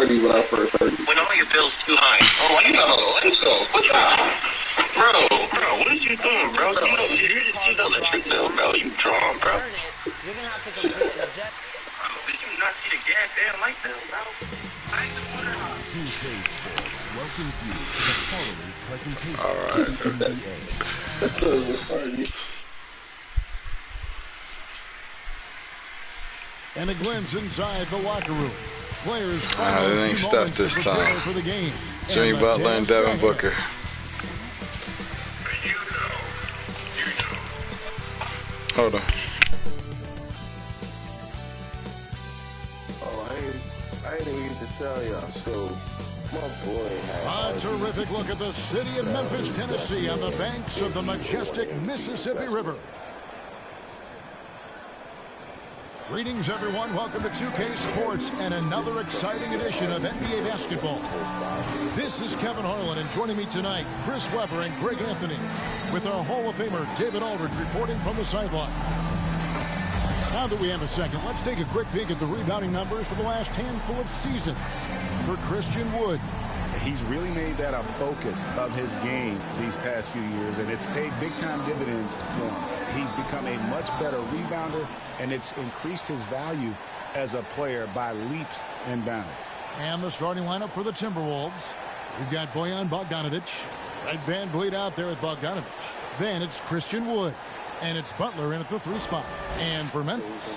30 when I first heard it. When all your bills too high. Oh, you know, let's go. What's up? Bro, what are you doing, bro? You know the trick bill, bro. You drawn, bro. You're going to have to complete an eject. Bro, did you not see the gas and light bill, bro? I ain't the put it on. 2K Sports welcomes you to the following presentation All right. NBA. And a glimpse inside the locker room. Players it ain't stuff this time. For the game. Jimmy Butler and Devin Booker. Hold on. I ain't even need to tell y'all. So, my boy had a terrific look at the city of Memphis, Tennessee, on the banks of the majestic Mississippi River. Greetings, everyone. Welcome to 2K Sports and another exciting edition of NBA basketball. This is Kevin Harlan, and joining me tonight, Chris Webber and Greg Anthony, with our Hall of Famer David Aldridge reporting from the sideline. Now that we have a second, let's take a quick peek at the rebounding numbers for the last handful of seasons for Christian Wood. He's really made that a focus of his game these past few years, and it's paid big-time dividends for him. He's become a much better rebounder, and it's increased his value as a player by leaps and bounds. And the starting lineup for the Timberwolves. We've got Bojan Bogdanovic, Fred VanVleet out there with Bogdanovic. Then it's Christian Wood, and it's Butler in at the 3 spot. And for Memphis,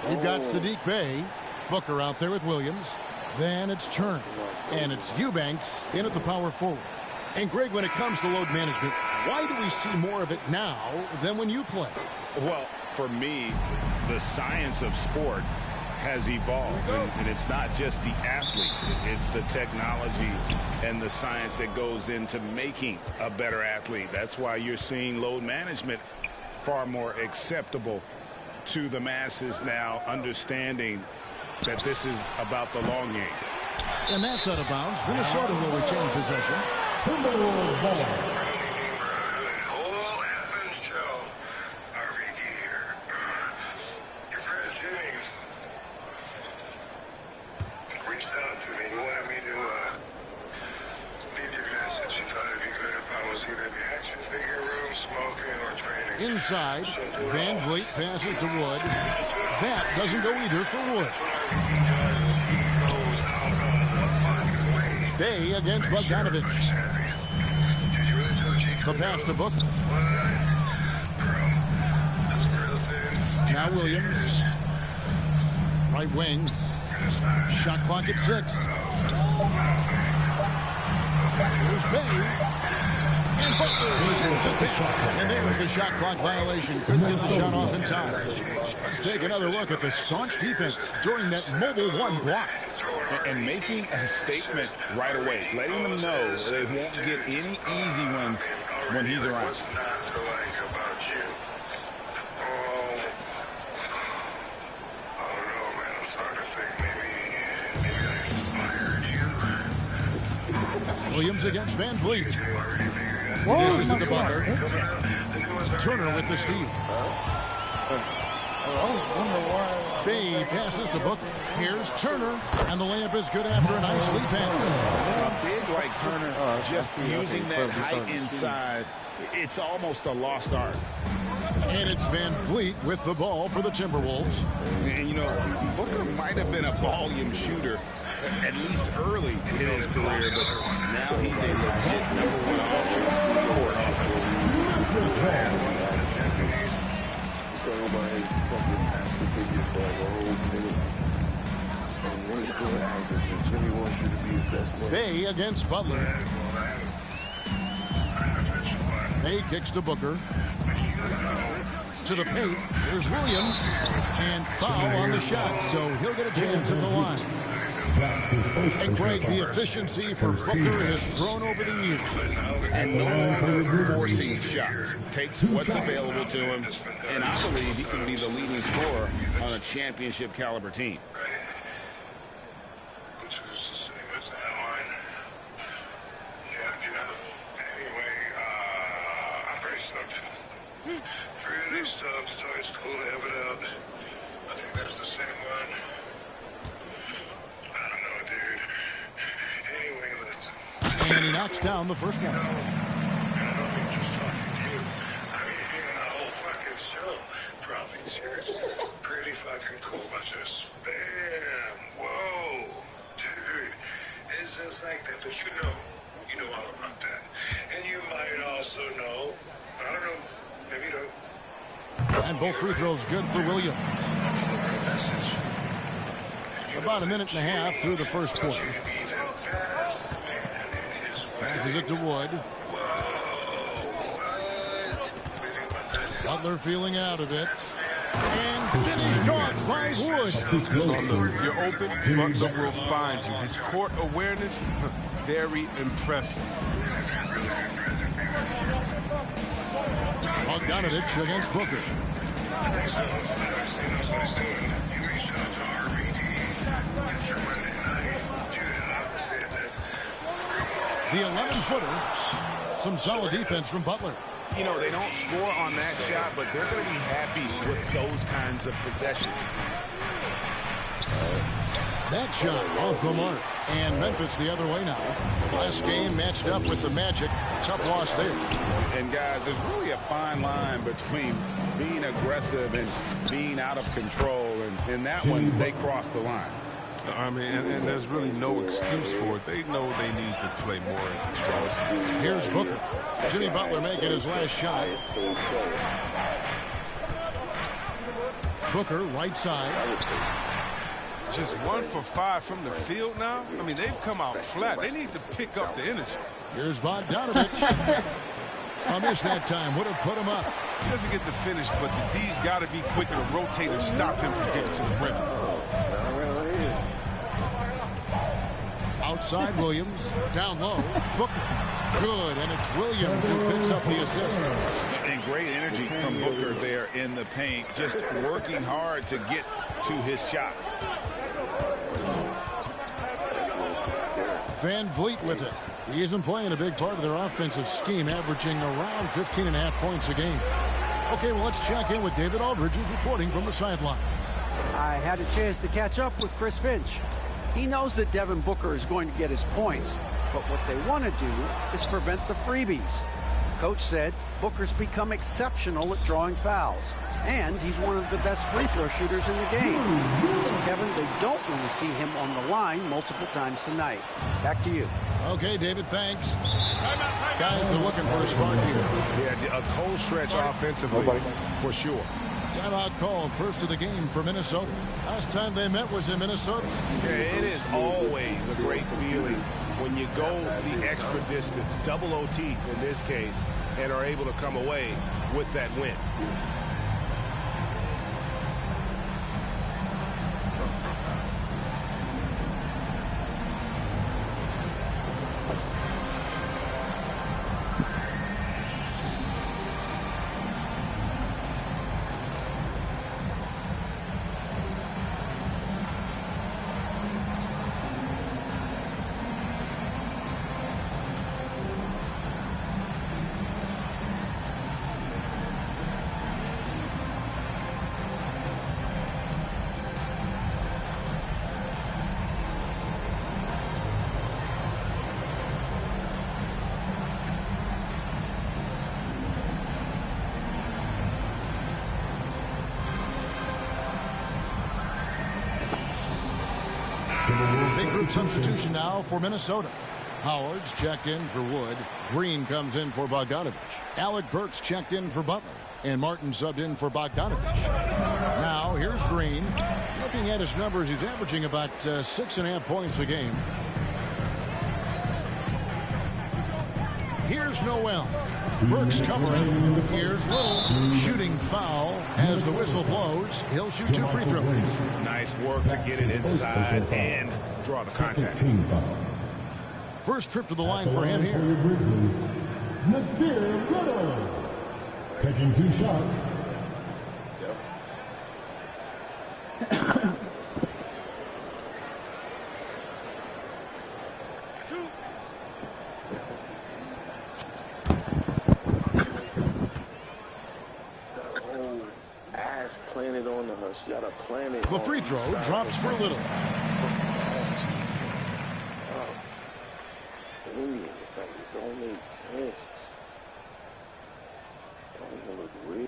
we've got Sadiq Bey, Booker out there with Williams. Then it's Turner, and it's Eubanks in at the power forward. And Greg, when it comes to load management, why do we see more of it now than when you play? Well, for me, the science of sport has evolved, and it's not just the athlete. It's the technology and the science that goes into making a better athlete. That's why you're seeing load management far more acceptable to the masses now, understanding that this is about the long game. And that's out of bounds. Minnesota will retain possession. Inside, VanVleet passes to Wood. That doesn't go either for Wood. Bey against Bogdanovic. The pass to Booker. Now Williams. Right wing. Shot clock at 6. Here's Bey. And Butler sends it back. And there's the shot clock violation. Couldn't get the shot off in time. Let's take another look at the staunch defense during that mobile 1 block. And making a statement right away, letting them know they won't get any easy ones when he's around. Williams against VanVleet. This is at the Butler. Turner with the steal. Bey passes to Booker. Here's Turner, and the layup is good after a nice lead pass. Big like Turner, just using that height inside, it's almost a lost art. And it's VanVleet with the ball for the Timberwolves. And, you know, Booker might have been a volume shooter, at least early in his career, but now he's a legit #1 option for offense. Bey against Butler. Bey kicks to Booker. To the paint. Here's Williams. And foul on the shot, so he'll get a chance at the line. And Greg, the efficiency for Booker has grown over the years. And no longer forcing shots. Takes what's available to him, and I believe he can be the leading scorer on a championship caliber team. Really stoked. It's always cool to have it out. I think that's the same one. I don't know, dude. And he knocks down the first one. I don't mean just talking to you. I mean, the whole fucking show. Probably serious. Pretty fucking cool. But just bam. Whoa. Dude. It's just like that. But you know all about that. And you might also know, I don't know, maybe you don't. And both free throws good for Williams. About a minute and a half through the first quarter. Passes it to Wood. Butler feeling out of it. And finished off by Wood. Look, if you're open, Butler will find you. His court awareness, very impressive. Bogdanovich against Booker. The 11-footer. Some solid defense from Butler. You know, they don't score on that shot, but they're going to be happy with those kinds of possessions. That shot off the mark. And Memphis the other way now. Last game matched up with the Magic. Tough loss there. And guys, there's really a fine line between being aggressive and being out of control. And in that one, they crossed the line. I mean, and there's really no excuse for it. They know they need to play more in control. Here's Booker. Jimmy Butler making his last shot. Booker, right side. Just 1 for 5 from the field now. I mean, they've come out flat. They need to pick up the energy. Here's Bogdanovich. A miss that time. Would have put him up. He doesn't get the finish, but the D's got to be quicker to rotate and stop him from getting to the rim. Outside Williams. Down low. Booker. Good. And it's Williams who picks up the assist. And great energy from Booker there in the paint. Just working hard to get to his shot. Van Vliet with it. He's been playing a big part of their offensive scheme, averaging around 15.5 points a game. Okay, well, let's check in with David Aldridge, who's reporting from the sidelines. I had a chance to catch up with Chris Finch. He knows that Devin Booker is going to get his points, but what they want to do is prevent the freebies. Coach said Booker's become exceptional at drawing fouls, and he's one of the best free throw shooters in the game. So, Kevin, they don't want to see him on the line multiple times tonight. Back to you. Okay, David, thanks. Guys are looking for a spark here. Yeah, a cold stretch offensively, for sure. Timeout called, first of the game for Minnesota. Last time they met was in Minnesota. Yeah, it is always a great feeling when you go the extra distance, double OT in this case, and are able to come away with that win. Big group substitution now for Minnesota. Howard's checked in for Wood. Green comes in for Bogdanovich. Alec Burks checked in for Butler. And Martin subbed in for Bogdanovich. Now, here's Green. Looking at his numbers, he's averaging about 6.5 points a game. Here's Noel. Burks covering. Here's Little. Shooting foul as the whistle blows. He'll shoot 2 free throws. Nice work to get it inside and draw the contact. First trip to the line for him here. Nasir Little. Taking 2 shots. Planted on the hush. You gotta plan it. The free throw drops for Little. The Indians. Like, it don't make sense. It don't even look real.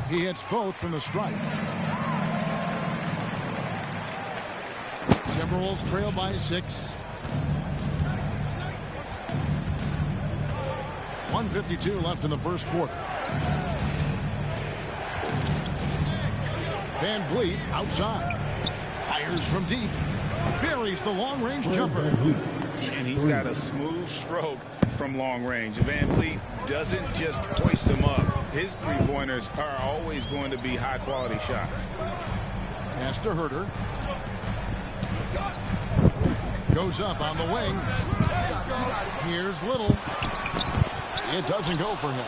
He hits both from the strike. Timberwolves trail by 6. 1:52 left in the first quarter. Van Vliet outside. Fires from deep. Buries the long-range jumper. And he's got a smooth stroke from long range. Van Vliet doesn't just hoist them up. His three-pointers are always going to be high-quality shots. Pass to Herter. Goes up on the wing. Here's Little. It doesn't go for him.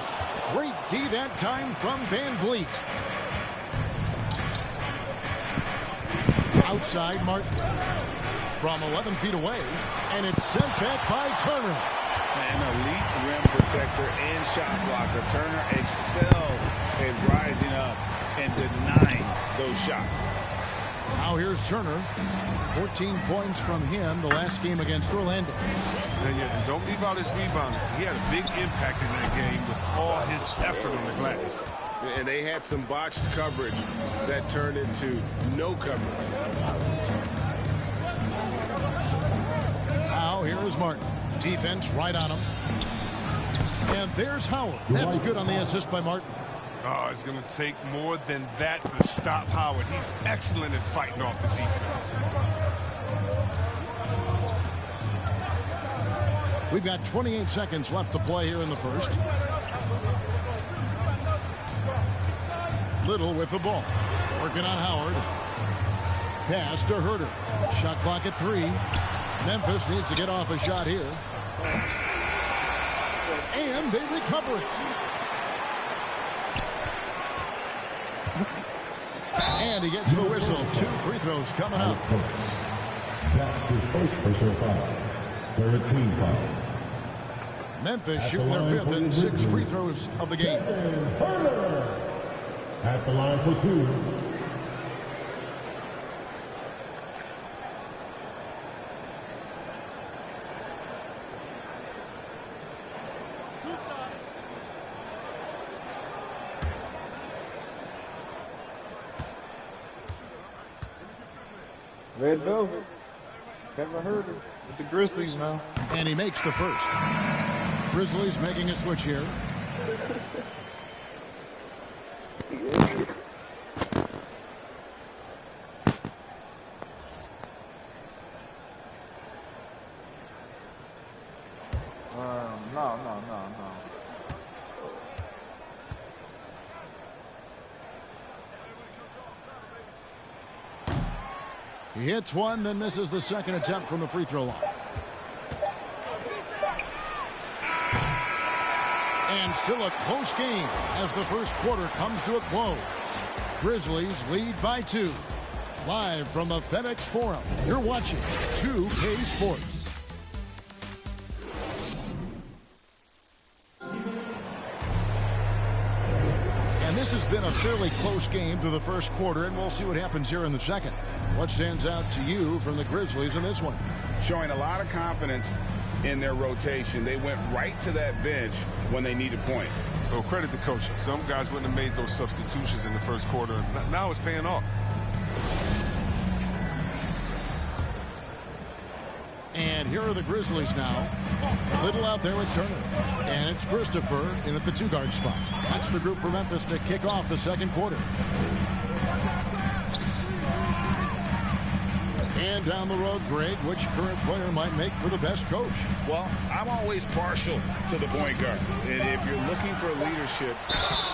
Great D that time from Van Vliet. Outside Martin. From 11 feet away. And it's sent back by Turner. An elite rim protector and shot blocker. Turner excels at rising up and denying those shots. Now here's Turner. 14 points from him the last game against Orlando. And don't leave out his rebounding. He had a big impact in that game with all his effort on the glass. And they had some botched coverage that turned into no coverage. Now here is Martin. Defense right on him. And there's Howard. That's good on the assist by Martin. Oh, it's going to take more than that to stop Howard. He's excellent at fighting off the defense. We've got 28 seconds left to play here in the first. Little with the ball. Working on Howard. Pass to Herter. Shot clock at 3. Memphis needs to get off a shot here. And they recover it. And he gets the whistle. 2 free throws coming up. That's his first personal foul. 13 foul. Memphis shooting their 5th and 6 free throws of the game. At the line for 2. Red Velvet. Haven't heard it. With the Grizzlies now. And he makes the first. Grizzlies making a switch here. No. He hits one, then misses the second attempt from the free throw line. And still a close game as the first quarter comes to a close. Grizzlies lead by 2. Live from the FedEx Forum, you're watching 2K Sports. And this has been a fairly close game through the first quarter, and we'll see what happens here in the second. What stands out to you from the Grizzlies in this one? Showing a lot of confidence in their rotation. They went right to that bench when they needed points. Well, credit the coaching. Some guys wouldn't have made those substitutions in the first quarter. Now it's paying off. And here are the Grizzlies now. Little out there with Turner. And it's Christopher in at the 2-guard spot. That's the group for Memphis to kick off the second quarter. And down the road, Greg, which current player might make for the best coach? Well, I'm always partial to the point guard. And if you're looking for leadership,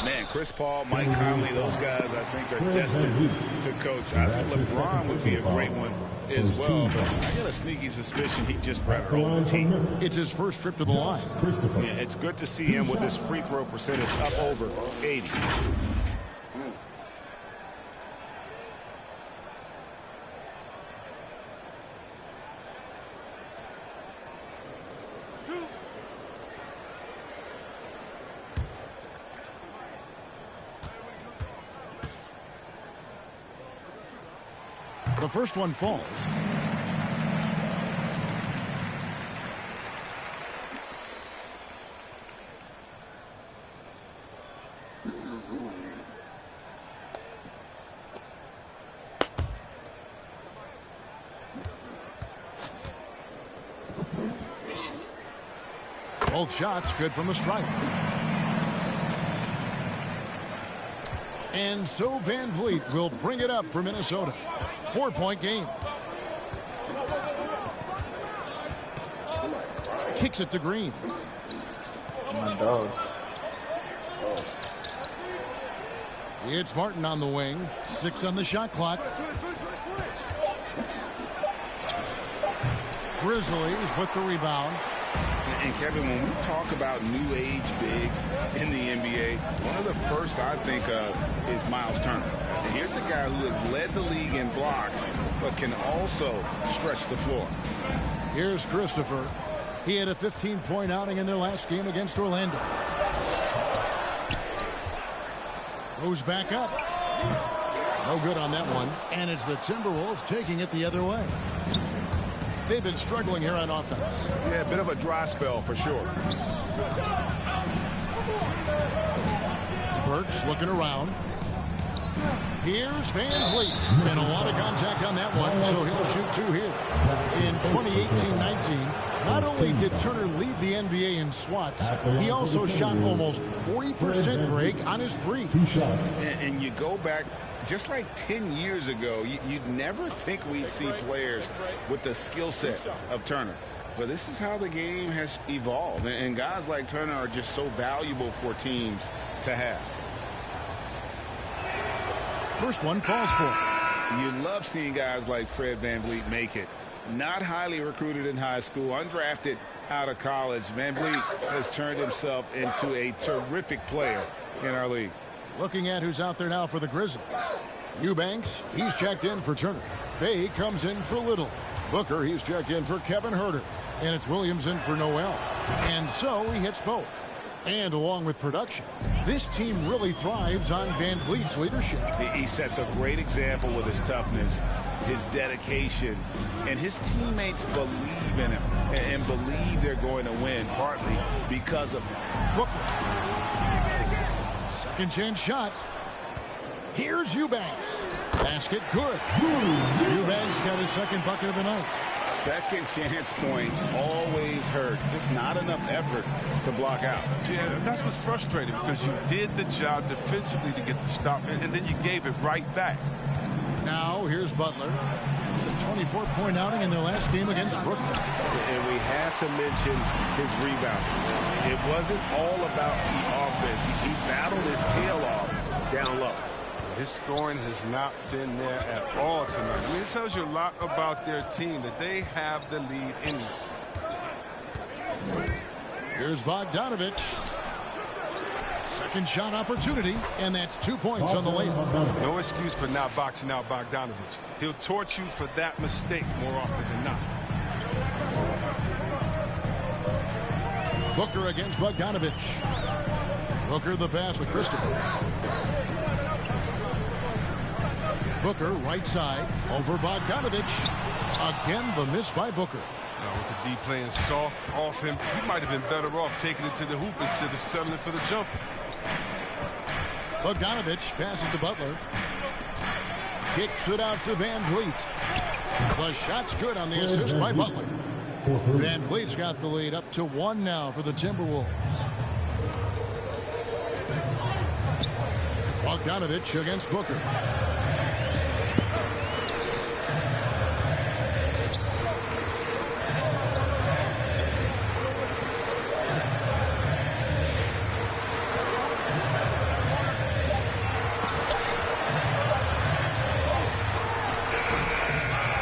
man, Chris Paul, Mike Conley, those guys I think are destined to coach. I think LeBron would be a great one as well. But I got a sneaky suspicion he'd just rather hold the team. It's his first trip to the line. Yeah, it's good to see him with his free throw percentage up over 80. The first one falls. Both shots good from the stripe. And so Van Vliet will bring it up for Minnesota. 4-point game. Kicks it to Green. My dog. It's Martin on the wing. 6 on the shot clock. Grizzlies with the rebound. And Kevin, when we talk about new age bigs in the NBA, one of the first I think of is Miles Turner. And here's a guy who has led the league in blocks, but can also stretch the floor. Here's Christopher. He had a 15-point outing in their last game against Orlando. Goes back up. No good on that one. And it's the Timberwolves taking it the other way. They've been struggling here on offense. Yeah, a bit of a dry spell for sure. Burks looking around. Here's Van Vliet. And a lot of contact on that one, so he'll shoot 2 here. In 2018-19, not only did Turner lead the NBA in swats, he also shot almost 40%, Greg, on his 3. And you go back just like 10 years ago, you'd never think we'd see players with the skill set of Turner. But this is how the game has evolved. And guys like Turner are just so valuable for teams to have. First one falls for. You love seeing guys like Fred VanVleet make it. Not highly recruited in high school, undrafted out of college. VanVleet has turned himself into a terrific player in our league. Looking at who's out there now for the Grizzlies. Eubanks, he's checked in for Turner. Bay comes in for Little. Booker, he's checked in for Kevin Huerter. And it's Williams in for Noel. And so he hits both. And along with production, this team really thrives on Van Vliet's leadership. He sets a great example with his toughness, his dedication, and his teammates believe in him and believe they're going to win, partly because of him. Booker. Second chance shot. Here's Eubanks. Basket good. Eubanks got his second bucket of the night. Second chance points always hurt. Just not enough effort to block out. Yeah, that's what's frustrating because you did the job defensively to get the stop, and then you gave it right back. Now here's Butler. A 24-point outing in their last game against Brooklyn. And we have to mention his rebounding. It wasn't all about the offense. He battled his tail off down low. His scoring has not been there at all tonight. I mean, it tells you a lot about their team that they have the lead in it. Here's Bogdanovich. Second shot opportunity, and that's 2 points on the layup. No excuse for not boxing out Bogdanovich. He'll torch you for that mistake more often than not. Booker against Bogdanovich. Booker the pass with Christopher. Booker right side over Bogdanovich. Again the miss by Booker. Now with the D playing soft off him, he might have been better off taking it to the hoop instead of settling for the jump. Bogdanovich passes to Butler. Kicks it out to Van Vliet. The shot's good on the assist by Butler. Van Vliet's got the lead up to 1 now for the Timberwolves. Bogdanovich against Booker.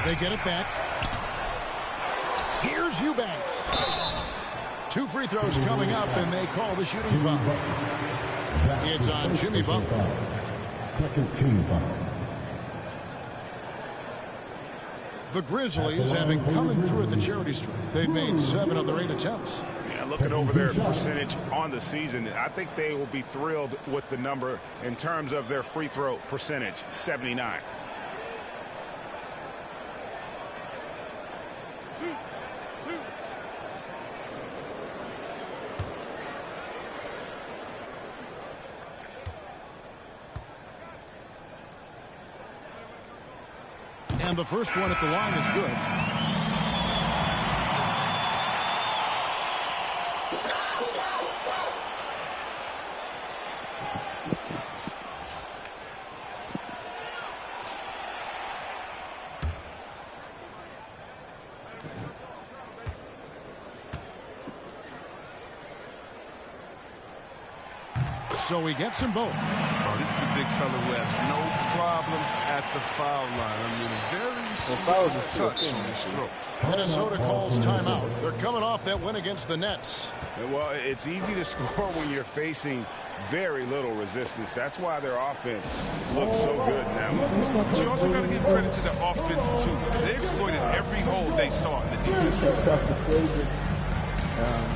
They get it back. Here's Eubanks. 2 free throws coming up, and they call the shooting foul. It's on Jimmy Butler. Second team foul. The Grizzlies, having come in through at the charity stripe, they've made 7 of their 8 attempts. Yeah, looking over their percentage on the season, I think they will be thrilled with the number in terms of their free throw percentage, 79. And the first one at the line is good. So he gets them both. Oh, this is a big fella who has no problems at the foul line. I mean, very smooth touch on the stroke. Minnesota calls timeout. They're coming off that win against the Nets. Well, it's easy to score when you're facing very little resistance. That's why their offense looks so good now. But you also got to give credit to the offense, too. They exploited every hole they saw in the defense. Can't stop the fragrance.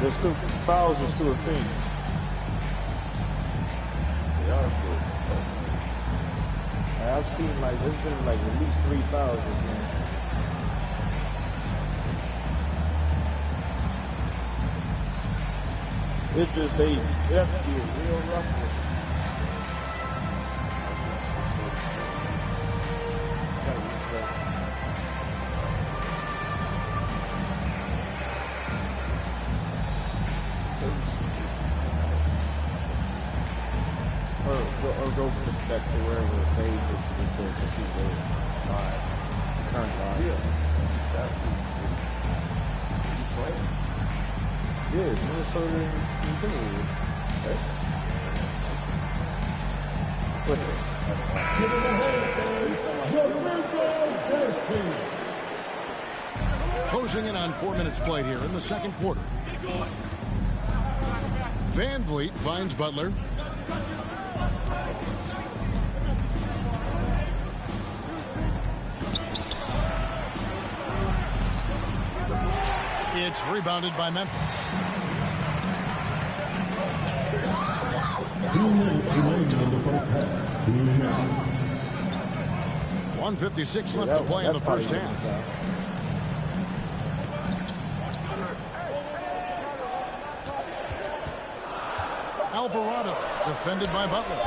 There's still fouls are still a thing. I've seen there's been at least 3 fouls this game. It's just they have to be real rough. Or go back to wherever the page is to see the current line. Yeah, Minnesota and Timberwolves. Closing in on 4 minutes played here in the second quarter. Van Vliet finds Butler. It's rebounded by Memphis. 1:56 left to play in the first half. Alvarado defended by Butler.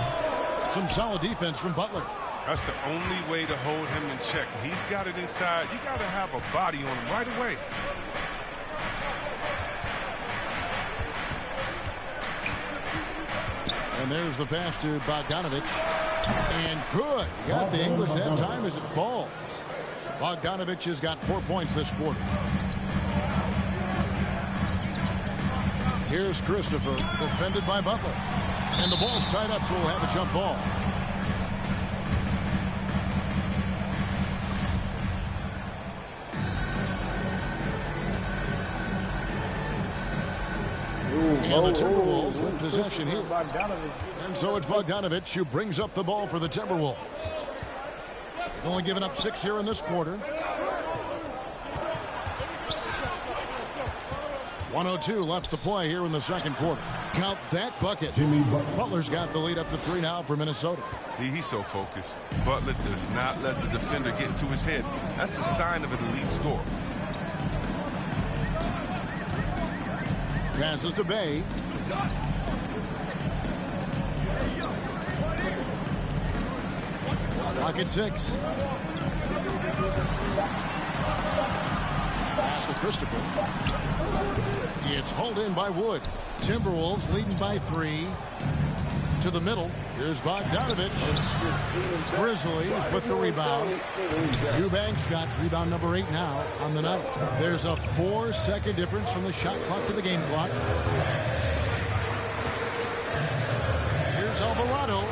Some solid defense from Butler. That's the only way to hold him in check. He's got it inside. You got to have a body on him right away. And there's the pass to Bogdanovich. And good. Got the English that time as it falls. Bogdanovich has got 4 points this quarter. Here's Christopher, defended by Butler. And the ball's tied up, so we'll have a jump ball. And the Timberwolves with possession here. And so it's Bogdanovich who brings up the ball for the Timberwolves. They've only given up 6 here in this quarter. 1:02 left to play here in the second quarter. Count that bucket. Butler's got the lead up to 3 now for Minnesota. He's so focused. Butler does not let the defender get into his head. That's a sign of an elite scorer. Passes to Bay. Pocket 6. Pass to Christopher. It's hauled in by Wood. Timberwolves leading by 3. To the middle. Here's Bogdanovich. Grizzlies with the rebound. Eubanks got rebound number 8 now on the night. There's a 4-second difference from the shot clock to the game clock. Here's Alvarado.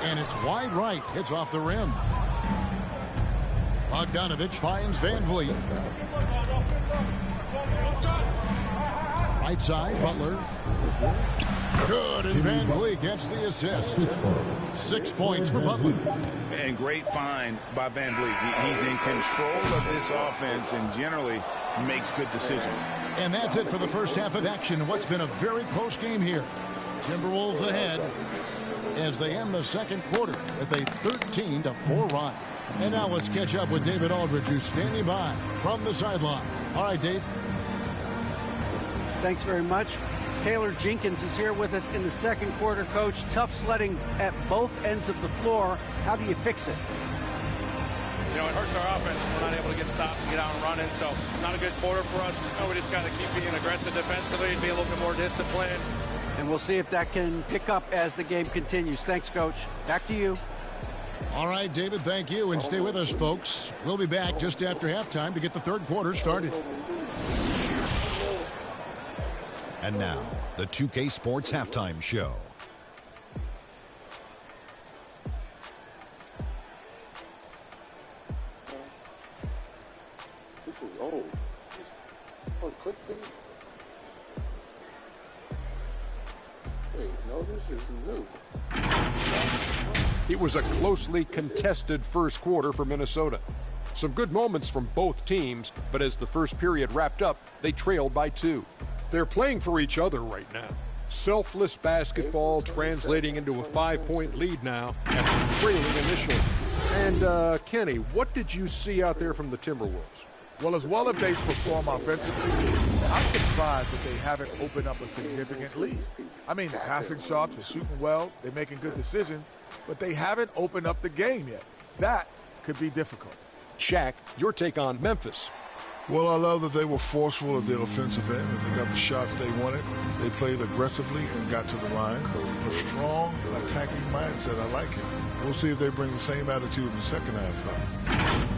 And it's wide right. It's off the rim. Bogdanovich finds Van Vliet. Right side, Butler. Good, and Van Vliet gets the assist. 6 points for Butler. And great find by Van Vliet. He's in control of this offense and generally makes good decisions. And that's it for the first half of action. What's been a very close game here. Timberwolves ahead as they end the second quarter with a 13-4 run. And now let's catch up with David Aldridge, who's standing by from the sideline. All right, Dave. Thanks very much. Taylor Jenkins is here with us in the second quarter, Coach. Tough sledding at both ends of the floor. How do you fix it? you know, it hurts our offense if we're not able to get stops and get out and running. So not a good quarter for us. We just got to keep being aggressive defensively and be a little bit more disciplined. And we'll see if that can pick up as the game continues. Thanks, Coach. Back to you. All right, David, thank you. And stay with us, folks. We'll be back just after halftime to get the third quarter started. And now, the 2K Sports Halftime Show. This is old. Clickbait. Wait, no, this is new. It was a closely contested first quarter for Minnesota. Some good moments from both teams, but as the first period wrapped up, they trailed by 2. They're playing for each other right now. Selfless basketball translating into a 5-point lead now after trailing initially. And, Kenny, what did you see out there from the Timberwolves? Well, as well as they perform offensively, I'm surprised that they haven't opened up a significant lead. I mean, the passing shots, they're shooting well, they're making good decisions, but they haven't opened up the game yet. That could be difficult. Shaq, your take on Memphis. Well, I love that they were forceful at their offensive end, and they got the shots they wanted. They played aggressively and got to the line. A strong attacking mindset. I like it. We'll see if they bring the same attitude in the second half.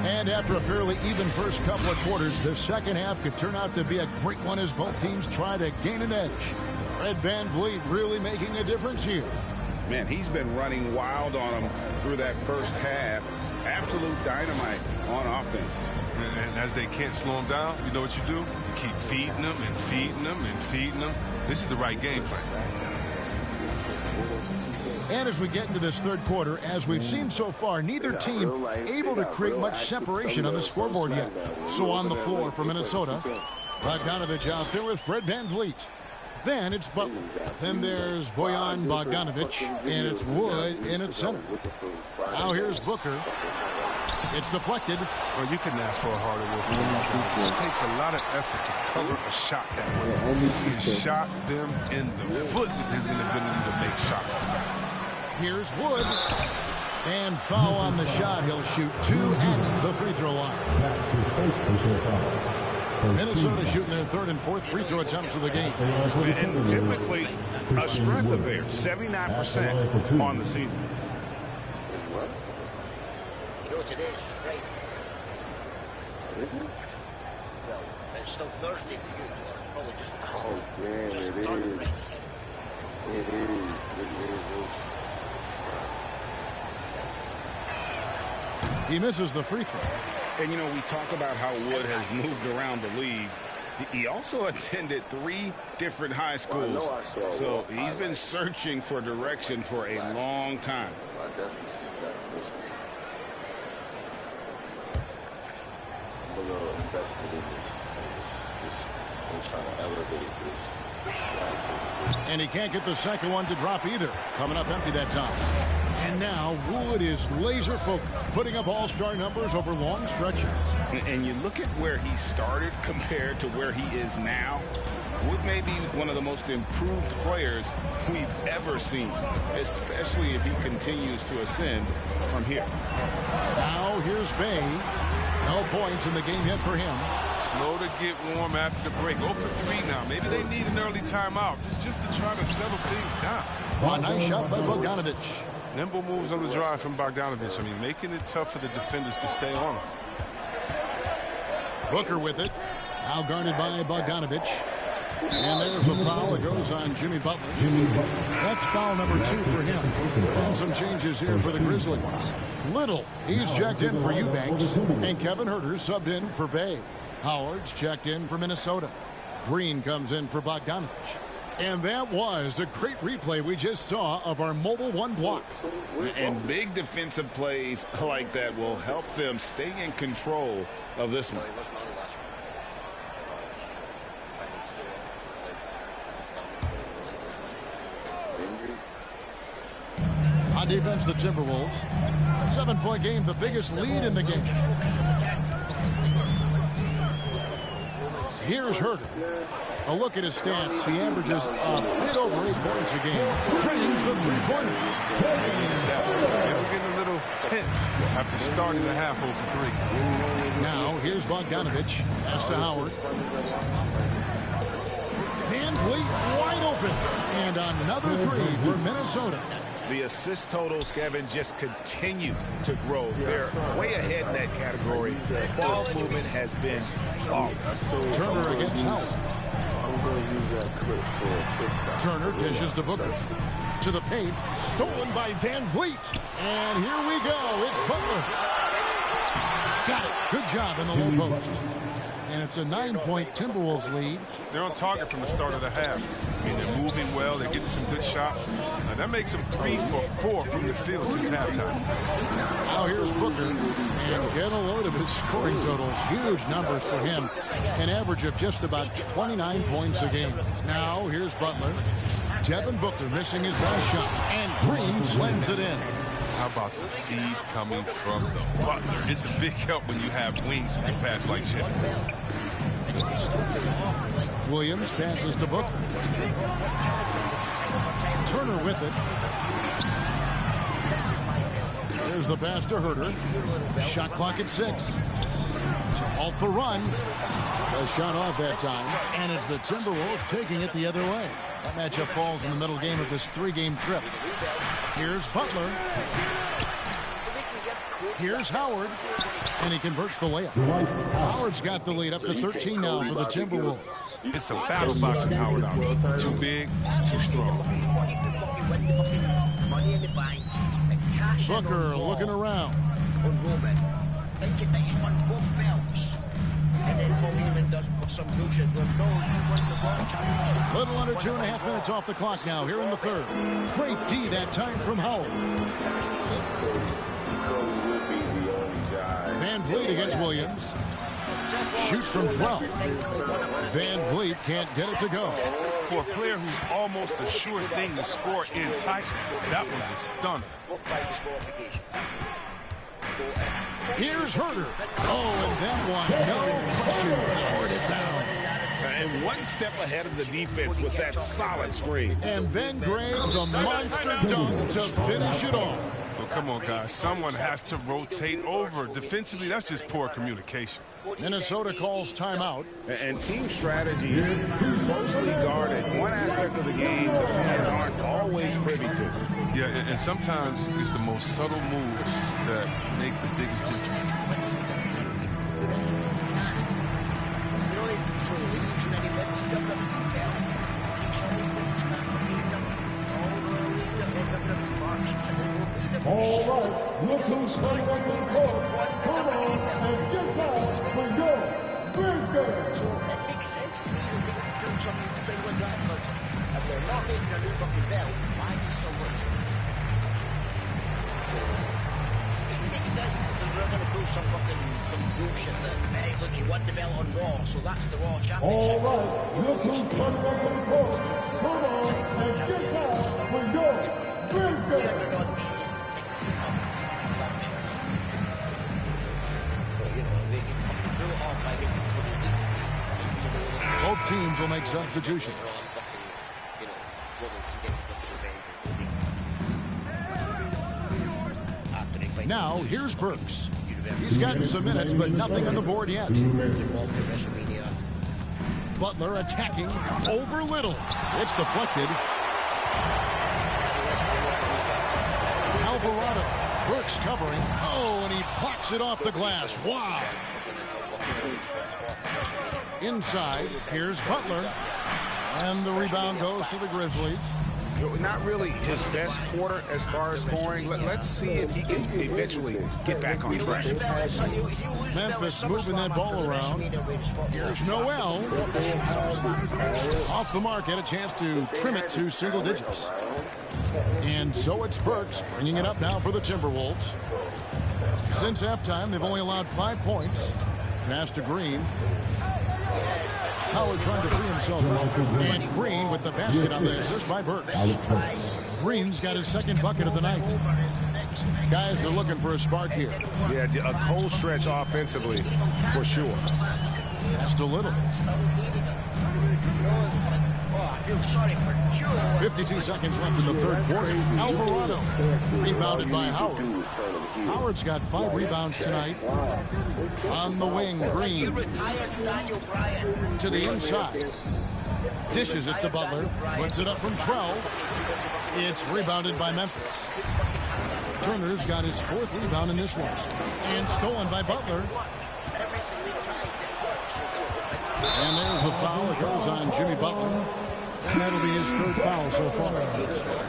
And after a fairly even first couple of quarters, the second half could turn out to be a great one as both teams try to gain an edge. Fred VanVleet really making a difference here. Man, he's been running wild on him through that first half. Absolute dynamite on offense. And as they can't slow him down, you know what you do? You keep feeding them and feeding them and feeding them. This is the right game plan. And as we get into this third quarter, as we've seen so far, neither team able to create much separation on the scoreboard yet. So on the floor for Minnesota, Bogdanovich out there with Fred VanVleet. Then it's Butler. Then there's Bojan Bogdanovic, and it's Wood in at center. Now here's Booker. It's deflected. Well, you can ask for a harder work. It takes a lot of effort to cover a shot that way. He shot them in the foot with his inability to make shots tonight. Here's Wood. And foul on the shot. He'll shoot 2 at the free throw line. That's his first personal foul. Minnesota shooting their third and fourth free throw attempts of the game. And typically a strength of theirs, 79% on the season. You know today is Friday. Is it? Well, it's still Thursday for you, or it's probably just past. Oh, yeah, just it is. It is. It is. He misses the free throw. And, you know, we talk about how Wood has moved around the league. He also attended 3 different high schools. So he's been searching for direction for a long time. I definitely see that this week. I'm a little invested in this. I'm trying to elevate this. And he can't get the second one to drop either. Coming up empty that time. And now Wood is laser focused, putting up all-star numbers over long stretches. And you look at where he started compared to where he is now. Wood may be one of the most improved players we've ever seen, especially if he continues to ascend from here. Now here's Bay. No points in the game yet for him. Slow to get warm after the break. 0 for 3 now. Maybe they need an early timeout just to try to settle things down. A nice shot by Bogdanovic. Nimble moves on the drive from Bogdanovic. I mean, making it tough for the defenders to stay on him. Booker with it. Now guarded by Bogdanovic. And there's a foul that goes on Jimmy Butler. That's foul number 2 for him. And some changes here for the Grizzlies. Little, he's checked in for Eubanks. And Kevin Huerter subbed in for Bay. Howard's checked in for Minnesota. Green comes in for Bogdanovic. And that was a great replay we just saw of our Mobile One block. And big defensive plays like that will help them stay in control of this one. On defense, the Timberwolves. 7-point game, the biggest lead in the game. Here's Herter. A look at his stats. He averages a bit over 8 points a game. Trains the three-pointer. They were getting a little tense after starting the half over 3. Now, here's Bogdanovich. Pass to Howard. Van Vliet wide open. And another three for Minnesota. The assist totals, Kevin, just continue to grow. They're way ahead in that category. Ball movement has been flawless. Turner against Howard. Turner dishes to Booker. To the paint. Stolen by Van Vliet. And here we go. It's Butler. Got it. Good job in the low post. And it's a 9-point Timberwolves lead. They're on target from the start of the half. I mean, they're moving well. They're getting some good shots. Now, that makes them 3 for 4 from the field since halftime. Now here's Booker. And get a load of his scoring totals. Huge numbers for him. An average of just about 29 points a game. Now here's Butler. Devin Booker missing his last shot. And Green slams it in. How about the feed coming from the Butler? It's a big help when you have wings who can pass like Chip. Williams passes to Booker. Turner with it. There's the pass to Herter. Shot clock at 6. To halt the run. A shot off that time. And it's the Timberwolves taking it the other way. That matchup falls in the middle game of this 3-game trip. Here's Butler. Here's Howard. And he converts the layup. Howard's got the lead up to 13 now for the Timberwolves. It's a battle boxing Howard out. Too big, too strong. Booker looking around. Little under 2.5 minutes off the clock now here in the third. Great D that time from Howard. Van Vliet against Williams. Shoots from 12. Van Vliet can't get it to go. For a player who's almost a sure thing to score in tight, that was a stunner. Here's Herter. Oh, and that one, no question, powered it down. And one step ahead of the defense with that solid screen. And then Gray, the monster dunk to finish it off. Well, come on, guys. Someone has to rotate over. Defensively, that's just poor communication. Minnesota calls timeout. And team strategy is closely guarded. One aspect of the game the fans aren't always privy to. Yeah, and sometimes it's the most subtle moves that make the biggest difference. All right, look who's coming up to the court. Come on and get back when go. Where's good? So it makes sense to me that they would do something to play with that, but if they're not making a move up the belt, why is it still working? It makes sense that they're going to pull some bullshit that, hey, look, you won the belt on Raw, so that's the Raw Championship. All right, look who's coming up to the court. Come on and get back when go. Where's good? Both teams will make substitutions. Now, here's Burks. He's gotten some minutes, but nothing on the board yet. Butler attacking over Little. It's deflected. Alvarado. Burks covering. Oh, and he plucks it off the glass. Wow. Inside, here's Butler. And the rebound goes to the Grizzlies. Not really his best quarter as far as scoring. Let's see if he can eventually get back on track. Memphis moving that ball around. Here's Noel. Off the mark, had a chance to trim it to single digits. And so it's Burks bringing it up now for the Timberwolves. Since halftime, they've only allowed 5 points. Pass to Green. Howard trying to free himself. And Green with the basket on the assist by Burks. Green's got his second bucket of the night. Guys are looking for a spark here. Yeah, a cold stretch offensively, for sure. Just a little. 52 seconds left in the third quarter. Alvarado rebounded by Howard. Howard's got 5 rebounds tonight. On the wing, Green to the inside. Dishes it to Butler. Puts it up from 12. It's rebounded by Memphis. Turner's got his 4th rebound in this one. And stolen by Butler. And there's a foul that goes on Jimmy Butler. And that'll be his 3rd foul so far.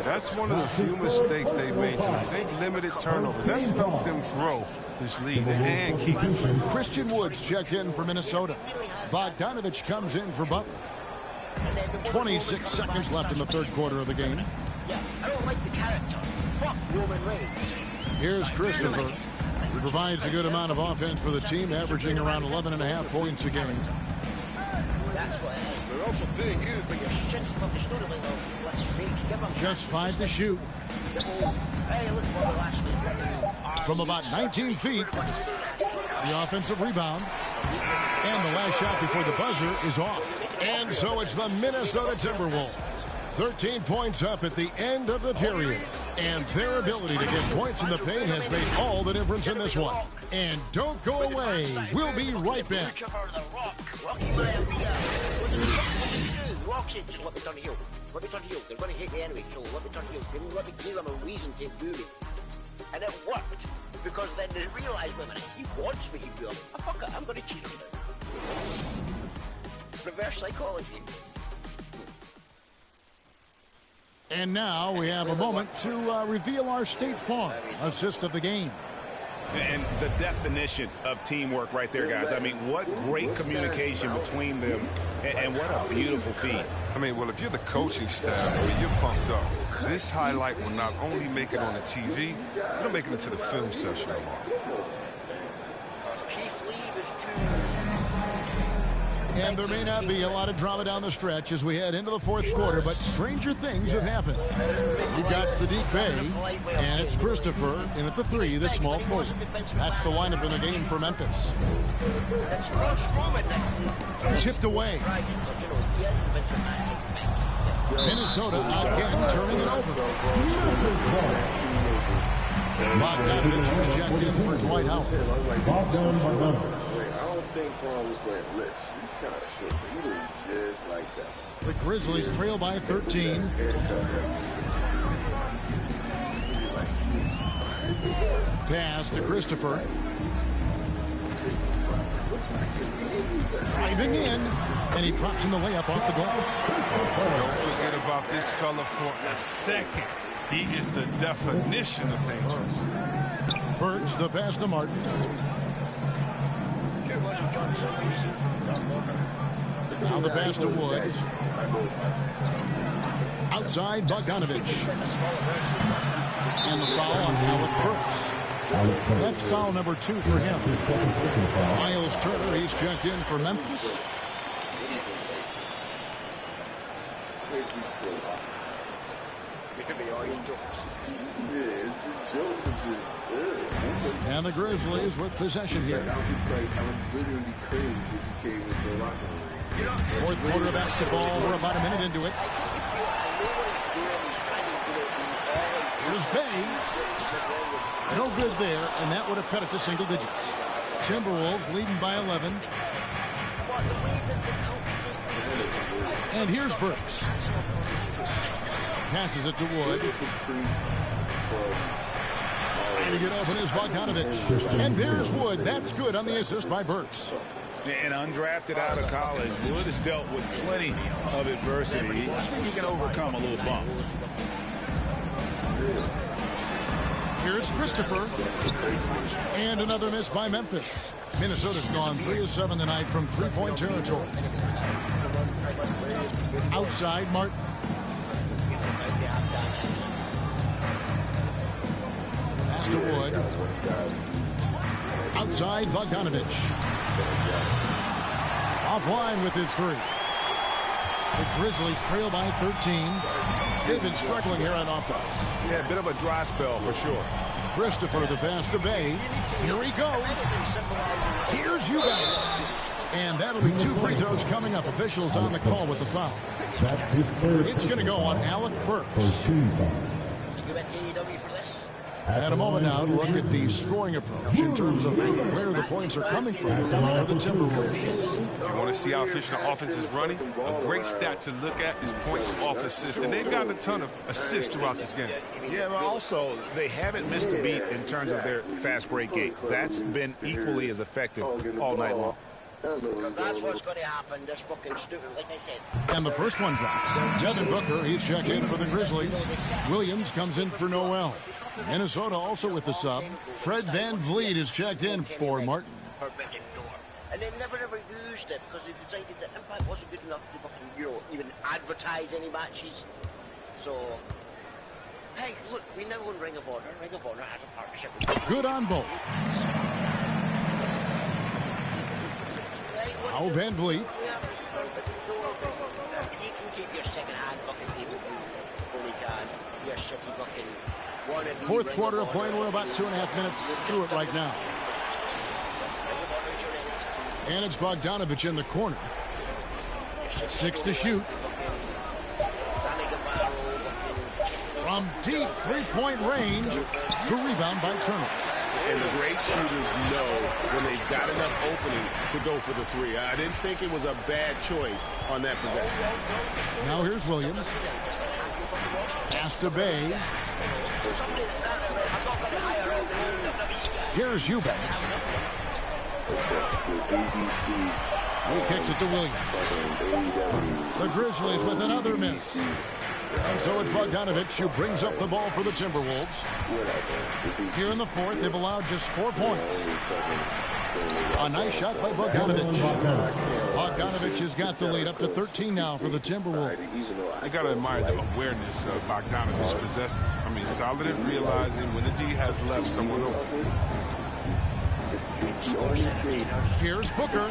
That's one of the few mistakes they've made tonight. They've limited turnovers. That's helped them grow this lead and keep it. Christian Woods checked in for Minnesota. Bogdanovich comes in for Butler. 26 seconds left in the third quarter of the game. I don't like the character. Fuck Roman Reigns. Here's Christopher. He provides a good amount of offense for the team, averaging around 11.5 points a game. That's what it is. We're also booing you for your shitty fucking storyline of what's fake. Give them Just 5 to shoot. Hey, look what the last week. From about 19 feet, the offensive rebound. And the last shot before the buzzer is off. And so it's the Minnesota Timberwolves. 13 points up at the end of the period. And their ability to get points in the paint has made all the difference in this one. And don't go away. We'll be right back. Rock said, just let me turn heel. Let me turn heel. They're going to hit me anyway, so let me turn heel. Let me give them a reason to boo me. And it worked. Because then they realised, wait a minute, he wants me to boo him. Oh, fuck it, I'm going to cheat him. Reverse psychology. And now we have a moment to reveal our State Farm assist of the game. And the definition of teamwork right there, guys. I mean, what great communication between them, and what a beautiful feed. I mean, well, if you're the coaching staff, I mean, you're pumped up. This highlight will not only make it on the TV, it'll make it into the film session tomorrow. And there may not be a lot of drama down the stretch as we head into the fourth quarter, but stranger things have happened. You've got Sadiq Bey, and it's Christopher in at the 3, the small forward. That's the lineup in the game for Memphis. Tipped away. Minnesota again turning it over. Bogdanovich is checked in for Dwight Howard. I don't think Paul was playing blitz. He kind of shook. He was just like that. The Grizzlies trail by 13. Pass to Christopher. Driving in, and he drops in the layup off the glass. Don't forget about this fella for a second. He is the definition of dangerous. Burks, the pass to Martin. Now the pass to Wood. Outside, Bogdanovich. And the foul on Alec Burks. That's foul number 2 for him. Miles Turner, he's checked in for Memphis. And the Grizzlies with possession here. I'm literally crazy if you came into the locker room. Fourth quarter of basketball. We're about a minute into it. Here's Bey. No good there, and that would have cut it to single digits. Timberwolves leading by 11. And here's Burks. Passes it to Wood. Trying to get open is Bogdanovich. And there's Wood. That's good on the assist by Burks. And undrafted out of college, Wood has dealt with plenty of adversity. He can overcome a little bump. Here's Christopher. And another miss by Memphis. Minnesota's gone 3 of 7 tonight from three-point territory. Outside, Martin. Pass to Wood. Outside, Bogdanovich. Offline with his three. The Grizzlies trail by 13. They've been struggling here on offense. Yeah, a bit of a dry spell for sure. Christopher, the pass to Bay. Here he goes. Here's Eubanks. And that'll be 2 free throws coming up. Officials on the call with the foul. That's his third. It's going to go on Alec Burks. And a moment now to look at the scoring approach in terms of where the points are coming from for the Timberwolves. If you want to see how efficient the offense is running, a great stat to look at is points off assist. And they've gotten a ton of assists throughout this game. Yeah, but also, they haven't missed a beat in terms of their fast break game. That's been equally as effective all night long. Because that's what's going to happen. This fucking stupid, like I said. And the first one drops. Devin Booker, he's checked in for the Grizzlies. Williams comes in for Noel. Minnesota also with the sub. Fred VanVleet is checked in for Martin. And they never used it because they decided that Impact wasn't good enough to fucking, even advertise any matches. So, hey, look, we now own Ring of Honor. Ring of Honor has a partnership with Good on both. Now VanVleet. You can keep your second-hand bucket people fully can. Your shitty fucking wannabe. Fourth quarter of play, and we're about 2.5 minutes through it right now. And it's Bogdanovich in the corner. 6 to shoot. From deep three-point range, the rebound by Turner. And the great shooters know when they've got enough opening to go for the three. I didn't think it was a bad choice on that possession. Now here's Williams. Pass to Bay. Here's Eubanks. He kicks it to Williams. The Grizzlies with another miss. And so it's Bogdanovich who brings up the ball for the Timberwolves. Here in the fourth, they've allowed just 4 points. A nice shot by Bogdanovich. Bogdanovich has got the lead up to 13 now for the Timberwolves. I got to admire the awareness Bogdanovich possesses. I mean, solid at realizing when the D has left someone open. Here's Booker.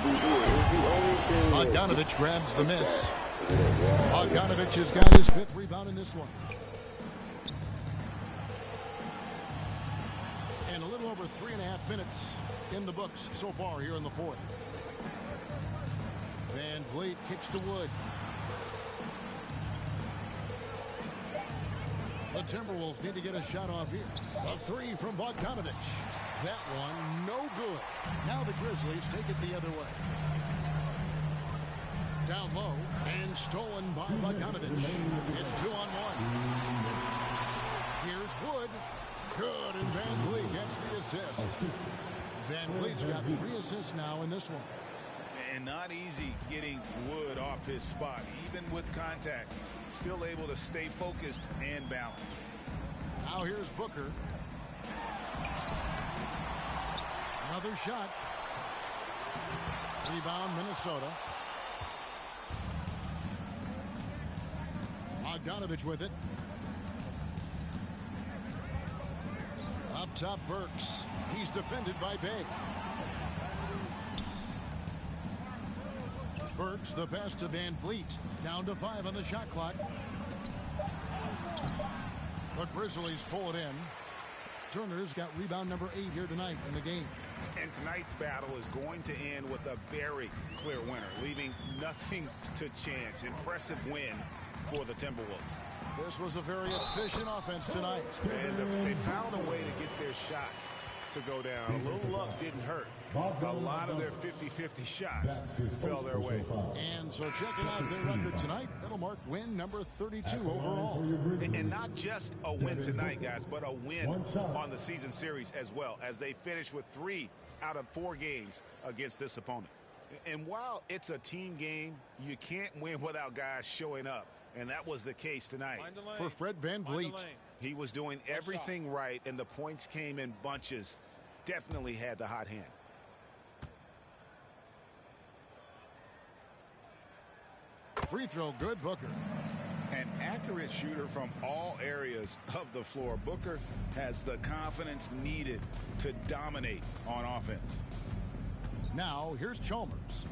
Bogdanovich grabs the miss. Bogdanovich has got his 5th rebound in this one. And a little over 3.5 minutes in the books so far here in the fourth. VanVleet kicks to Wood. The Timberwolves need to get a shot off here. A 3 from Bogdanovich. That one no good. Now the Grizzlies take it the other way. Down low and stolen by Bogdanovich. It's 2-on-1. Here's Wood. Good, and VanVleet gets the assist. VanVleet's got 3 assists now in this one. And not easy getting Wood off his spot. Even with contact, still able to stay focused and balanced. Now here's Booker. Another shot. Rebound, Minnesota. Bogdanovich with it. Up top, Burks. He's defended by Bay. Burks, the pass to VanVleet. Down to 5 on the shot clock. The Grizzlies pull it in. Turner's got rebound number 8 here tonight in the game. And tonight's battle is going to end with a very clear winner, leaving nothing to chance. Impressive win for the Timberwolves. This was a very efficient offense tonight. And they found a way to get their shots to go down. A little luck didn't hurt. A lot of their 50-50 shots fell their way. And so checking out their record tonight, that'll mark win number 32 overall. And not just a win tonight, guys, but a win on the season series as well, as they finish with 3 out of 4 games against this opponent. And while it's a team game, you can't win without guys showing up. And that was the case tonight. For Fred VanVleet. He was doing everything right, and the points came in bunches. Definitely had the hot hand. Free throw, good, Booker. An accurate shooter from all areas of the floor. Booker has the confidence needed to dominate on offense. Now, here's Chalmers.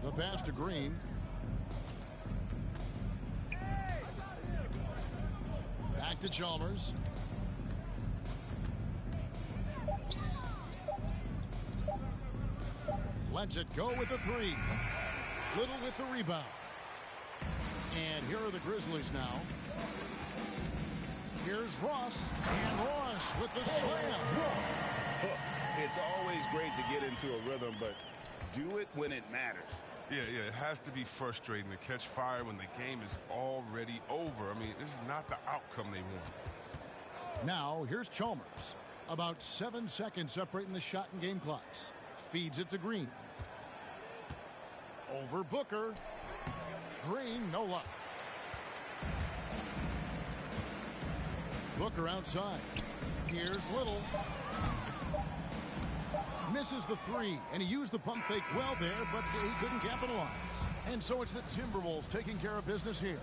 The pass to Green. Back to Chalmers. Lets it go with the three. Little with the rebound. And here are the Grizzlies now. Here's Ross. And Ross with the slam. It's always great to get into a rhythm, but do it when it matters. Yeah, it has to be frustrating to catch fire when the game is already over. I mean, this is not the outcome they want. Now, here's Chalmers. About 7 seconds separating the shot and game clocks. Feeds it to Green. Over Booker. Green, no luck. Booker outside. Here's Little. Misses the three, and he used the pump fake well there, but he couldn't capitalize. And so it's the Timberwolves taking care of business here.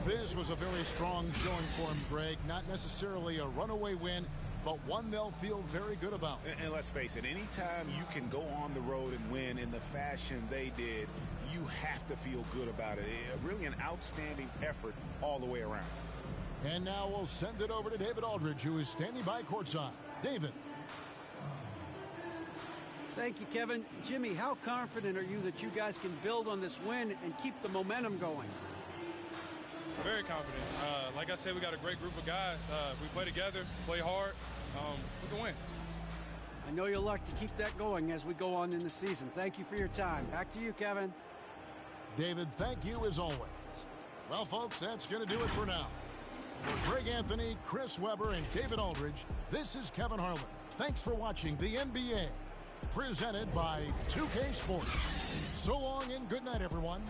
This was a very strong showing for him, Greg. Not necessarily a runaway win, but one they'll feel very good about. And let's face it, anytime you can go on the road and win in the fashion they did, you have to feel good about it. Really an outstanding effort all the way around. And now we'll send it over to David Aldridge, who is standing by courtside. David. Thank you, Kevin. Jimmy, how confident are you that you guys can build on this win and keep the momentum going? Very confident. Like I said, we got a great group of guys. We play together, play hard. We can win. I know you'll like to keep that going as we go on in the season. Thank you for your time. Back to you, Kevin. David, thank you as always. Well, folks, that's going to do it for now. For Greg Anthony, Chris Webber, and David Aldridge, this is Kevin Harlan. Thanks for watching the NBA. Presented by 2K Sports. So long and good night, everyone.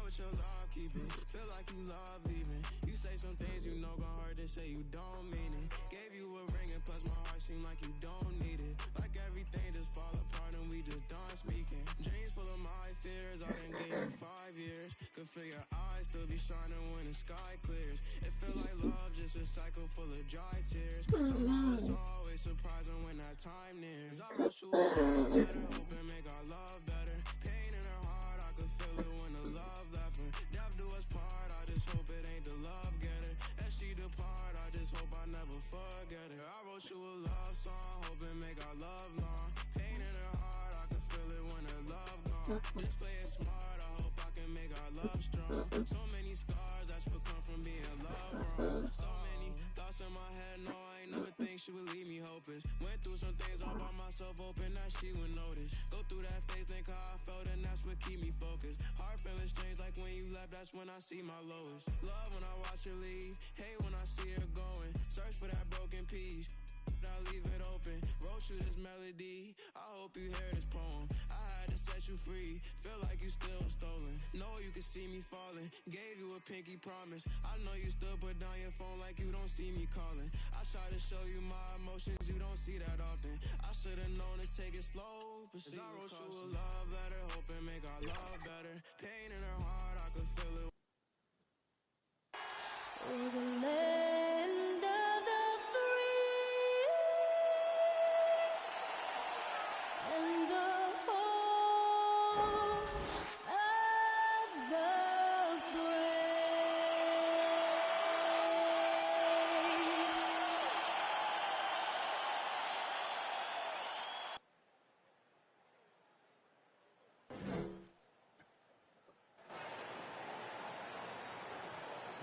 With your law keeping, feel like you love leaving. You say some things you know gon' hurt, they say you don't mean it. Gave you a ring and plus my heart seem like you don't need it. Like everything just fall apart and we just done speaking. Dreams full of my fears, I done gave you 5 years. Could feel your eyes still be shining when the sky clears. It feel like love, just a cycle full of dry tears. Somehow it's always surprising when that time nears. I wrote you a love letter, hoping make our love better. Pain in her heart, I could feel it when the love left her. Death do us part, I just hope it ain't the love getter. As she depart, I just hope I never forget her. I wrote you a love song, hoping make our love long. Pain in her heart, I could feel it when her love gone. Just play it smart, I hope I can make our love strong. So many scars that's become from being loved wrong. So many thoughts in my head, no, I ain't never think she would leave me hopeless. Went through some things all by myself, hoping that she would notice. Go through that phase, think how I felt, and that's what keep me focused. Heart feeling strange, like when you left, that's when I see my lowest. Love when I watch her leave, hate when I see her going. Search for that broken piece, I leave it open. open. Wrote you this melody, I hope you hear this poem. I had to set you free, feel like you still stolen. Know you can see me falling, gave you a pinky promise. I know you still put down your phone like you don't see me calling. I try to show you my emotions, you don't see that often. I should've known to take it slow, but see, I wrote you a love letter, hoping make our love better. Pain in her heart, I could feel it. We're the land of the free and the home of the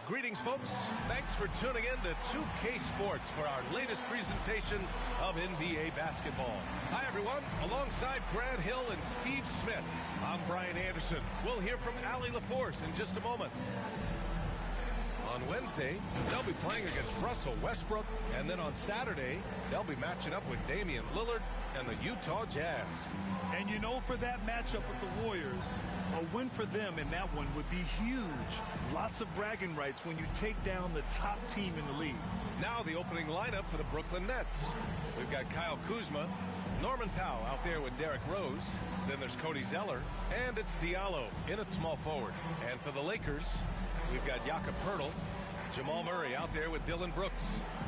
Greetings, folks. Thanks for tuning in to 2K Sports for our latest presentation of NBA basketball. Hi, everyone. Alongside Brad Hill and Steve Smith, I'm Brian Anderson. We'll hear from Allie LaForce in just a moment. On Wednesday, they'll be playing against Russell Westbrook, and then on Saturday, they'll be matching up with Damian Lillard and the Utah Jazz. And you know, for that matchup with the Warriors, a win for them in that one would be huge. Lots of bragging rights when you take down the top team in the league. Now the opening lineup for the Brooklyn Nets. We've got Kyle Kuzma, Norman Powell out there with Derrick Rose. Then there's Cody Zeller, and it's Diallo in at small forward. And for the Lakers, we've got Jakob Poeltl, Jamal Murray out there with Dylan Brooks.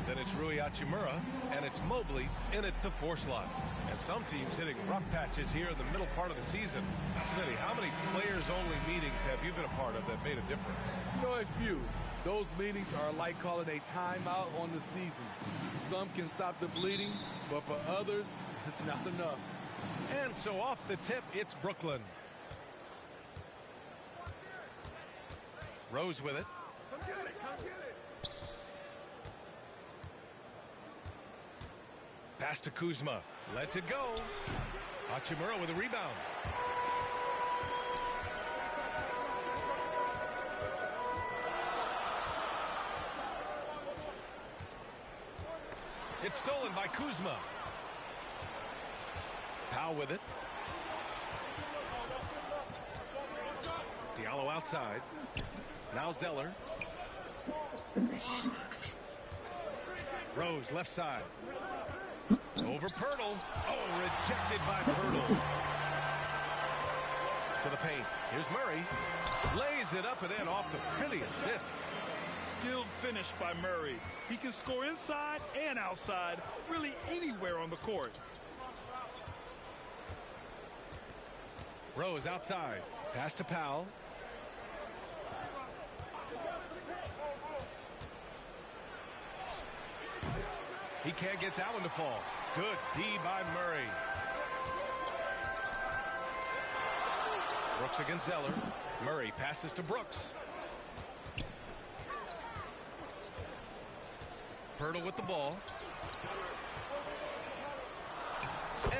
Then it's Rui Hachimura, and it's Mobley in at the 4 slot. And some teams hitting rough patches here in the middle part of the season. Smitty, how many players-only meetings have you been a part of that made a difference? You know, a few. Those meetings are like calling a timeout on the season. Some can stop the bleeding, but for others, it's not enough. And so off the tip, it's Brooklyn. Rose with it. Come get it, come get it. Pass to Kuzma. Lets it go. Hachimura with a rebound. It's stolen by Kuzma. Powell with it. Diallo outside. Now Zeller. Rose left side. Over Poeltl. Oh, rejected by Poeltl. To the paint. Here's Murray. Lays it up and in off the pretty assist. Skilled finish by Murray. He can score inside and outside, really anywhere on the court. Rose outside. Pass to Powell. He can't get that one to fall. Good D by Murray. Brooks against Zeller. Murray passes to Brooks. Poeltl with the ball.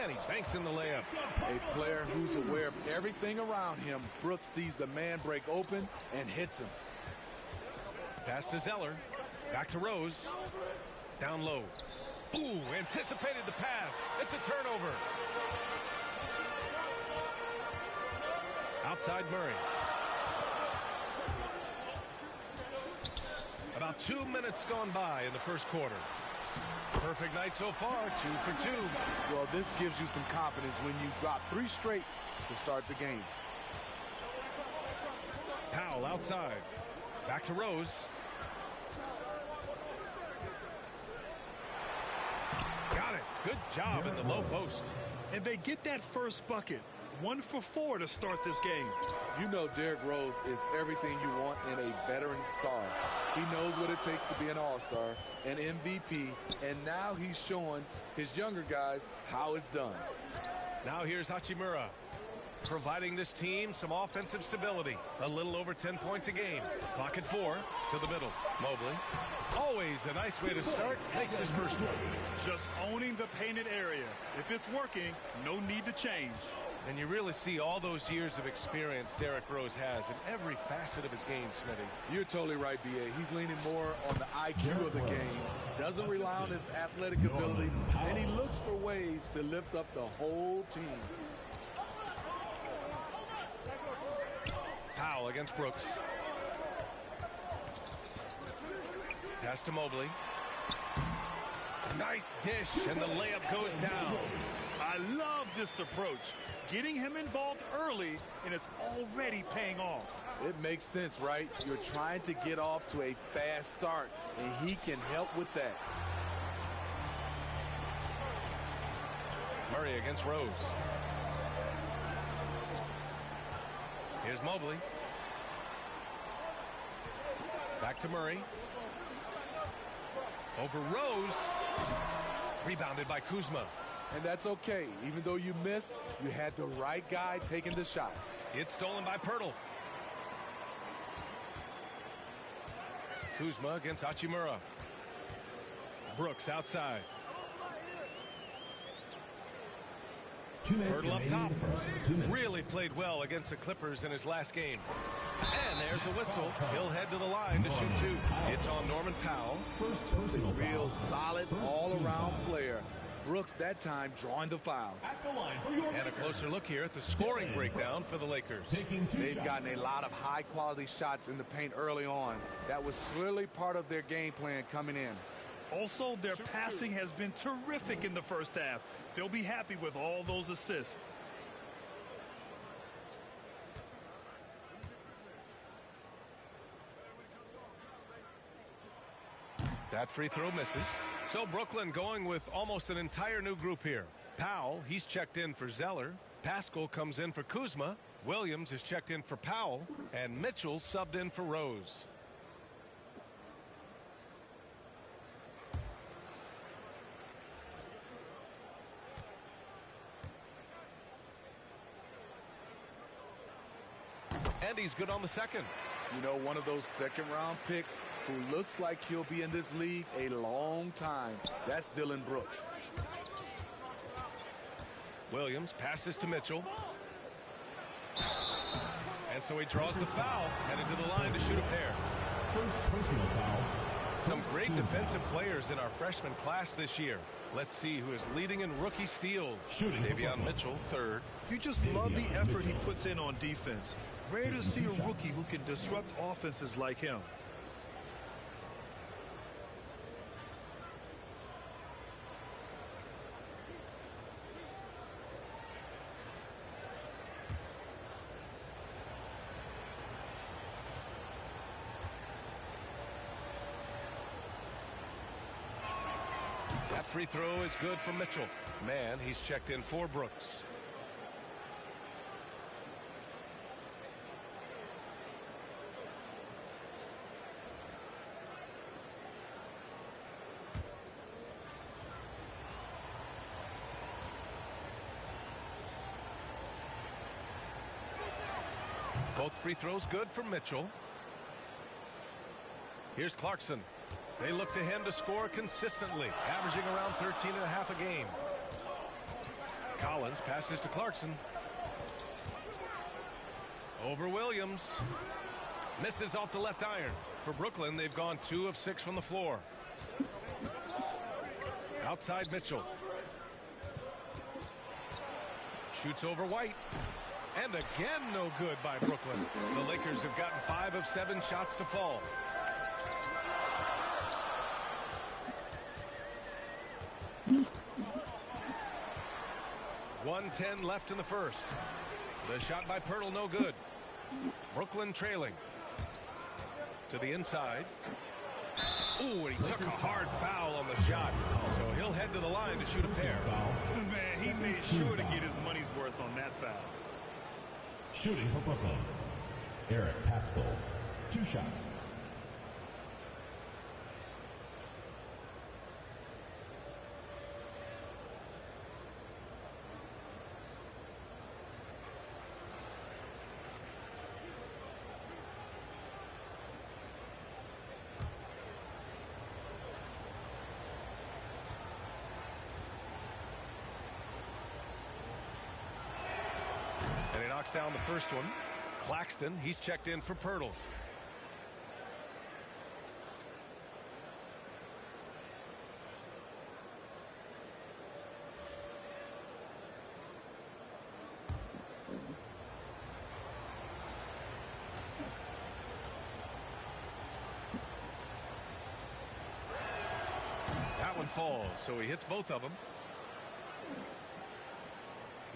And he banks in the layup. A player who's aware of everything around him. Brooks sees the man break open and hits him. Pass to Zeller. Back to Rose. Down low. Ooh, anticipated the pass. It's a turnover. Outside Murray. About 2 minutes gone by in the first quarter. Perfect night so far, 2 for 2. Well, this gives you some confidence when you drop 3 straight to start the game. Powell outside. Back to Rose. Got it. Good job in the low post. And they get that first bucket. 1 for 4 to start this game. You know Derrick Rose is everything you want in a veteran star. He knows what it takes to be an all-star, an MVP, and now he's showing his younger guys how it's done. Now here's Hachimura, providing this team some offensive stability. A little over 10 points a game. Clock at 4 to the middle. Mobley. Always a nice way to start. Makes his first one. Just owning the painted area. If it's working, no need to change. And you really see all those years of experience Derrick Rose has in every facet of his game, Smitty. You're totally right, BA. He's leaning more on the IQ of the game, doesn't rely on his athletic ability, and he looks for ways to lift up the whole team. Powell against Brooks. Pass to Mobley. Nice dish, and the layup goes down. I love this approach. Getting him involved early, and it's already paying off. It makes sense, right? You're trying to get off to a fast start, and he can help with that. Murray against Rose. Here's Mobley. Back to Murray. Over Rose. Rebounded by Kuzma. And that's okay. Even though you miss, you had the right guy taking the shot. It's stolen by Pirtle. Kuzma against Hachimura. Brooks outside. Pirtle up top. Really played well against the Clippers in his last game. And there's a whistle. He'll head to the line to shoot two. It's on Norman Powell. Just a real solid all-around player. Brooks that time drawing the foul. And a closer look here at the scoring breakdown for the Lakers. They've gotten a lot of high-quality shots in the paint early on. That was clearly part of their game plan coming in. Also, their passing has been terrific in the first half. They'll be happy with all those assists. That free throw misses. So Brooklyn going with almost an entire new group here. Powell, he's checked in for Zeller. Pascal comes in for Kuzma. Williams is checked in for Powell. And Mitchell subbed in for Rose. And he's good on the second. You know, one of those second-round picks who looks like he'll be in this league a long time. That's Dylan Brooks. Williams passes to Mitchell. And so he draws the foul, headed to the line to shoot a pair. First personal foul. Some great defensive players in our freshman class this year. Let's see who is leading in rookie steals. Davion Mitchell, third. You just love the effort he puts in on defense. Rare to see a rookie who can disrupt offenses like him. That free throw is good for Mitchell. Man, he's checked in for Brooks. Both free throws good for Mitchell. Here's Clarkson. They look to him to score consistently, averaging around 13.5 a game. Collins passes to Clarkson. Over Williams. Misses off the left iron. For Brooklyn, they've gone 2 of 6 from the floor. Outside Mitchell. Shoots over White. And again, no good by Brooklyn. The Lakers have gotten 5 of 7 shots to fall. .110 left in the first. The shot by Pirtle, no good. Brooklyn trailing. To the inside. Ooh, and he took a hard foul on the shot. So he'll head to the line to shoot a pair. Man, he made sure to get his money's worth on that foul. Shooting for Brooklyn, Eric Pascal, 2 shots. knocks down the first one. Claxton, he's checked in for Pirtle. That one falls, so he hits both of them.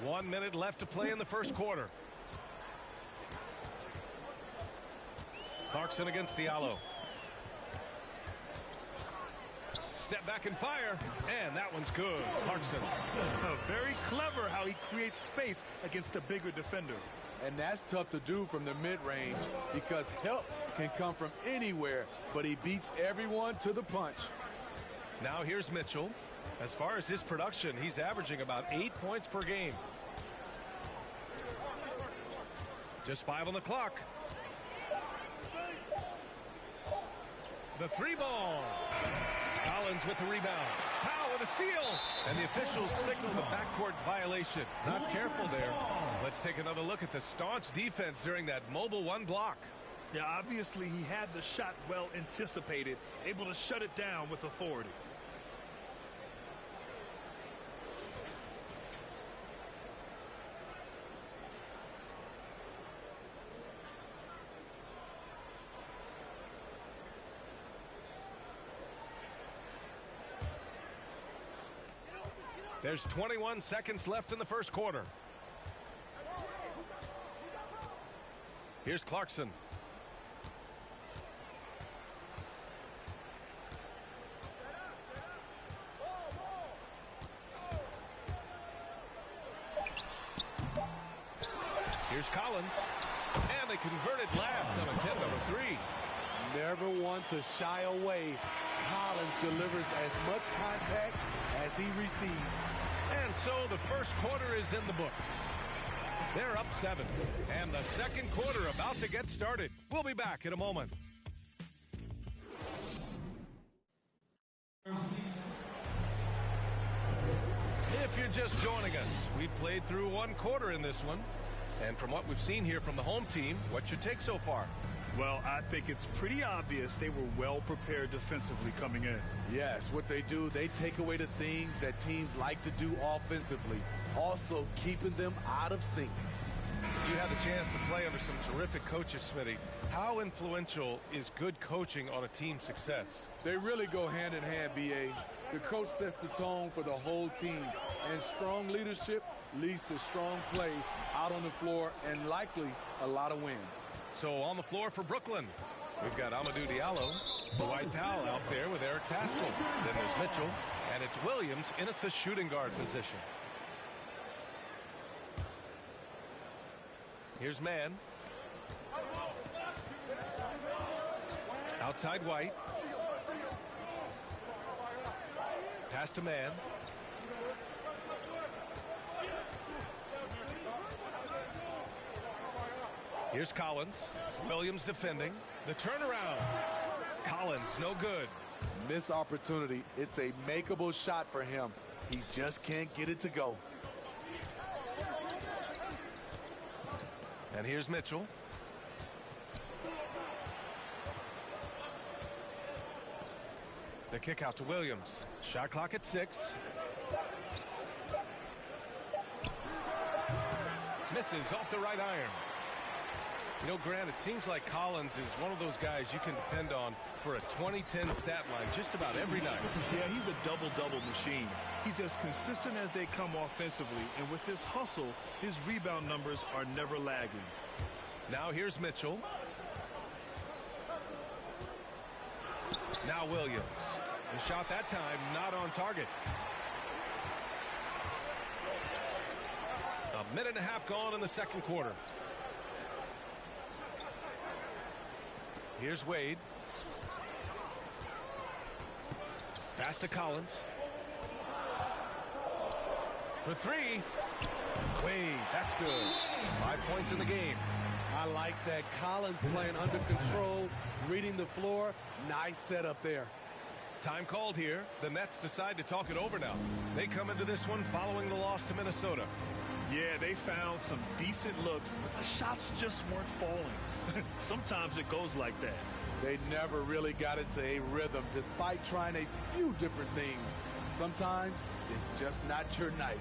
1 minute left to play in the first quarter. Clarkson against Diallo. Step back and fire, and that one's good. Clarkson. Very clever how he creates space against the bigger defender. And that's tough to do from the mid-range because help can come from anywhere, but he beats everyone to the punch. Now here's Mitchell. As far as his production, he's averaging about 8 points per game. Just 5 on the clock. The three ball. Collins with the rebound. Powell with a steal. And the officials signal the backcourt violation. Not careful there. Let's take another look at the staunch defense during that mobile one block. Yeah, obviously he had the shot well anticipated, able to shut it down with authority. There's 21 seconds left in the first quarter. Here's Clarkson. Here's Collins. And they converted last on attempt number 3. Never one to shy away. Collins delivers as much contact as he receives. And so the first quarter is in the books. They're up 7. And the second quarter about to get started. We'll be back in a moment. If you're just joining us, we played through one quarter in this one. And from what we've seen here from the home team, what's your take so far? Well, I think it's pretty obvious they were well prepared defensively coming in. Yes, what they do, they take away the things that teams like to do offensively, also keeping them out of sync. You had the chance to play under some terrific coaches, Smitty. How influential is good coaching on a team's success? They really go hand in hand, B.A. The coach sets the tone for the whole team, and strong leadership leads to strong play out on the floor and likely a lot of wins. So on the floor for Brooklyn, we've got Amadou Diallo, the white towel out there with Eric Pascal. Then there's Mitchell, and it's Williams in at the shooting guard position. Here's Mann. Outside White. Pass to Mann. Here's Collins. Williams defending. The turnaround. Collins, no good. Missed opportunity. It's a makeable shot for him. He just can't get it to go. And here's Mitchell. The kick out to Williams. Shot clock at 6. Misses off the right iron. You know, Grant, it seems like Collins is one of those guys you can depend on for a 2010 stat line just about every night. Yeah, he's a double-double machine. He's as consistent as they come offensively, and with his hustle, his rebound numbers are never lagging. Now here's Mitchell. Now Williams. The shot that time not on target. A minute and a half gone in the second quarter. Here's Wade. Pass to Collins. For 3. Wade, that's good. 5 points in the game. I like that. Collins playing under control, reading the floor. Nice setup there. Time called here. The Nets decide to talk it over now. They come into this one following the loss to Minnesota. Yeah, they found some decent looks, but the shots just weren't falling. Sometimes it goes like that. They never really got into a rhythm despite trying a few different things. Sometimes it's just not your night.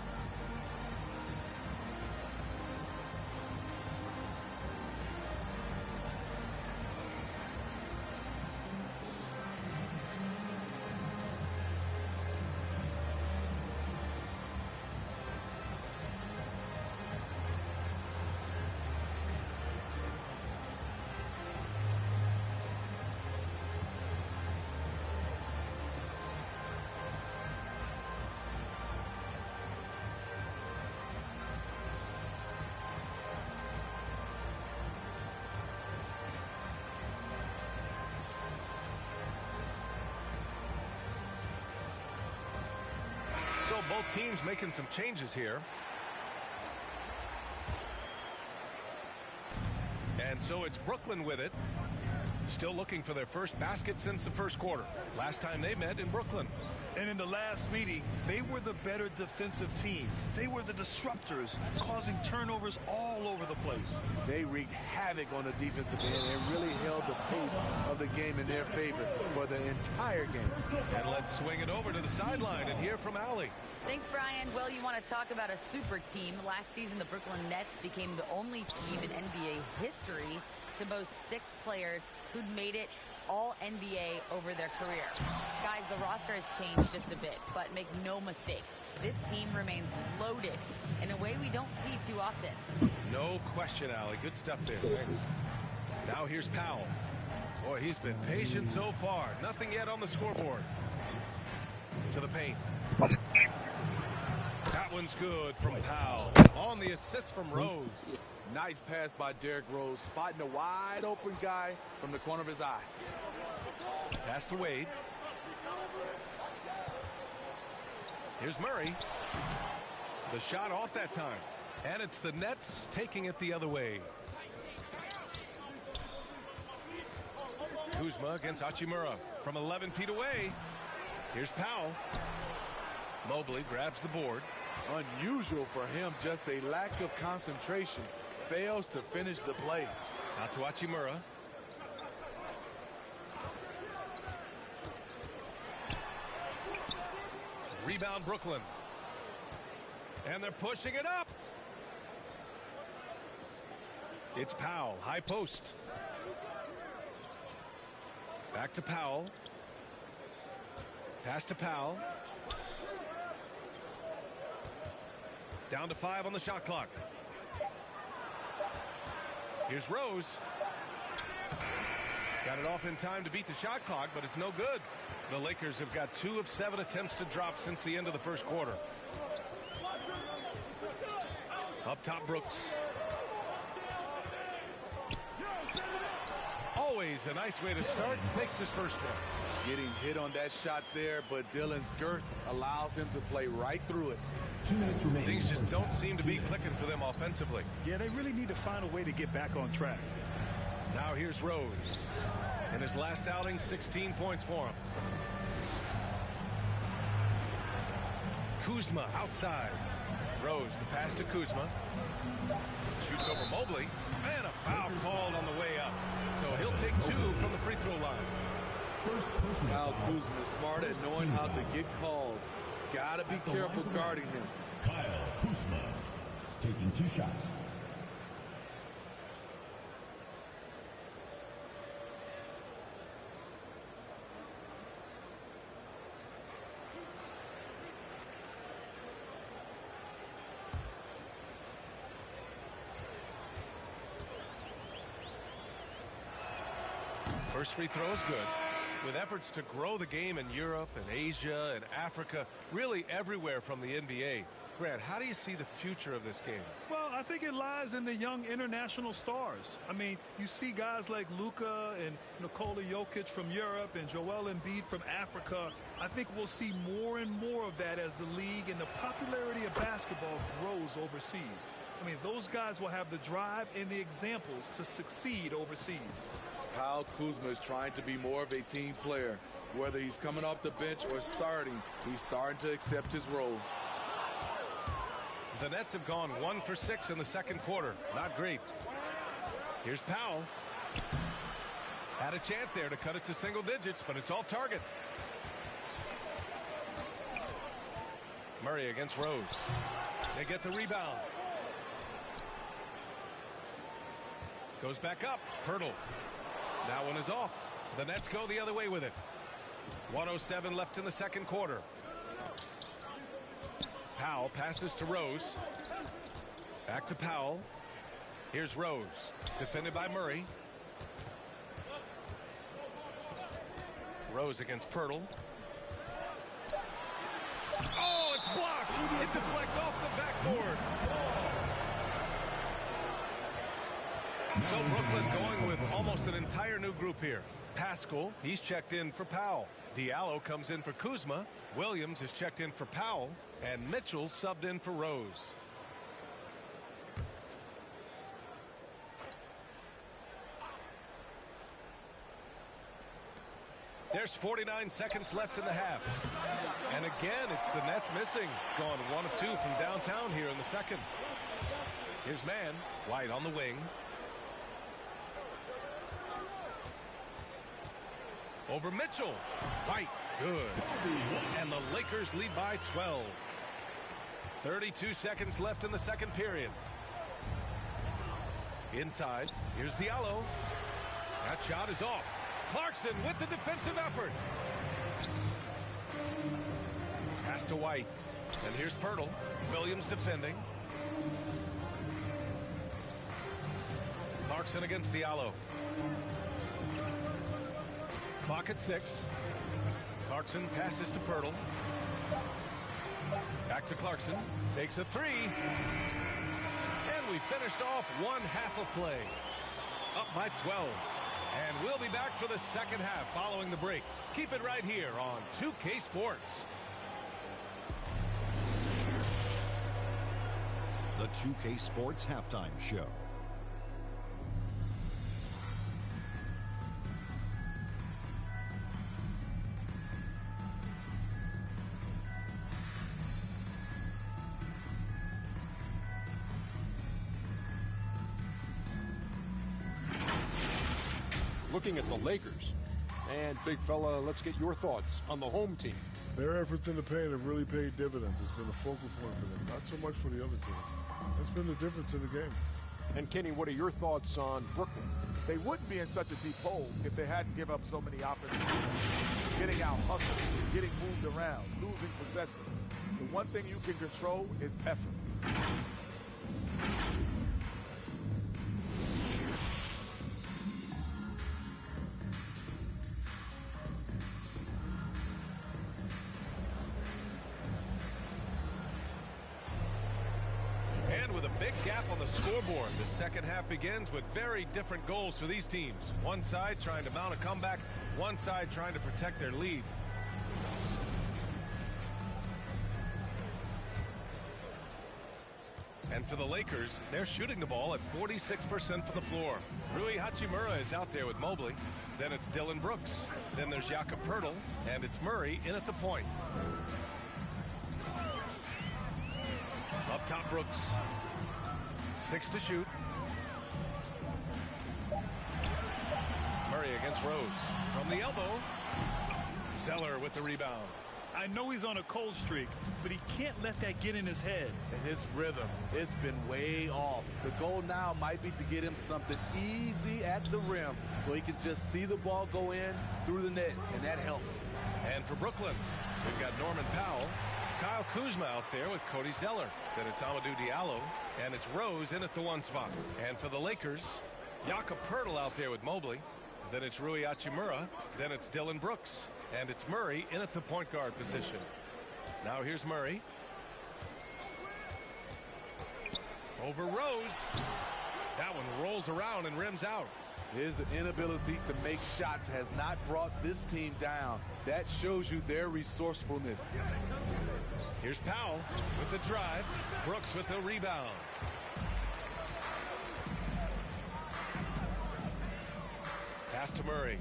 So both teams making some changes here. And so it's Brooklyn with it. Still looking for their first basket since the first quarter. Last time they met in Brooklyn. And in the last meeting, they were the better defensive team. They were the disruptors, causing turnovers all over the place. They wreaked havoc on the defensive end and really held the pace of the game in their favor for the entire game. And let's swing it over to the sideline and hear from Allie. Thanks, Brian. Well, you want to talk about a super team. Last season, the Brooklyn Nets became the only team in NBA history to boast 6 players who'd made it all NBA over their career. Guys, the roster has changed just a bit, but make no mistake, this team remains loaded in a way we don't see too often. No question, Allie. Good stuff there. Thanks. Now here's Powell. Boy, he's been patient so far. Nothing yet on the scoreboard. To the paint. That one's good from Powell. On the assist from Rose. Nice pass by Derrick Rose, spotting a wide open guy from the corner of his eye. Pass to Wade. Here's Murray. The shot off that time. And it's the Nets taking it the other way. Kuzma against Hachimura from 11 feet away. Here's Powell. Mobley grabs the board. Unusual for him, just a lack of concentration. Fails to finish the play. Out to Hachimura. Rebound Brooklyn. And they're pushing it up. It's Powell, high post. Back to Powell. Pass to Powell. Down to 5 on the shot clock. Here's Rose. Got it off in time to beat the shot clock, but it's no good. The Lakers have got 2 of 7 attempts to drop since the end of the first quarter. Up top, Brooks. Always a nice way to start. Makes his first one. Getting hit on that shot there, but Dillon's girth allows him to play right through it. 2 minutes remaining. Things just don't seem to be clicking for them offensively. Yeah, they really need to find a way to get back on track. Now here's Rose. In his last outing, 16 points for him. Kuzma outside. Rose, the pass to Kuzma. Shoots over Mobley. And a foul called on the way up. So he'll take 2 from the free throw line. Kyle Kuzma is smart at knowing how to get calls. Gotta be careful guarding him. Kyle Kuzma taking 2 shots. First free throw is good. With efforts to grow the game in Europe and Asia and Africa, really everywhere from the NBA. Grant, how do you see the future of this game? Well, I think it lies in the young international stars. I mean, you see guys like Luka and Nikola Jokic from Europe and Joel Embiid from Africa. I think we'll see more and more of that as the league and the popularity of basketball grows overseas. I mean, those guys will have the drive and the examples to succeed overseas. Kyle Kuzma is trying to be more of a team player. Whether he's coming off the bench or starting, he's starting to accept his role. The Nets have gone 1 for 6 in the second quarter. Not great. Here's Powell. Had a chance there to cut it to single digits, but it's off target. Murray against Rose. They get the rebound. Goes back up. Pirtle. That one is off. The Nets go the other way with it. 1:07 left in the second quarter. Powell passes to Rose. Back to Powell. Here's Rose. Defended by Murray. Rose against Pirtle. Oh, it's blocked. It deflects off the backboard. So Brooklyn going with almost an entire new group here. Pascal, he's checked in for Powell. Diallo comes in for Kuzma. Williams is checked in for Powell. And Mitchell subbed in for Rose. There's 49 seconds left in the half. And again, it's the Nets missing. Going 1 of 2 from downtown here in the second. Here's Mann. White on the wing. Over Mitchell. White. Good. And the Lakers lead by 12. 32 seconds left in the second period. Inside. Here's Diallo. That shot is off. Clarkson with the defensive effort. Pass to White. And here's Pirtle. Williams defending. Clarkson against Diallo. Clock at 6. Clarkson passes to Pirtle. Back to Clarkson. Takes a 3. And we finished off one half of play. Up by 12. And we'll be back for the second half following the break. Keep it right here on 2K Sports. The 2K Sports Halftime Show. Looking at the Lakers. And, big fella, let's get your thoughts on the home team. Their efforts in the paint have really paid dividends. It's been a focal point for them, not so much for the other team. That's been the difference in the game. And, Kenny, what are your thoughts on Brooklyn? They wouldn't be in such a deep hole if they hadn't given up so many opportunities. Getting out hustled, getting moved around, losing possessions. The one thing you can control is effort. Big gap on the scoreboard. The second half begins with very different goals for these teams. One side trying to mount a comeback, one side trying to protect their lead. And for the Lakers, they're shooting the ball at 46% from the floor. Rui Hachimura is out there with Mobley. Then it's Dylan Brooks. Then there's Jakob Poeltl, and it's Murray in at the point. Up top, Brooks. 6 to shoot. Murray against Rose. From the elbow. Zeller with the rebound. I know he's on a cold streak, but he can't let that get in his head. And his rhythm, it's been way off. The goal now might be to get him something easy at the rim so he can just see the ball go in through the net, and that helps. And for Brooklyn, we've got Norman Powell. Kyle Kuzma out there with Cody Zeller. Then it's Amadou Diallo. And it's Rose in at the 1 spot. And for the Lakers, Jakob Poeltl out there with Mobley. Then it's Rui Hachimura. Then it's Dylan Brooks. And it's Murray in at the point guard position. Now here's Murray. Over Rose. That one rolls around and rims out. His inability to make shots has not brought this team down. That shows you their resourcefulness. Here's Powell with the drive. Brooks with the rebound. Pass to Murray.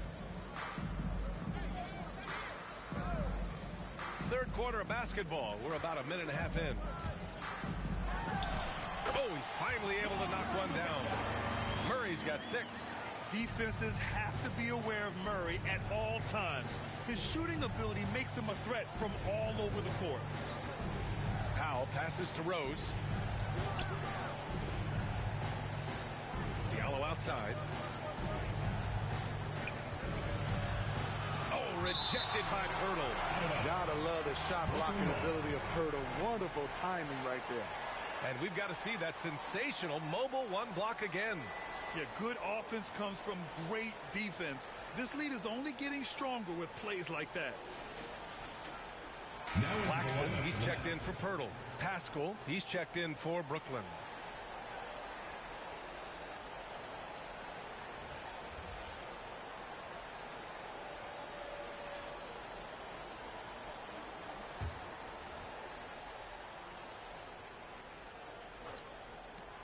Third quarter of basketball. We're about a minute and a half in. Oh, he's finally able to knock one down. Murray's got 6. Defenses have to be aware of Murray at all times. His shooting ability makes him a threat from all over the court. Powell passes to Rose. Diallo outside. Oh, rejected by Pirtle. Gotta love the shot blocking ability of Pirtle. Wonderful timing right there. And we've got to see that sensational mobile one block again. Yeah, good offense comes from great defense. This lead is only getting stronger with plays like that. Claxton, he's checked in for Pirtle. Pascal, he's checked in for Brooklyn.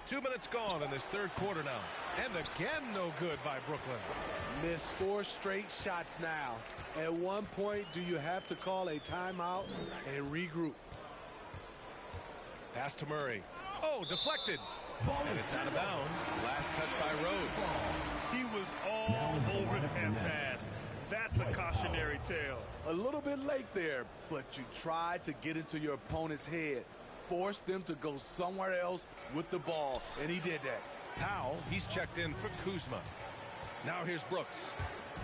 Two minutes gone in this third quarter now. And again, no good by Brooklyn. Missed 4 straight shots now. At one point, do you have to call a timeout and regroup? Pass to Murray. Oh, deflected. And it's out of bounds. Last touch by Rose. He was all over that pass. That's a cautionary tale. A little bit late there, but you tried to get into your opponent's head. Force them to go somewhere else with the ball, and he did that. Powell, he's checked in for Kuzma. Now here's Brooks.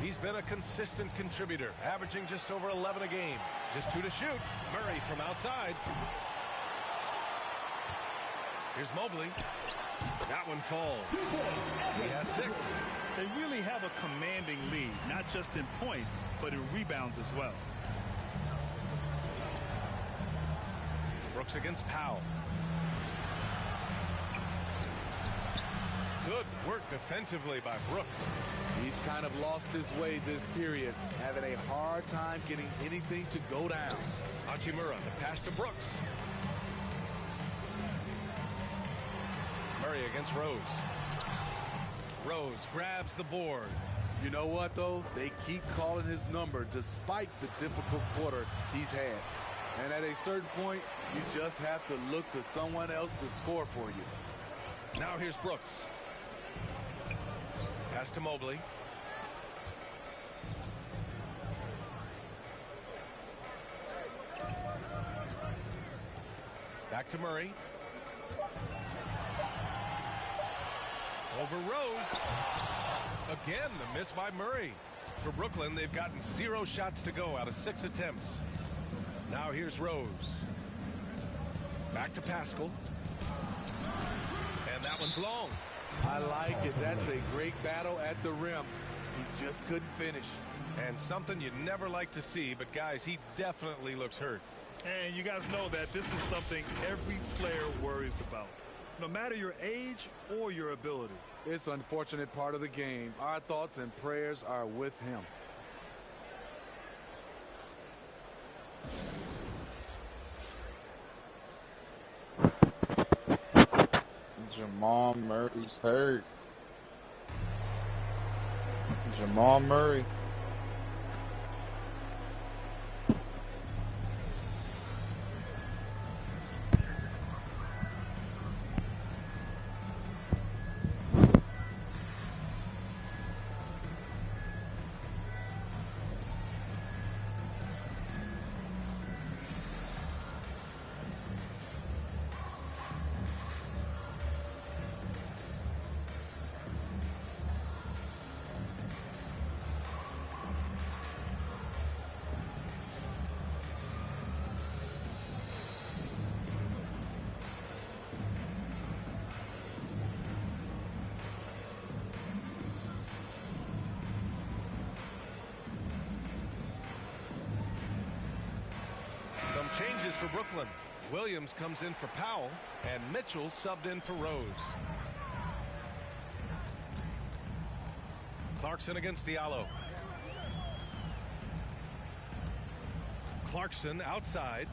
He's been a consistent contributor, averaging just over 11 a game. Just 2 to shoot. Murray from outside. Here's Mobley. That one falls. He has 6. They really have a commanding lead, not just in points, but in rebounds as well. Brooks against Powell. Good work defensively by Brooks. He's kind of lost his way this period, having a hard time getting anything to go down. Hachimura, the pass to Brooks. Murray against Rose. Rose grabs the board. You know what, though? They keep calling his number despite the difficult quarter he's had. And at a certain point, you just have to look to someone else to score for you. Now here's Brooks. Pass to Mobley. Back to Murray. Over Rose. Again, the miss by Murray. For Brooklyn, they've gotten 0 shots to go out of 6 attempts. Now here's Rose. Back to Pascal. And that one's long. I like it. That's a great battle at the rim. He just couldn't finish. And something you'd never like to see, but guys, he definitely looks hurt. And you guys know that this is something every player worries about, no matter your age or your ability. It's an unfortunate part of the game. Our thoughts and prayers are with him. Jamal Murray's hurt. Jamal Murray. Changes for Brooklyn. Williams comes in for Powell, and Mitchell subbed in for Rose. Clarkson against Diallo. Clarkson outside.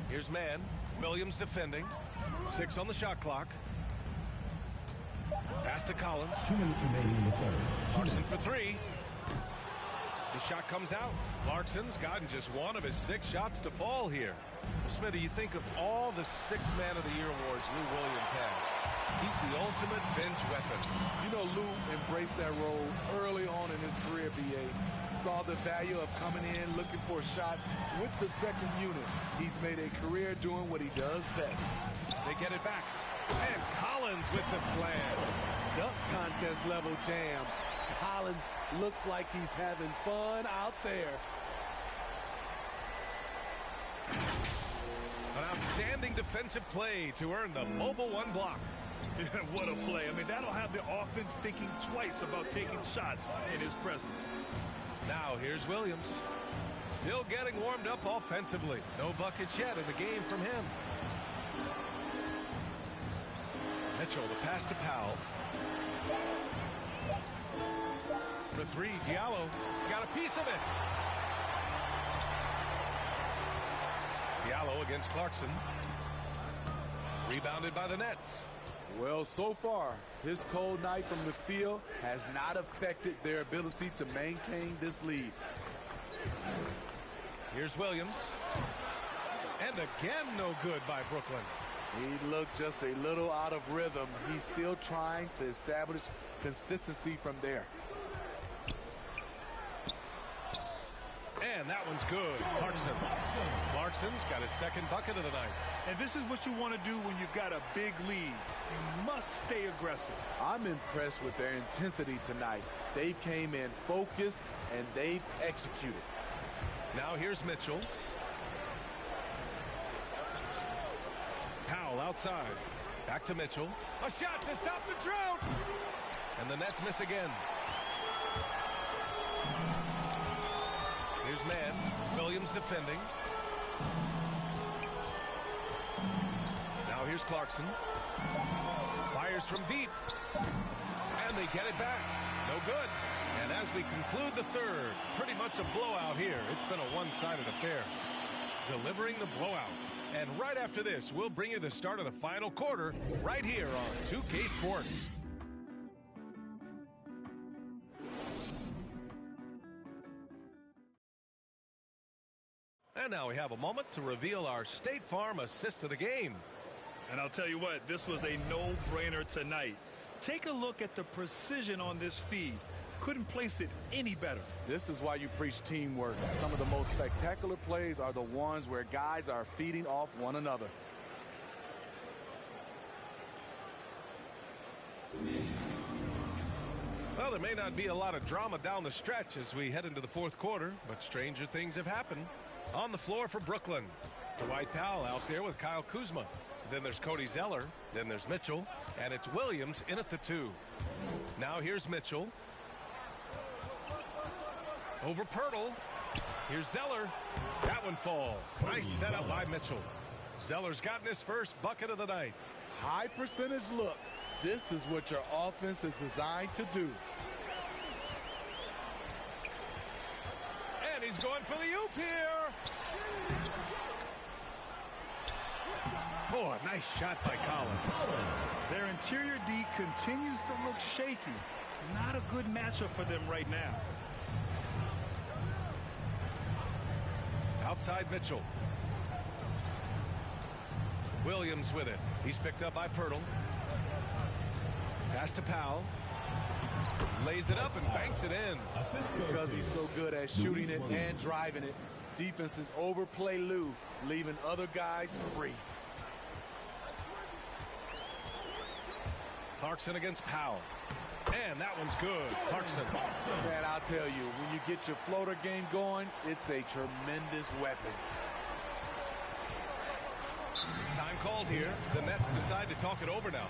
Here's Mann. Williams defending. 6 on the shot clock. Pass to Collins. 2 minutes remaining in the third. Clarkson for 3. The shot comes out. Clarkson's gotten just one of his 6 shots to fall here. Well, Smitty, you think of all the 6th Man of the Year awards Lou Williams has. He's the ultimate bench weapon. You know, Lou embraced that role early on in his career, BA. Saw the value of coming in, looking for shots with the second unit. He's made a career doing what he does best. They get it back. And Collins with the slam. Dunk contest level jam. Collins looks like he's having fun out there. An outstanding defensive play to earn the mobile 1 block. What a play. I mean, that'll have the offense thinking twice about taking shots in his presence. Now here's Williams. Still getting warmed up offensively. No buckets yet in the game from him. Mitchell, the pass to Powell. For 3, Diallo got a piece of it. Diallo against Clarkson. Rebounded by the Nets. Well, so far, his cold night from the field has not affected their ability to maintain this lead. Here's Williams. And again, no good by Brooklyn. He looked just a little out of rhythm. He's still trying to establish consistency from there. And that one's good. Clarkson's got his 2nd bucket of the night. And this is what you want to do when you've got a big lead. You must stay aggressive. I'm impressed with their intensity tonight. They came in focused and they've executed. Now here's Mitchell. Powell outside. Back to Mitchell. A shot to stop the drought. And the Nets miss again. Here's Mann. Williams defending. Now here's Clarkson. Fires from deep. And they get it back. No good. And as we conclude the 3rd, pretty much a blowout here. It's been a one-sided affair. Delivering the blowout. And right after this, we'll bring you the start of the final quarter right here on 2K Sports. And now we have a moment to reveal our State Farm assist of the game. And I'll tell you what, this was a no-brainer tonight. Take a look at the precision on this feed. Couldn't place it any better. This is why you preach teamwork. Some of the most spectacular plays are the ones where guys are feeding off one another. Well, there may not be a lot of drama down the stretch as we head into the 4th quarter, but stranger things have happened. On the floor for Brooklyn, Dwight Powell out there with Kyle Kuzma. Then there's Cody Zeller. Then there's Mitchell. And it's Williams in at the 2. Now here's Mitchell. Over Pirtle. Here's Zeller. That one falls. Nice setup by Mitchell. Zeller's gotten his first bucket of the night. High percentage look. This is what your offense is designed to do. And he's going for the oop here. Oh, a nice shot by Collins. Their interior D continues to look shaky. Not a good matchup for them right now. Outside Mitchell. Williams with it. He's picked up by Pirtle. Pass to Powell. Lays it up and banks it in. Because he's so good at shooting it and driving it, defenses overplay Lou, leaving other guys free. Clarkson against Powell. And that one's good. Clarkson. Man, I'll tell you, when you get your floater game going, it's a tremendous weapon. Time called here. The Nets decide to talk it over now.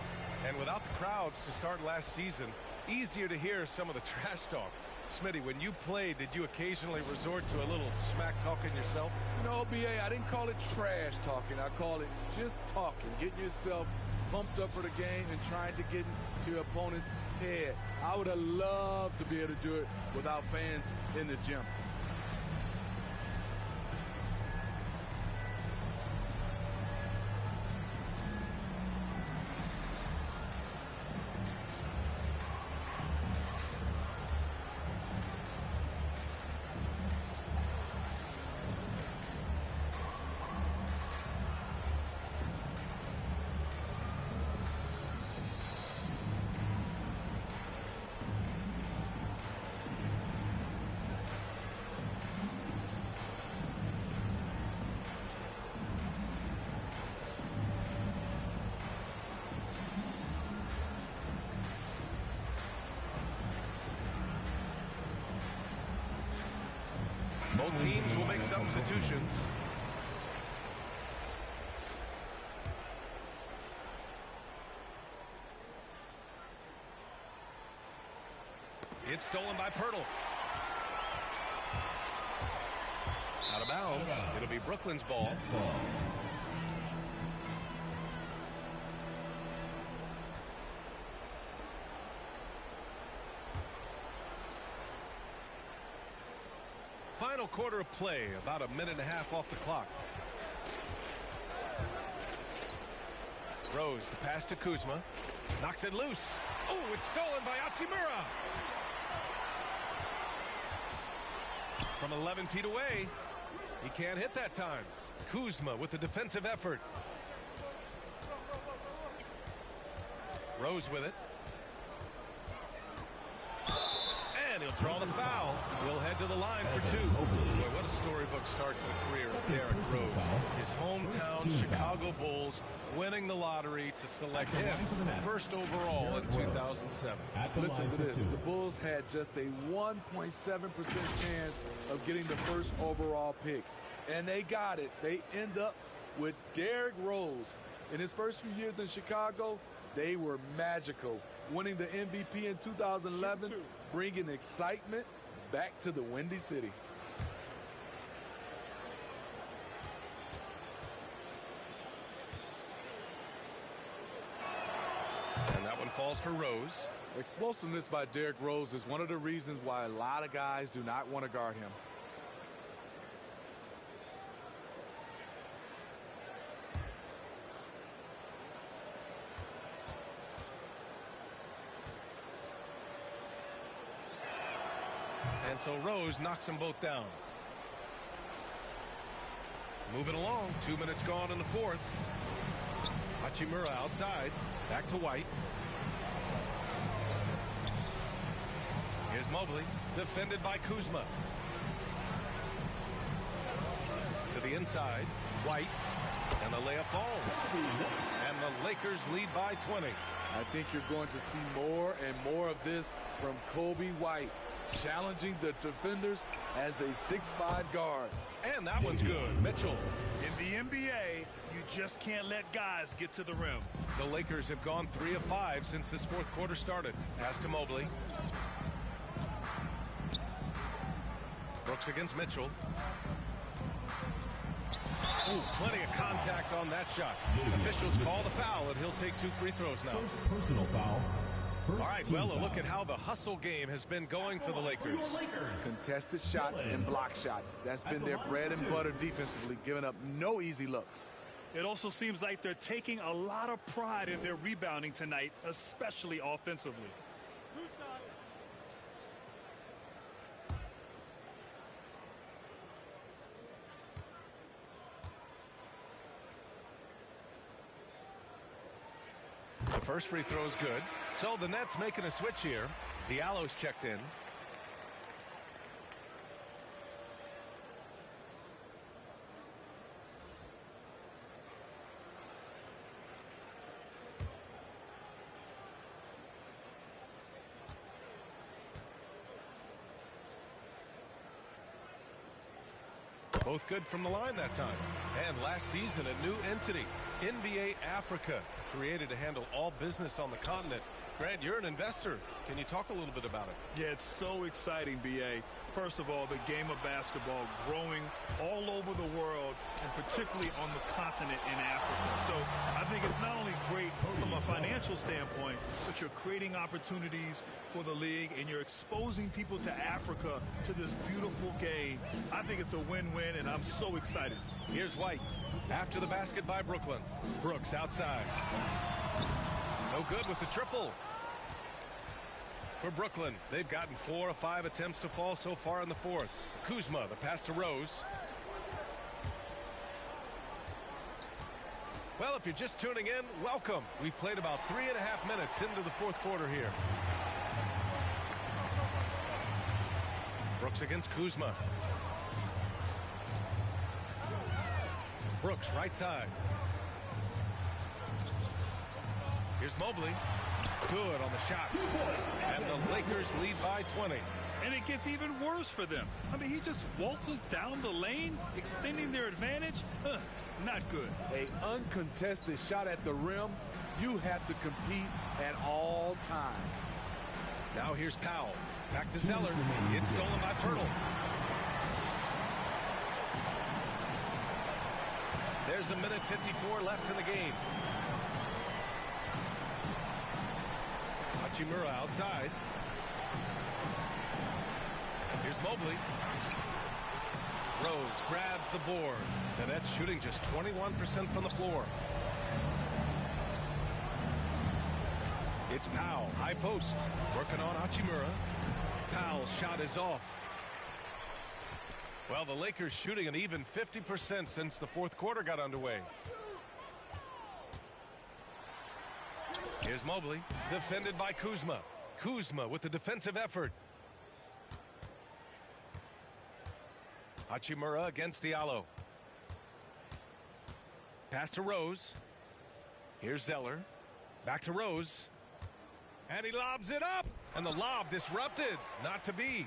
And without the crowds to start last season, easier to hear some of the trash talk. Smitty, when you played, did you occasionally resort to a little smack talking yourself? No, BA, I didn't call it trash talking. I call it just talking, getting yourself pumped up for the game and trying to get into your opponent's head. I would have loved to be able to do it without fans in the gym. Both teams will make substitutions. It's stolen by Pirtle. Out of bounds. It'll be Brooklyn's ball. Final quarter of play, about a minute and a half off the clock. Rose, the pass to Kuzma. Knocks it loose. Oh, it's stolen by Hachimura. From 11 feet away. He can't hit that time. Kuzma with the defensive effort. Rose with it. And he'll draw the foul. He'll head to the line for two. Boy, what a storybook start to the career of Derrick Rose. His hometown Chicago Bulls winning the lottery to select him first overall in 2007. Listen to this. The Bulls had just a 1.7% chance of getting the first overall pick. And they got it. They end up with Derrick Rose. In his first few years in Chicago, they were magical. Winning the MVP in 2011, bringing excitement back to the Windy City. And that one falls for Rose. Explosiveness by Derrick Rose is one of the reasons why a lot of guys do not want to guard him. And so Rose knocks them both down. Moving along, 2 minutes gone in the fourth. Hachimura outside, back to White. Here's Mobley, defended by Kuzma. To the inside, White, and the layup falls. And the Lakers lead by 20. I think you're going to see more and more of this from Kobe White, challenging the defenders as a 6'5" guard. And that one's good. Mitchell. In the NBA, you just can't let guys get to the rim. The Lakers have gone 3 of 5 since this fourth quarter started. Pass to Mobley. Brooks against Mitchell. Ooh, plenty of contact on that shot. Officials call the foul, and he'll take 2 free throws now. Personal foul. All right, well, a look at how the hustle game has been going for the Lakers. Contested shots and block shots. That's been their bread and butter defensively, giving up no easy looks. It also seems like they're taking a lot of pride in their rebounding tonight, especially offensively. The first free throw is good. So the Nets making a switch here. Diallo's checked in. Both good from the line that time. And last season, a new entity, NBA Africa, created to handle all business on the continent. Grant, you're an investor. Can you talk a little bit about it? Yeah, it's so exciting, BA. First of all, the game of basketball growing all over the world, and particularly on the continent in Africa. So I think it's not only great from a financial standpoint, but you're creating opportunities for the league, and you're exposing people to Africa, to this beautiful game. I think it's a win-win, and I'm so excited. Here's White. After the basket by Brooklyn. Brooks outside. No good with the triple. For Brooklyn, they've gotten 4 of 5 attempts to fall so far in the fourth. Kuzma, the pass to Rose. Well, if you're just tuning in, welcome. We've played about 3.5 minutes into the fourth quarter here. Brooks against Kuzma. Brooks, right side. Here's Mobley. Good on the shot. And the Lakers lead by 20. And it gets even worse for them. I mean, he just waltzes down the lane, extending their advantage. Not good. A uncontested shot at the rim, you have to compete at all times. Now here's Powell. Back to Zeller. It's stolen by Pirtle. There's a minute 54 left in the game. Hachimura outside. Here's Mobley. Rose grabs the board. The Nets shooting just 21% from the floor. It's Powell, high post, working on Hachimura. Powell's shot is off. Well, the Lakers shooting an even 50% since the fourth quarter got underway. Here's Mobley, defended by Kuzma. Kuzma with the defensive effort. Hachimura against Diallo. Pass to Rose. Here's Zeller. Back to Rose. And he lobs it up. And the lob disrupted. Not to be.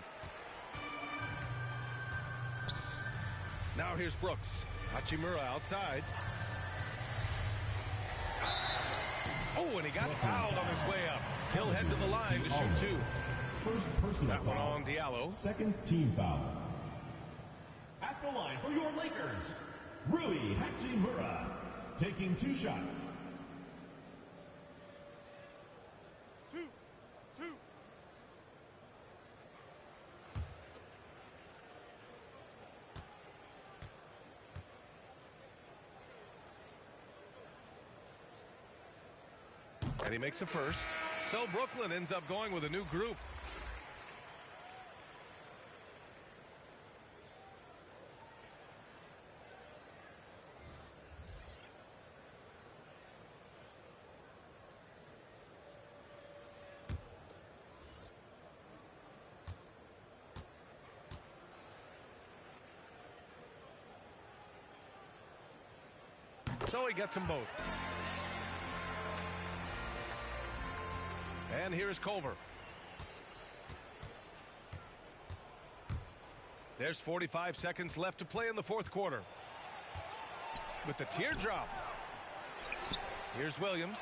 Now here's Brooks. Hachimura outside. Oh, and he got fouled on his way up. He'll head to the line to shoot two. First personal that one foul. on Diallo. Second team foul. At the line for your Lakers, Rui Hachimura, taking 2 shots. Two. And he makes a first. So Brooklyn ends up going with a new group. So he gets them both. And here's Culver. There's 45 seconds left to play in the fourth quarter. With the teardrop. Here's Williams.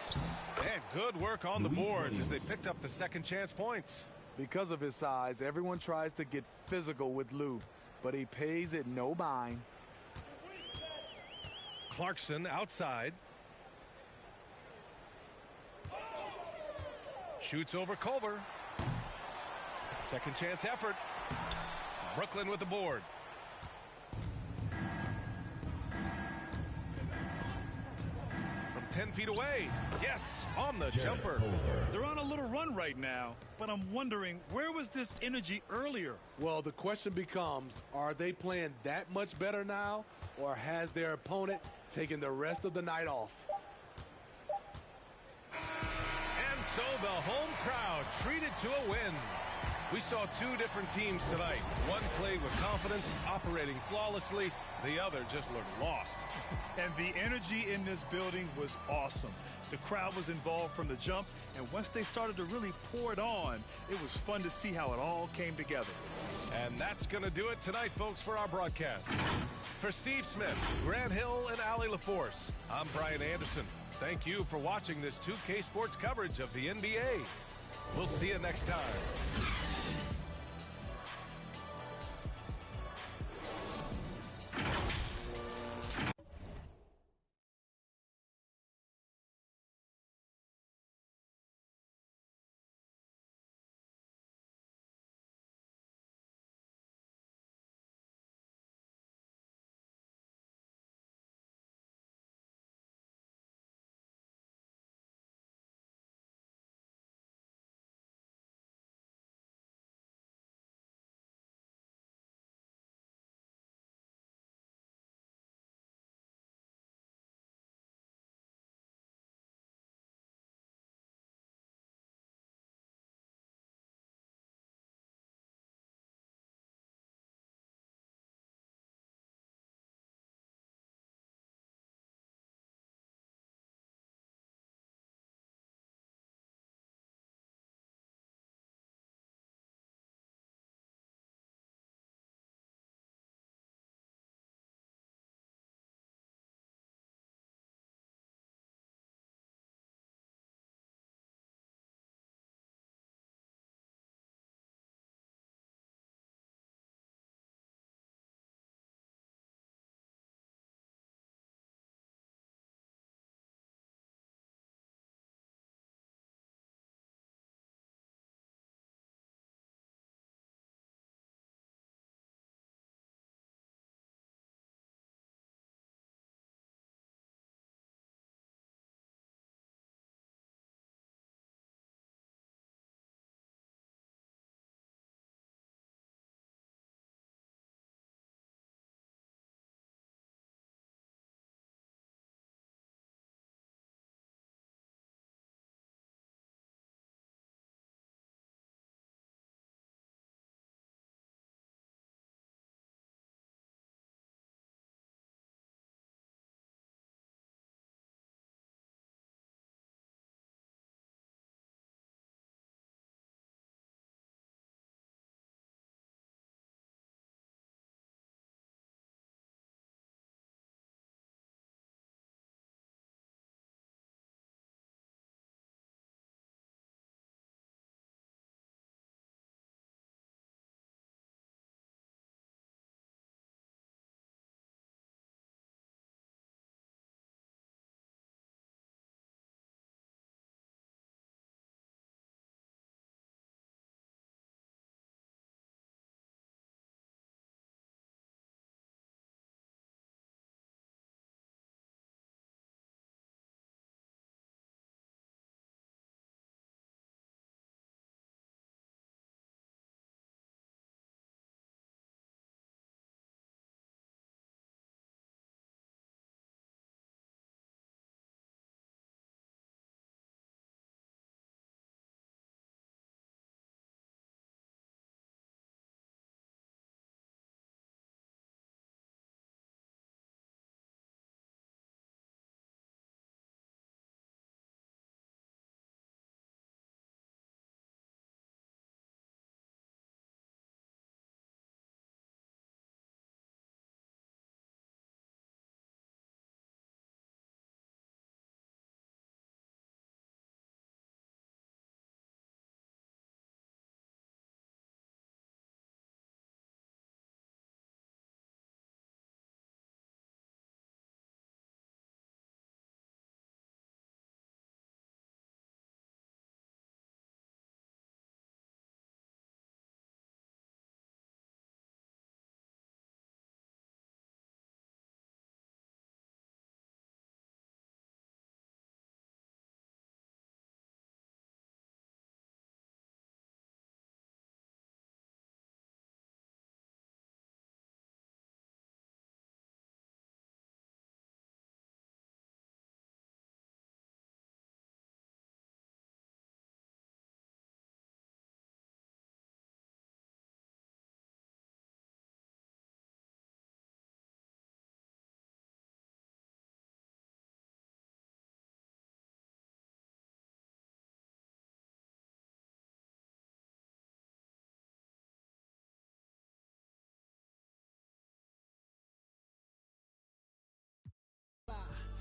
And good work on the boards as they picked up the second chance points. Because of his size, everyone tries to get physical with Lou, but he pays it no mind. Clarkson outside. Shoots over Culver. Second chance effort. Brooklyn with the board. From 10 feet away. Yes, on the jumper. They're on a little run right now, but I'm wondering, where was this energy earlier? Well, the question becomes, are they playing that much better now, or has their opponent taken the rest of the night off? And so the home crowd treated to a win. We saw two different teams tonight. One played with confidence, operating flawlessly. The other just looked lost. And the energy in this building was awesome. The crowd was involved from the jump, and once they started to really pour it on, it was fun to see how it all came together. And that's going to do it tonight, folks, for our broadcast. For Steve Smith, Grant Hill, and Allie LaForce, I'm Brian Anderson. Thank you for watching this 2K Sports coverage of the NBA. We'll see you next time.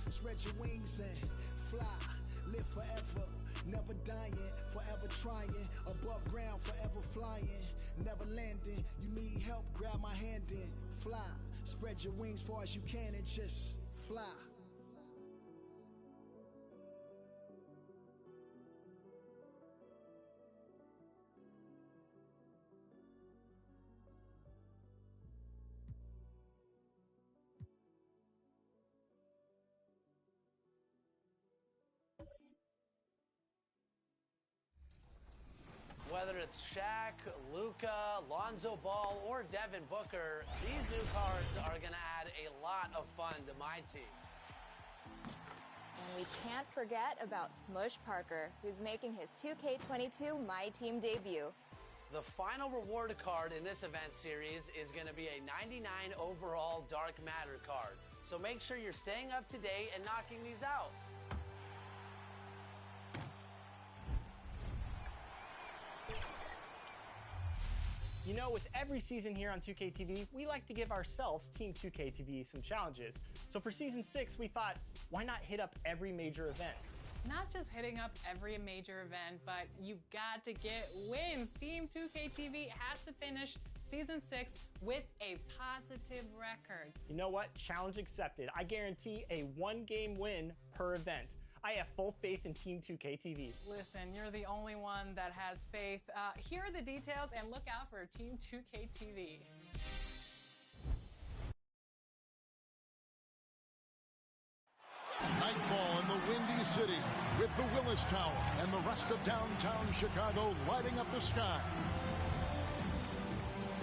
Spread your wings and fly. Live forever, never dying, forever trying. Above ground, forever flying, never landing. You need help, grab my hand and fly. Spread your wings far as you can and just fly. Whether it's Shaq, Luka, Lonzo Ball, or Devin Booker, these new cards are going to add a lot of fun to my team. And we can't forget about Smush Parker, who's making his 2K22 My Team debut. The final reward card in this event series is going to be a 99 overall Dark Matter card. So make sure you're staying up to date and knocking these out. You know, with every season here on 2K-TV, we like to give ourselves, Team 2K-TV, some challenges. So for Season 6, we thought, why not hit up every major event? Not just hitting up every major event, but you've got to get wins. Team 2K-TV has to finish Season 6 with a positive record. You know what? Challenge accepted. I guarantee a one-game win per event. I have full faith in Team 2K-TV. Listen, you're the only one that has faith. Here are the details, and look out for Team 2K-TV. Nightfall in the Windy City with the Willis Tower and the rest of downtown Chicago lighting up the sky.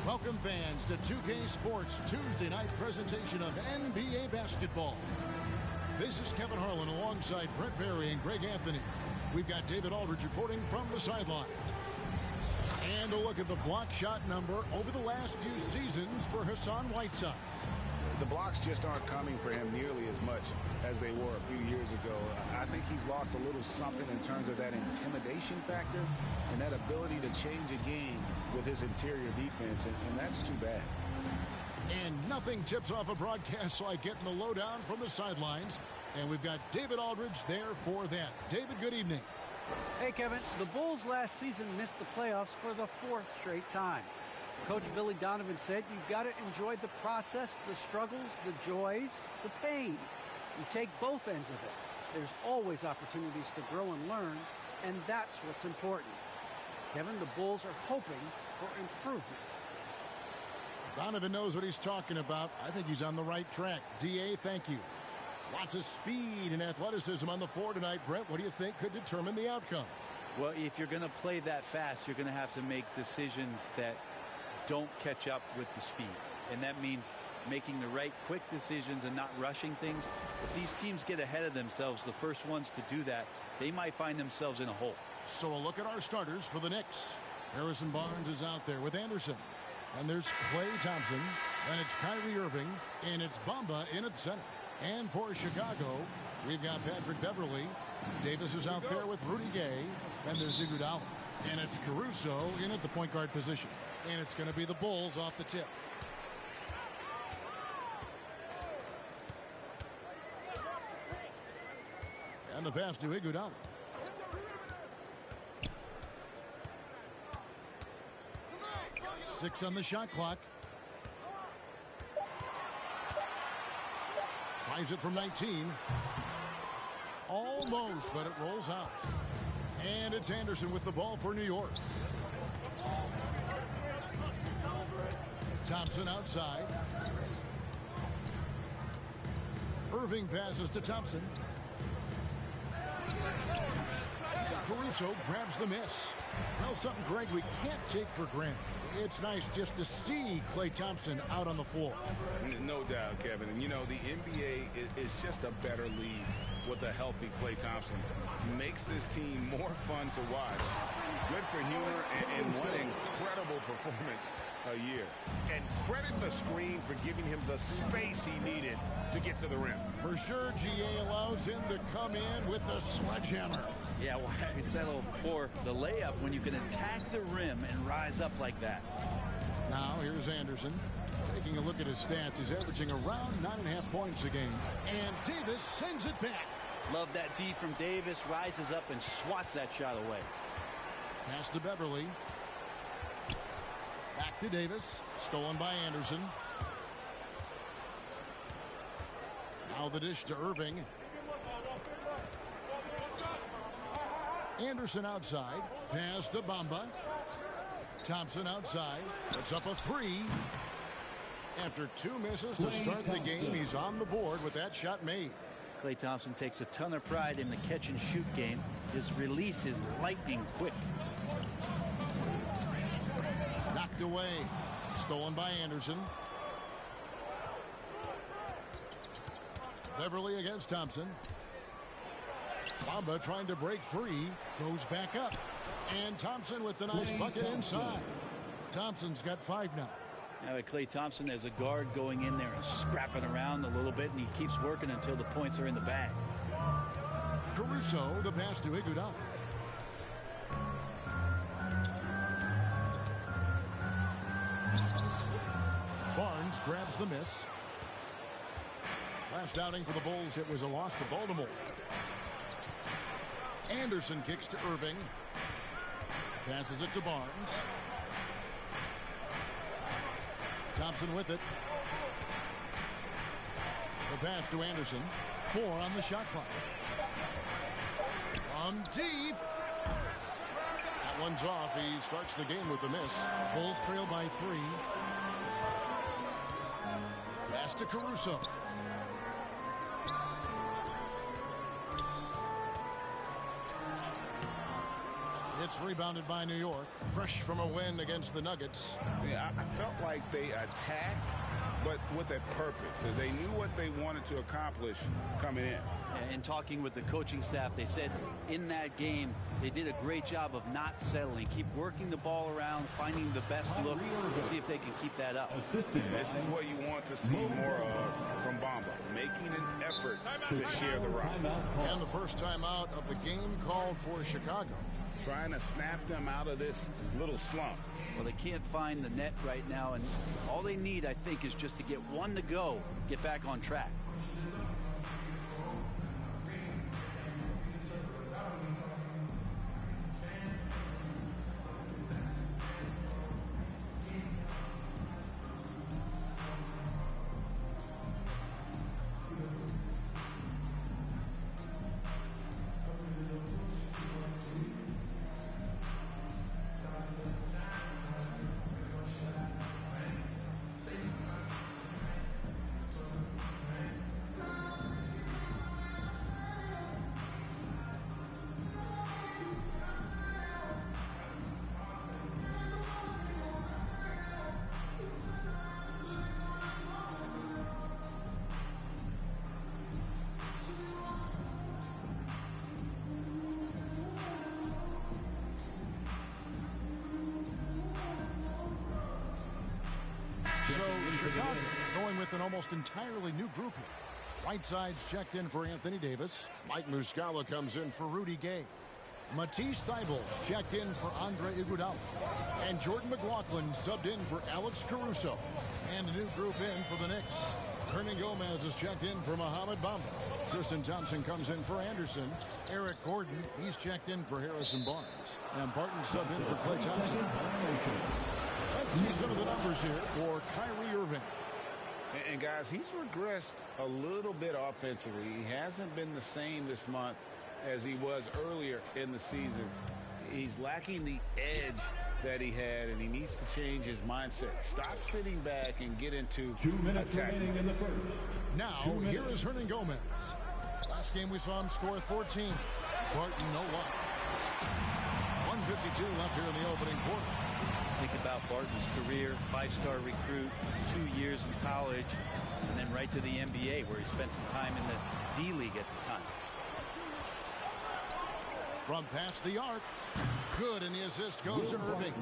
Welcome fans to 2K Sports Tuesday night presentation of NBA basketball. This is Kevin Harlan alongside Brent Barry and Greg Anthony. We've got David Aldridge reporting from the sideline. And a look at the block shot number over the last few seasons for Hassan Whiteside. The blocks just aren't coming for him nearly as much as they were a few years ago. I think he's lost a little something in terms of that intimidation factor and that ability to change a game with his interior defense, and that's too bad. And nothing tips off a broadcast like getting the lowdown from the sidelines. And we've got David Aldridge there for that. David, good evening. Hey, Kevin. The Bulls last season missed the playoffs for the 4th straight time. Coach Billy Donovan said you've got to enjoy the process, the struggles, the joys, the pain. You take both ends of it. There's always opportunities to grow and learn, and that's what's important. Kevin, the Bulls are hoping for improvement. Donovan knows what he's talking about. I think he's on the right track. D.A., thank you. Lots of speed and athleticism on the floor tonight. Brent, what do you think could determine the outcome? Well, if you're going to play that fast, you're going to have to make decisions that don't catch up with the speed. And that means making the right quick decisions and not rushing things. If these teams get ahead of themselves, the first ones to do that, they might find themselves in a hole. So a look at our starters for the Knicks. Harrison Barnes is out there with Anderson. And there's Klay Thompson, and it's Kyrie Irving, and it's Bamba in at center. And for Chicago, we've got Patrick Beverley. Davis is out there with Rudy Gay, and there's Iguodala. And it's Caruso in at the point guard position. And it's going to be the Bulls off the tip. And the pass to Iguodala. Six on the shot clock. Tries it from 19. Almost, but it rolls out. And it's Anderson with the ball for New York. Thompson outside. Irving passes to Thompson. Caruso grabs the miss. Well, something, Greg, we can't take for granted. It's nice just to see Klay Thompson out on the floor. No doubt, Kevin. And, you know, the NBA is just a better league with a healthy Klay Thompson. Makes this team more fun to watch. Good for humor and one incredible performance a year. And credit the screen for giving him the space he needed to get to the rim. For sure, GA allows him to come in with the sledgehammer. Yeah, why settle for the layup when you can attack the rim and rise up like that? Now here's Anderson. Taking a look at his stats, he's averaging around 9.5 points a game. And Davis sends it back. Love that D from Davis. Rises up and swats that shot away. Pass to Beverly. Back to Davis. Stolen by Anderson. Now the dish to Irving. Anderson outside. Pass to Bamba. Thompson outside. Puts up a three. After 2 misses to start the game, he's on the board with that shot made. Klay Thompson takes a ton of pride in the catch-and-shoot game. His release is lightning quick. Knocked away. Stolen by Anderson. Beverly against Thompson. Bamba trying to break free. Goes back up. And Thompson with the nice bucket inside. Thompson's got 5 now. Now Klay Thompson as a guard going in there and scrapping around a little bit, and he keeps working until the points are in the bag. Caruso, the pass to Iguodala. Barnes grabs the miss. Last outing for the Bulls, it was a loss to Baltimore. Anderson kicks to Irving. Passes it to Barnes. Thompson with it. The pass to Anderson. 4 on the shot clock. From deep. That one's off. He starts the game with a miss. Bulls trail by 3. Pass to Caruso. It's rebounded by New York. Fresh from a win against the Nuggets. Yeah, I felt like they attacked, but with a purpose. They knew what they wanted to accomplish coming in. And talking with the coaching staff, they said in that game, they did a great job of not settling. Keep working the ball around, finding the best look, and see if they can keep that up. This is what you want to see more of from Bamba, making an effort to share the rock. And the first timeout of the game called for Chicago. Trying to snap them out of this little slump. Well, they can't find the net right now, and all they need, I think, is just to get one to go, get back on track. So Chicago going with an almost entirely new group here. Whiteside's checked in for Anthony Davis. Mike Muscala comes in for Rudy Gay. Matisse Thybulle checked in for Andre Iguodala. And Jordan McLaughlin subbed in for Alex Caruso. And a new group in for the Knicks. Hernan Gomez is checked in for Mohamed Bamba. Tristan Thompson comes in for Anderson. Eric Gordon, he's checked in for Harrison Barnes. And Barton subbed in for Klay Thompson. Let's see some of the numbers here for Kyrie Irving. And guys, he's regressed a little bit offensively. He hasn't been the same this month as he was earlier in the season. He's lacking the edge that he had, and he needs to change his mindset. Stop sitting back and get into 2 minutes attack. remaining in the first. Now, here is Hernan Gomez. Last game we saw him score 14. Barton, no luck. 1:52 left here in the opening quarter. Think about Barton's career, 5-star recruit, 2 years in college, and then right to the NBA where he spent some time in the D-League at the time. From past the arc. Good, and the assist goes to Irving.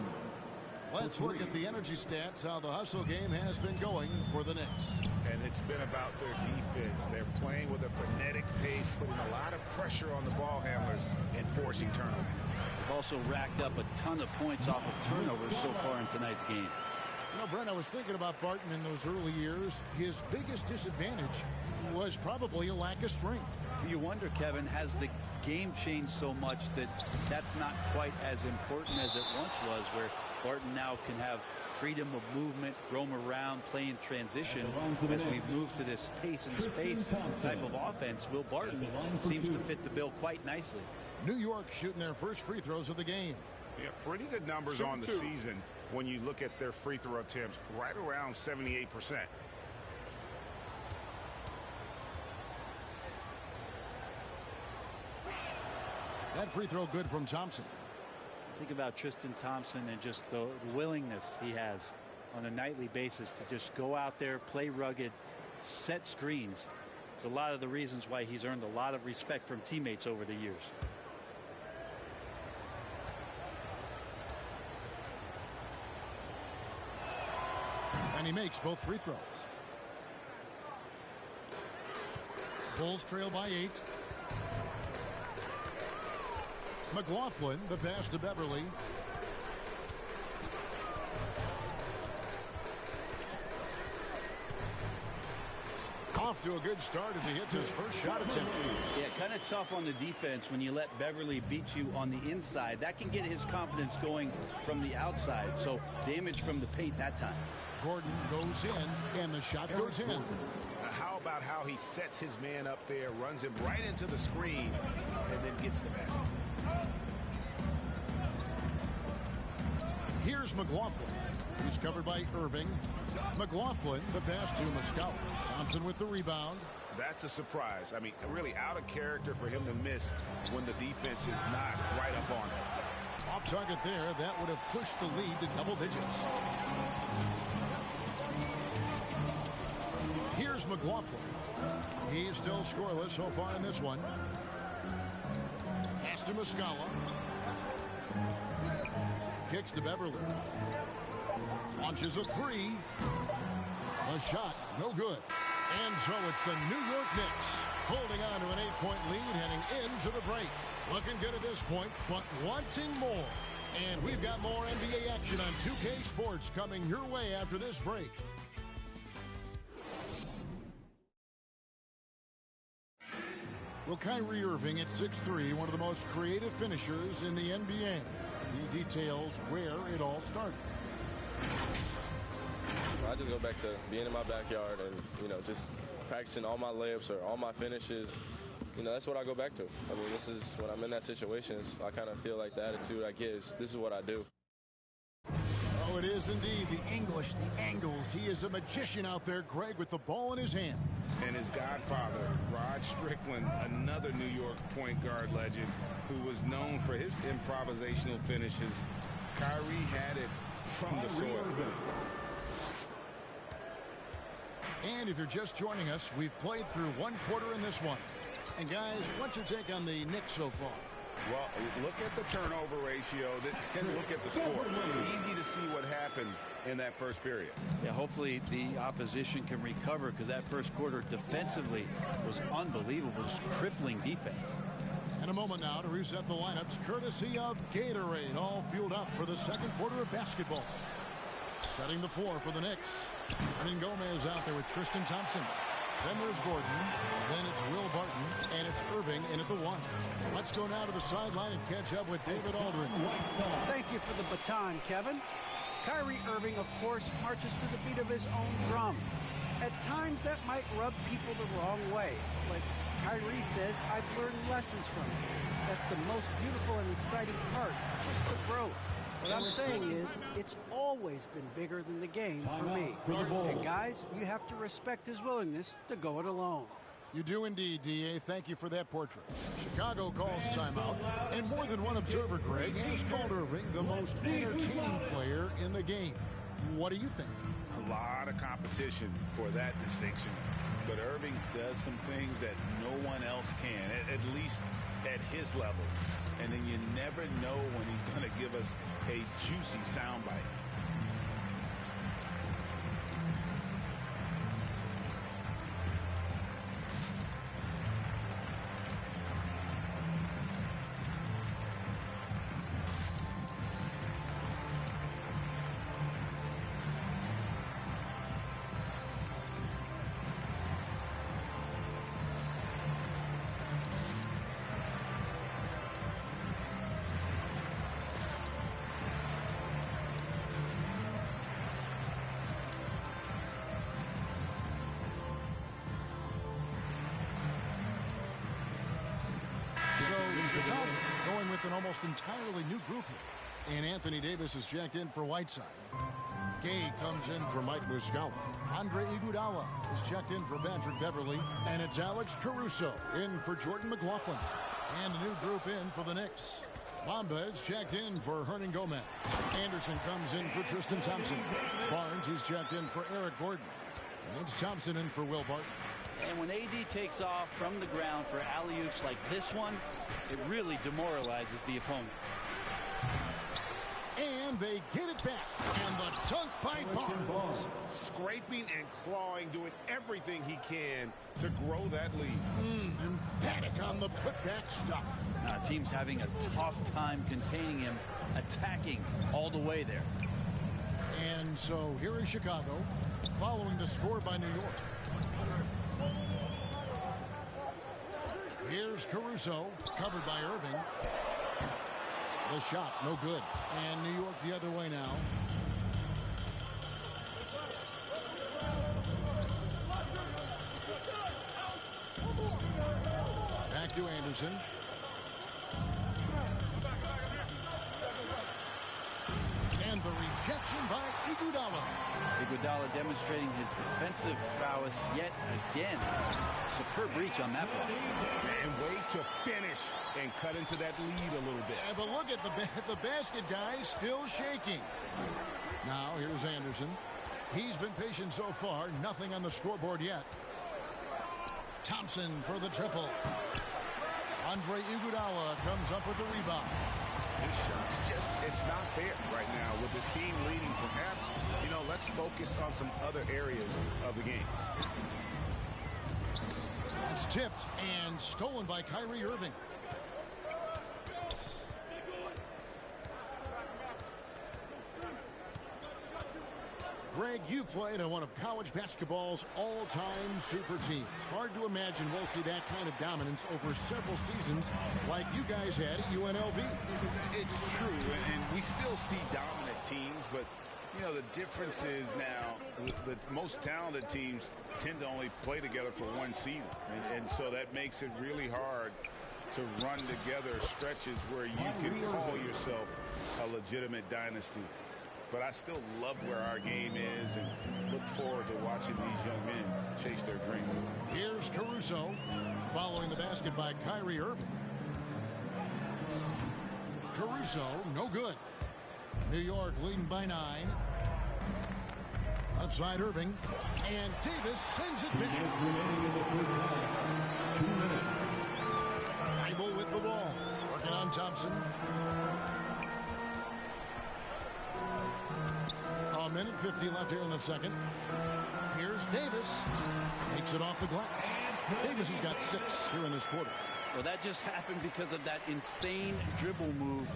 Let's look at the energy stats, how the hustle game has been going for the Knicks. And it's been about their defense. They're playing with a frenetic pace, putting a lot of pressure on the ball handlers and forcing turnovers. They've also racked up a ton of points off of turnovers so far in tonight's game. You know, Brent, I was thinking about Barton in those early years. His biggest disadvantage was probably a lack of strength. You wonder, Kevin, has the game changed so much that that's not quite as important as it once was, where Barton now can have freedom of movement, roam around, play in transition. As we move to this pace and space type of offense, Will Barton seems to fit the bill quite nicely. New York shooting their first free throws of the game. Yeah, pretty good numbers on the season when you look at their free throw attempts, right around 78%. That free throw good from Thompson. Think about Tristan Thompson and just the willingness he has on a nightly basis to just go out there, play rugged, set screens. It's a lot of the reasons why he's earned a lot of respect from teammates over the years. And he makes both free throws. Bulls trail by 8. McLaughlin, the pass to Beverly. Off to a good start as he hits his first shot attempt. Yeah, kind of tough on the defense when you let Beverly beat you on the inside. That can get his confidence going from the outside. So damage from the paint that time. Gordon goes in, and the shot goes in. How about how he sets his man up there, runs him right into the screen, and then gets the basket. Here's McLaughlin. He's covered by Irving. McLaughlin, the pass to Muscala. Thompson with the rebound. That's a surprise. I mean, really out of character for him to miss when the defense is not right up on him. Off target there. That would have pushed the lead to double digits. Here's McLaughlin. He's still scoreless so far in this one. Pass to Muscala. Kicks to Beverly. Launches a three. A shot, no good. And so it's the New York Knicks holding on to an 8-point lead heading into the break. Looking good at this point, but wanting more. And we've got more NBA action on 2K Sports coming your way after this break. Well, Kyrie Irving at 6'3", one of the most creative finishers in the NBA. He details where it all started. I just go back to being in my backyard and, just practicing all my layups or all my finishes. That's what I go back to. I mean, this is when I'm in that situation, I kind of feel like the attitude I get is this is what I do. Oh, it is indeed. The English, the angles. He is a magician out there, Greg, with the ball in his hands. And his godfather, Rod Strickland, another New York point guard legend who was known for his improvisational finishes. Kyrie had it from the soil. And if you're just joining us, we've played through one quarter in this one. And guys, what's your take on the Knicks so far? Well, look at the turnover ratio, then look at the score. Easy to see what happened in that first period. Yeah, hopefully the opposition can recover because that first quarter defensively was unbelievable, just crippling defense. In a moment now to reset the lineups, courtesy of Gatorade, all fueled up for the second quarter of basketball. Setting the floor for the Knicks. Hernan Gomez out there with Tristan Thompson. Then there's Gordon. Then it's Will Barton. And it's Irving in at the 1. Let's go now to the sideline and catch up with David Aldridge. Thank you for the baton, Kevin. Kyrie Irving, of course, marches to the beat of his own drum. At times, that might rub people the wrong way. Like Kyrie says, I've learned lessons from it. That's the most beautiful and exciting part, just the growth. What I'm saying is, it's always been bigger than the game for me. And guys, you have to respect his willingness to go it alone. You do indeed, D.A. Thank you for that portrait. Chicago calls timeout, and more than one observer, Greg, has called Irving the most entertaining player in the game. What do you think? A lot of competition for that distinction. But Irving does some things that no one else can, at least at his level. And then you never know when he's going to give us a juicy soundbite. with an almost entirely new group here. And Anthony Davis is checked in for Whiteside. Gay comes in for Mike Muscala. Andre Iguodala is checked in for Patrick Beverly. And it's Alex Caruso in for Jordan McLaughlin. And a new group in for the Knicks. Bamba is checked in for Hernan Gomez. Anderson comes in for Tristan Thompson. Barnes is checked in for Eric Gordon. And it's Thompson in for Will Barton. And when AD takes off from the ground for alley-oops like this one, it really demoralizes the opponent. And they get it back. And the dunk by Barnes. Scraping and clawing, doing everything he can to grow that lead. Emphatic on the putback stuff. Team's having a tough time containing him, attacking all the way there. And so here is Chicago, following the score by New York. Here's Caruso, covered by Irving. The shot, no good. And New York the other way now. Back to Anderson. And the rejection by Iguodala. Iguodala demonstrating his defensive prowess yet again. Superb reach on that block. And way to finish and cut into that lead a little bit. But look at the basket guy still shaking. Now here's Anderson. He's been patient so far. Nothing on the scoreboard yet. Thompson for the triple. Andre Iguodala comes up with the rebound. His shot's just, it's not there right now. With his team leading, perhaps, let's focus on some other areas of the game. It's tipped and stolen by Kyrie Irving. Greg, you played on one of college basketball's all-time super teams. Hard to imagine we'll see that kind of dominance over several seasons like you guys had at UNLV. It's true, and we still see dominant teams, but, the difference is now the most talented teams tend to only play together for one season, and so that makes it really hard to run together stretches where you can call yourself a legitimate dynasty. But I still love where our game is and look forward to watching these young men chase their dreams. Here's Caruso following the basket by Kyrie Irving. Caruso, no good. New York leading by 9. Outside Irving. And Davis sends it back. 2 minutes. Able with the ball. Working on Thompson. A minute 50 left here in the second. Here's Davis. Takes it off the glass. Davis has got 6 here in this quarter. Well, that just happened because of that insane dribble move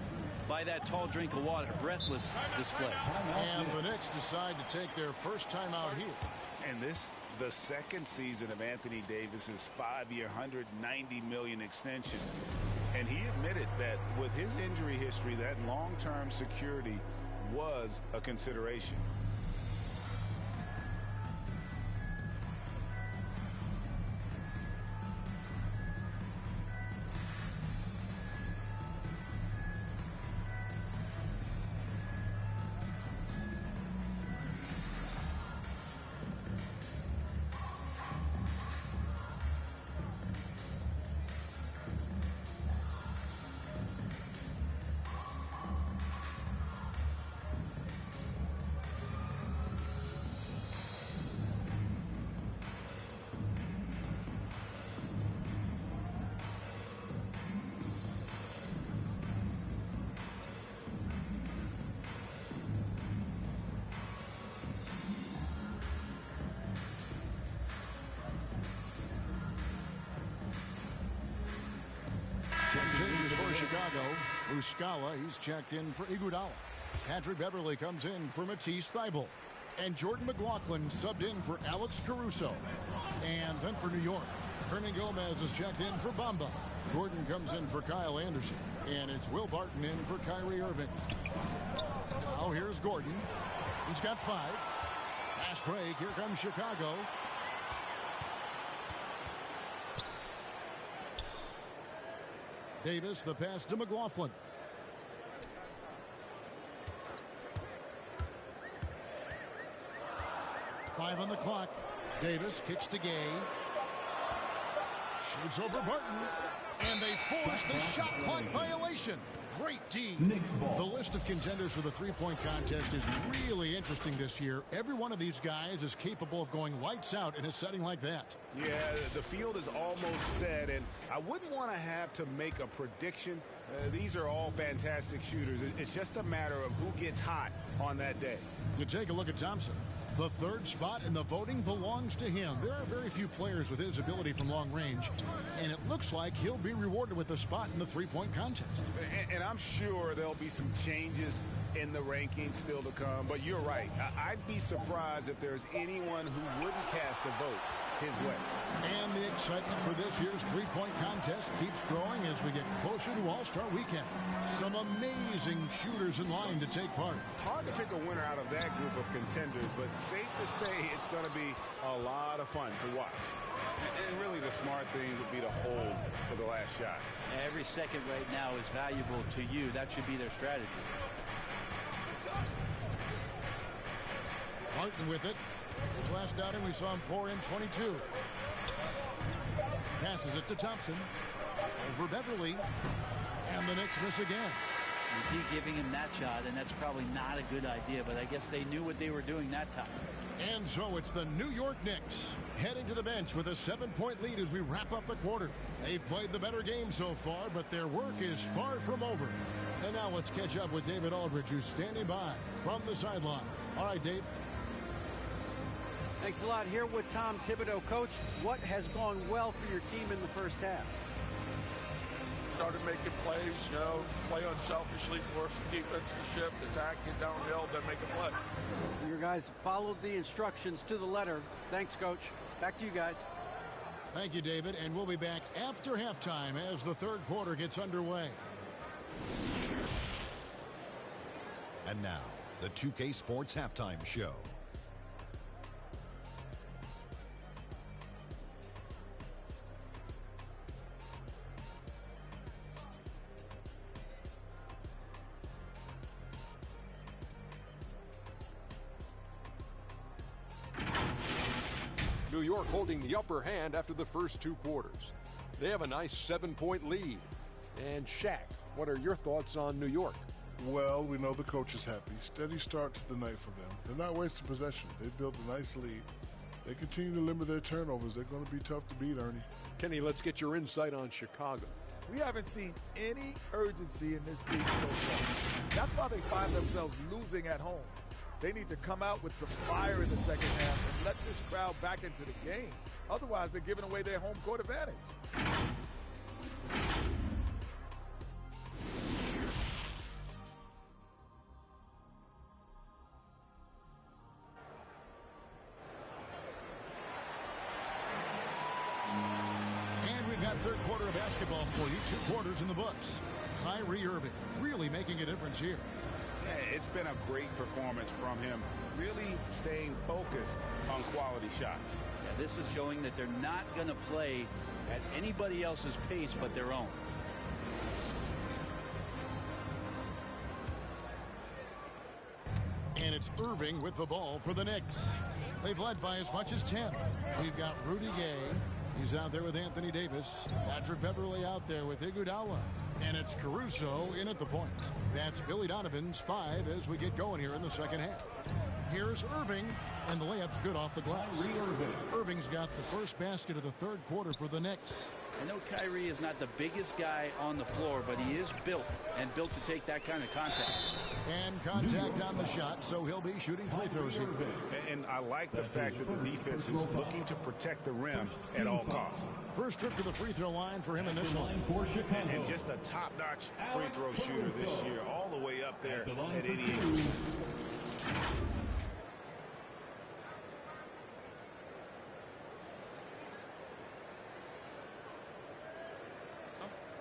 by that tall drink of water. Breathless display. And the Knicks decide to take their first time out here. And this, the second season of Anthony Davis's 5-year, $190 million extension. And he admitted that with his injury history, that long-term security was a consideration. Changes for Chicago. Muscala, he's checked in for Iguodala. Patrick Beverly comes in for Matisse Thybulle. And Jordan McLaughlin subbed in for Alex Caruso. And then for New York, Hernan Gomez is checked in for Bamba. Gordon comes in for Kyle Anderson. And it's Will Barton in for Kyrie Irving. Now here's Gordon. He's got 5. Fast break. Here comes Chicago. Davis, the pass to McLaughlin. Five on the clock. Davis kicks to Gay. Shoots over Barton. And they force the shot clock violation. Great D. The list of contenders for the three-point contest is really interesting this year. Every one of these guys is capable of going lights out in a setting like that. Yeah, the field is almost set, and I wouldn't want to have to make a prediction. These are all fantastic shooters. It's just a matter of who gets hot on that day. You take a look at Thompson. The third spot in the voting belongs to him. There are very few players with his ability from long range, and it looks like he'll be rewarded with a spot in the three-point contest. And I'm sure there'll be some changes in the rankings still to come, but you're right. I'd be surprised if there's anyone who wouldn't cast a vote his way. And the excitement for this year's three-point contest keeps growing as we get closer to All-Star Weekend. Some amazing shooters in line to take part. Hard to pick a winner out of that group of contenders, but safe to say it's going to be a lot of fun to watch. And really the smart thing would be to hold for the last shot. Every second right now is valuable to you. That should be their strategy. Martin with it. His last outing, we saw him pour in 22. Passes it to Thompson. Over Beverly. And the Knicks miss again. You keep giving him that shot, and that's probably not a good idea, but I guess they knew what they were doing that time. And so it's the New York Knicks heading to the bench with a 7-point lead as we wrap up the quarter. They've played the better game so far, but their work is far from over. And now let's catch up with David Aldridge, who's standing by from the sideline. All right, Dave. Thanks a lot. Here with Tom Thibodeau. Coach, what has gone well for your team in the first half? Started making plays, play unselfishly, force the defense to shift, attack, get downhill, then make a play. Your guys followed the instructions to the letter. Thanks, Coach. Back to you guys. Thank you, David. And we'll be back after halftime as the third quarter gets underway. And now, the 2K Sports Halftime Show. New York holding the upper hand after the first two quarters. They have a nice 7-point lead. And Shaq, what are your thoughts on New York? Well, we know the coach is happy. Steady start to the night for them. They're not wasting possession. They built a nice lead. They continue to limit their turnovers. They're going to be tough to beat, Ernie. Kenny, let's get your insight on Chicago. We haven't seen any urgency in this team so far. That's why they find themselves losing at home. They need to come out with some fire in the second half and let this crowd back into the game. Otherwise, they're giving away their home court advantage. And we've got third quarter of basketball for you. 2 quarters in the books. Kyrie Irving really making a difference here. It's been a great performance from him, really staying focused on quality shots. Yeah, this is showing that they're not going to play at anybody else's pace but their own. And it's Irving with the ball for the Knicks. They've led by as much as 10. We've got Rudy Gay. He's out there with Anthony Davis. Patrick Beverly out there with Iguodala. And it's Caruso in at the point. That's Billy Donovan's 5 as we get going here in the second half. Here's Irving, and the layup's good off the glass. Irving's got the first basket of the third quarter for the Knicks. I know Kyrie is not the biggest guy on the floor, but he is built to take that kind of contact. And contact on the shot, so he'll be shooting free throws here. And I like the fact that the defense is looking to protect the rim at all costs. First trip to the free throw line for him in this one. And just a top-notch free throw shooter this year, all the way up there at 88%.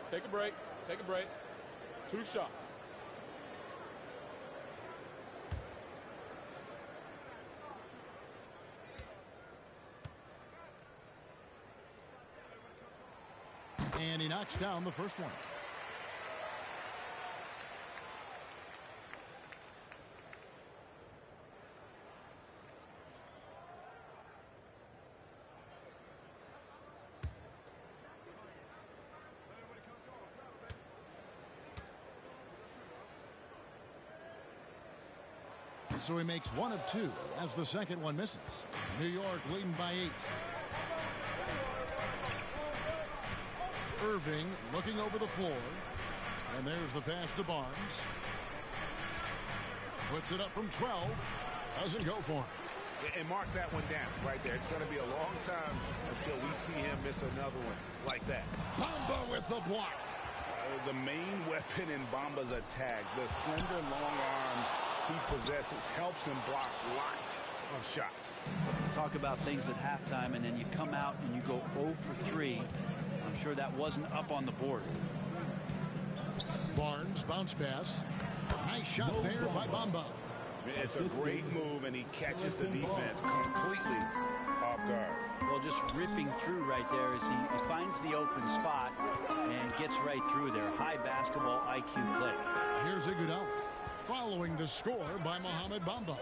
Take a break. Take a break. 2 shots. And he knocks down the first one. So he makes one of two as the second one misses. New York leading by 8. Irving looking over the floor. And there's the pass to Barnes. Puts it up from 12. Doesn't go for him. And mark that one down right there. It's going to be a long time until we see him miss another one like that. Bamba with the block. The main weapon in Bamba's attack, the slender, long arms he possesses, helps him block lots of shots. Talk about things at halftime, and then you come out and you go 0 for 3. I'm sure that wasn't up on the board. Barnes bounce pass. Nice shot there by Bamba. It's a great move, and he catches the defense completely off guard. Well, just ripping through right there as he finds the open spot and gets right through there. High basketball IQ play. Here's Iguodala following the score by Mohamed Bamba.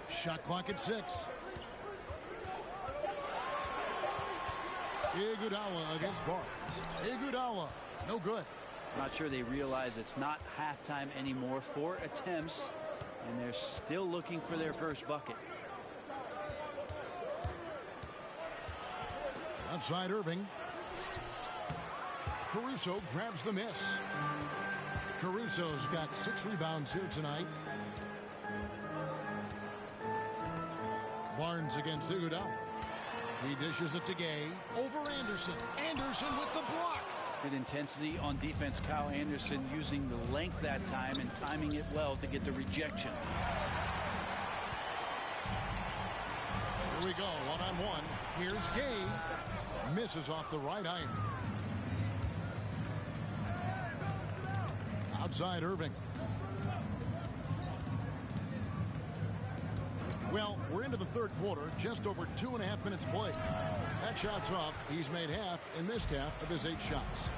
Shot clock at 6. Iguodala against Barnes. Iguodala, no good. Not sure they realize it's not halftime anymore. 4 attempts, and they're still looking for their first bucket. Outside Irving. Caruso grabs the miss. Caruso's got 6 rebounds here tonight. Barnes against Iguodala. He dishes it to Gay. Over Anderson. Anderson with the block. Good intensity on defense. Kyle Anderson using the length that time and timing it well to get the rejection. Here we go, one-on-one. Here's Gay. Misses off the right iron. Outside Irving. Well, we're into the third quarter, just over 2.5 minutes played. That shot's off. He's made half and missed half of his 8 shots.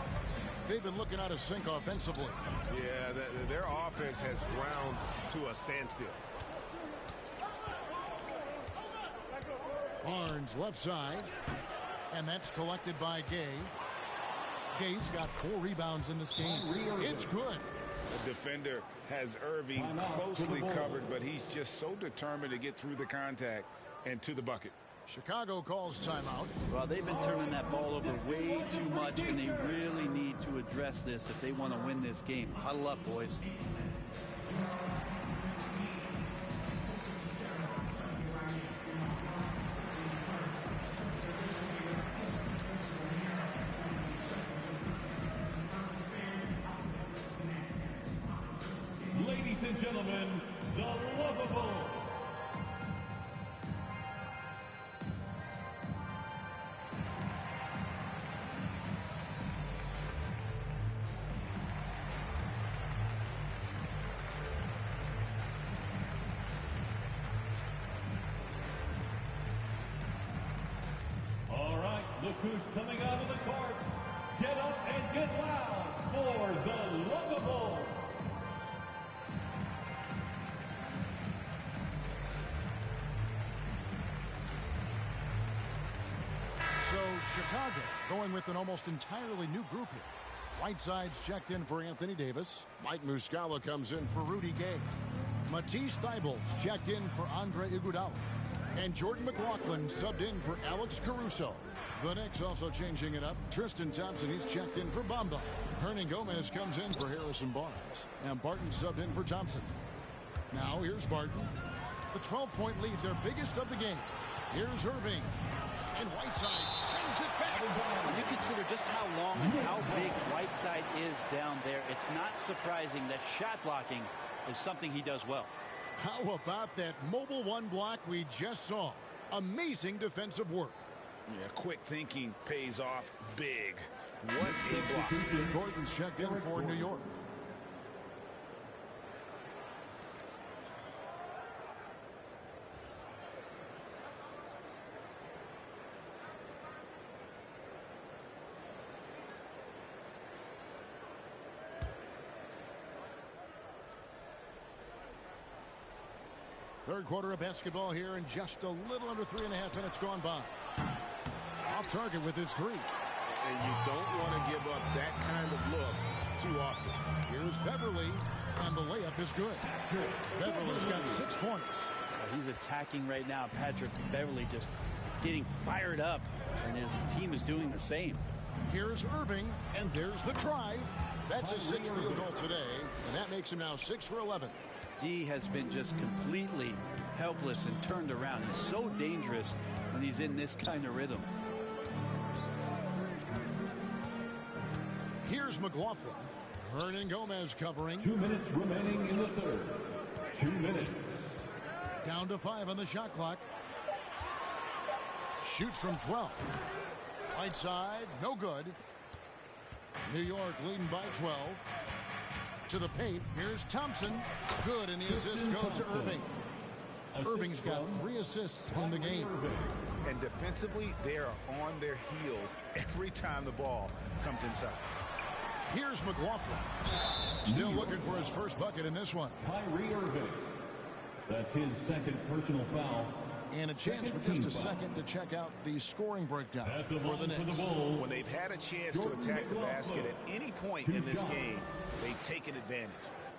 They've been looking out of sync offensively. Yeah, their offense has ground to a standstill. Barnes left side. And that's collected by Gay. Gay's got 4 rebounds in this game. It's good. The defender has Irving closely covered, but he's just so determined to get through the contact and to the bucket. Chicago calls timeout. Well, they've been turning that ball over way too much, and they really need to address this if they want to win this game. Huddle up, boys. Ladies and gentlemen, the Lovable. All right, look who's coming out of the court. Get up and get loud for the Lovable. So Chicago going with an almost entirely new group here. Whiteside's checked in for Anthony Davis. Mike Muscala comes in for Rudy Gay. Matisse Thybulle checked in for Andre Iguodala. And Jordan McLaughlin subbed in for Alex Caruso. The Knicks also changing it up. Tristan Thompson, he's checked in for Bamba. Hernan Gomez comes in for Harrison Barnes. And Barton subbed in for Thompson. Now here's Barton. The 12-point lead, their biggest of the game. Here's Irving. And Whiteside sends it back. When you consider just how long and how big Whiteside is down there, it's not surprising that shot blocking is something he does well. How about that mobile one block we just saw? Amazing defensive work. Yeah, quick thinking pays off big. What a block. Gordon's checked in for New York. Third quarter of basketball here, and just a little under 3.5 minutes gone by. Off target with his 3. And you don't want to give up that kind of look too often. Here's Beverly, and the layup is good. Beverly's got 6 points. He's attacking right now. Patrick Beverly just getting fired up, and his team is doing the same. Here's Irving, and there's the drive. That's his 6th field goal today, and that makes him now 6 for 11. D has been just completely helpless and turned around. He's so dangerous when he's in this kind of rhythm. Here's McLaughlin. Hernan Gomez covering. 2 minutes remaining in the third. 2 minutes. Down to 5 on the shot clock. Shoots from 12. Right side, no good. New York leading by 12. To the paint, here's Thompson. Good, and the assist goes to Irving. Irving's got 3 assists in the game. And defensively, they are on their heels every time the ball comes inside. Here's McLaughlin. Still looking for his first bucket in this one. Kyrie Irving. That's his second personal foul. And a chance for just a second to check out the scoring breakdown for the Knicks. When they've had a chance to attack the basket at any point in this game, they've taken advantage.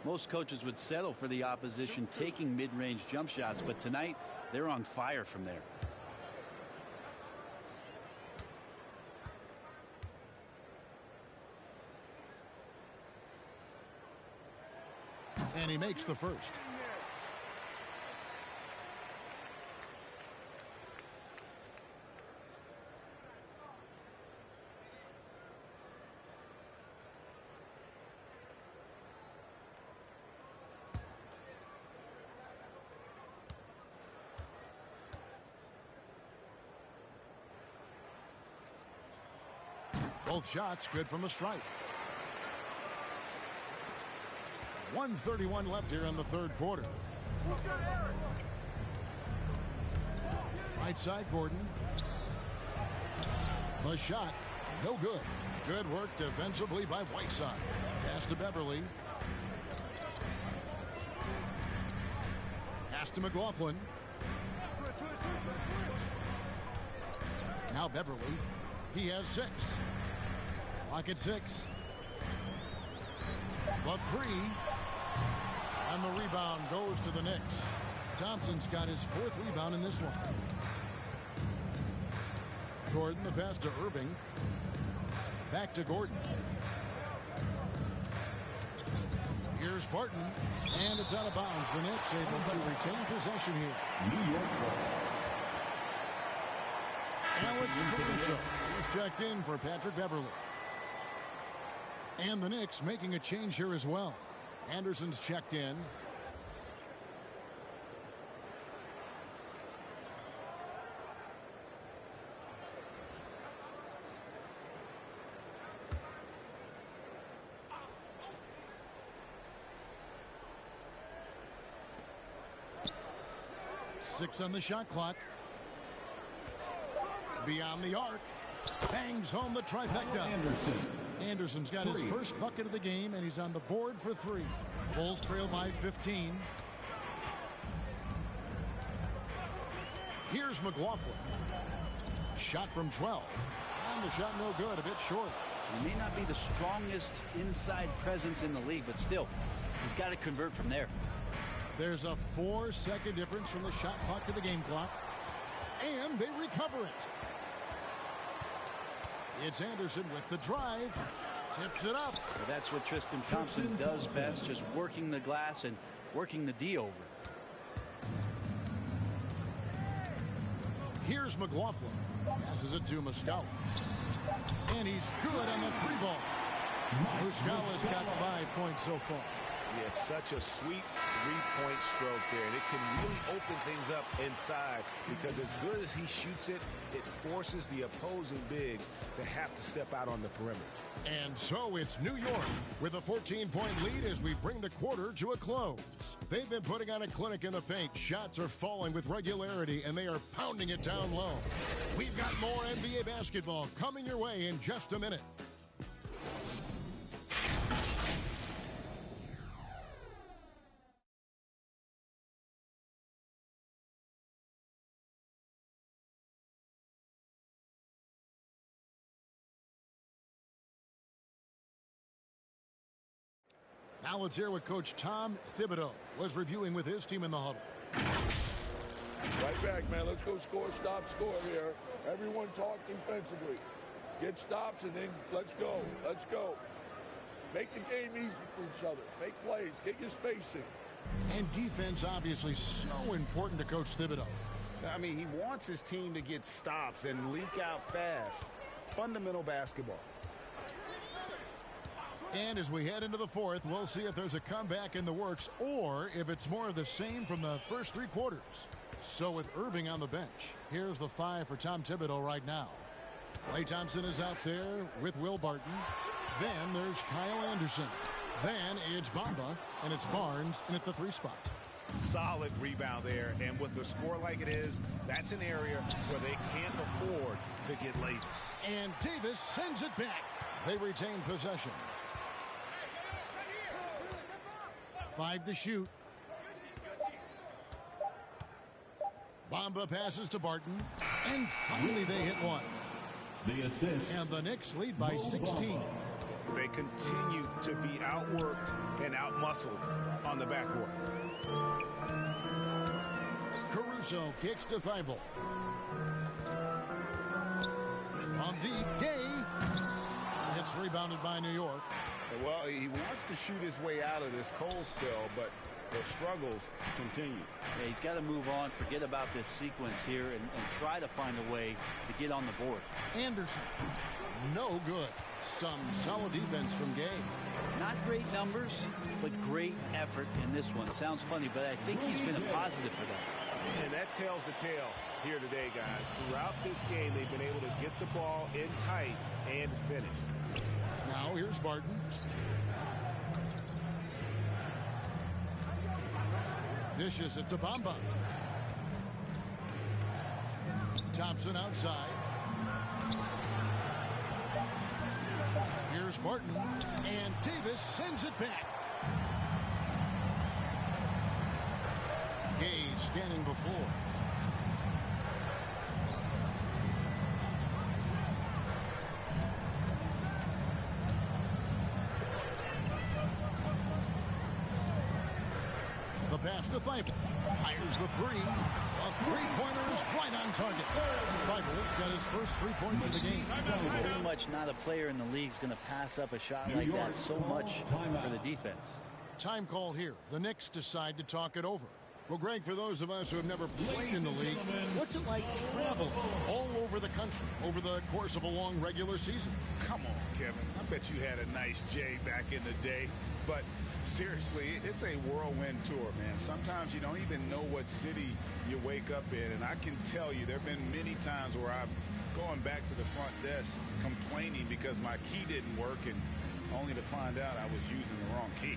Most coaches would settle for the opposition taking mid-range jump shots, but tonight they're on fire from there. And he makes the first. Both shots good from the stripe. 1:31 left here in the third quarter. Right side, Gordon. The shot, no good. Good work defensively by Whiteside. Pass to Beverly. Pass to McLaughlin. Now Beverly. He has 6. Clock at 6. The 3. And the rebound goes to the Knicks. Thompson's got his 4th rebound in this one. Gordon, the pass to Irving. Back to Gordon. Here's Barton. And it's out of bounds. The Knicks able to retain possession here. New York ball. Alex Caruso is checked in for Patrick Beverly. And the Knicks making a change here as well. Anderson's checked in. Six on the shot clock. Beyond the arc. Bangs home the trifecta. Anderson's got his first bucket of the game, and he's on the board for 3. Bulls trail by 15. Here's McLaughlin. Shot from 12. And the shot no good, a bit short. He may not be the strongest inside presence in the league, but still, he's got to convert from there. There's a 4-second difference from the shot clock to the game clock. And they recover it. It's Anderson with the drive. Tips it up. Well, that's what Tristan Thompson does best, just working the glass and working the D over. Here's McLaughlin. Passes it to Muscala. And he's good on the 3-ball. Muscala's got 5 points so far. Yeah, it's such a sweet 3-point stroke there, and it can really open things up inside because as good as he shoots it, it forces the opposing bigs to have to step out on the perimeter. And so it's New York with a 14-point lead as we bring the quarter to a close. They've been putting on a clinic in the paint. Shots are falling with regularity, and they are pounding it down low. We've got more NBA basketball coming your way in just a minute. Now let's hear what Coach Tom Thibodeau was reviewing with his team in the huddle. Right back, man. Let's go score, stop, score here. Everyone talk defensively. Get stops and then let's go. Let's go. Make the game easy for each other. Make plays. Get your spacing. And defense obviously so important to Coach Thibodeau. I mean, he wants his team to get stops and leak out fast. Fundamental basketball. And as we head into the fourth, we'll see if there's a comeback in the works or if it's more of the same from the first 3 quarters. So with Irving on the bench, here's the 5 for Tom Thibodeau right now. Klay Thompson is out there with Will Barton. Then there's Kyle Anderson. Then it's Bamba, and it's Barnes in at the 3 spot. Solid rebound there, and with a score like it is, that's an area where they can't afford to get lazy. And Davis sends it back. They retain possession. 5 to shoot. Bamba passes to Barton, and finally they hit one. The assist. And the Knicks lead by 16. They continue to be outworked and outmuscled on the backboard. Caruso kicks to Thibault. From deep, Gay. It's rebounded by New York. Well, he wants to shoot his way out of this cold spell, but the struggles continue. Yeah, he's got to move on, forget about this sequence here, and try to find a way to get on the board. Anderson, no good. Some solid defense from Gay. Not great numbers, but great effort in this one. Sounds funny, but I think he's been a positive for them. And that tells the tale here today, guys. Throughout this game, they've been able to get the ball in tight and finish. Now here's Barton. Dishes it to Bamba. Thompson outside. Here's Barton. And Davis sends it back. Gay scanning before. The pass to Thibault. Fires the 3. A 3-pointer is right on target. Thibault's got his first 3 points of the game. Pretty much not a player in the league is going to pass up a shot like that so much for the defense. Time call here. The Knicks decide to talk it over. Well, Greg, for those of us who have never played in the league, what's it like traveling all over the country over the course of a long regular season? Come on, Kevin. I bet you had a nice J back in the day. But seriously, it's a whirlwind tour, man. Sometimes you don't even know what city you wake up in. And I can tell you there have been many times where I'm going back to the front desk complaining because my key didn't work, and only to find out I was using the wrong key.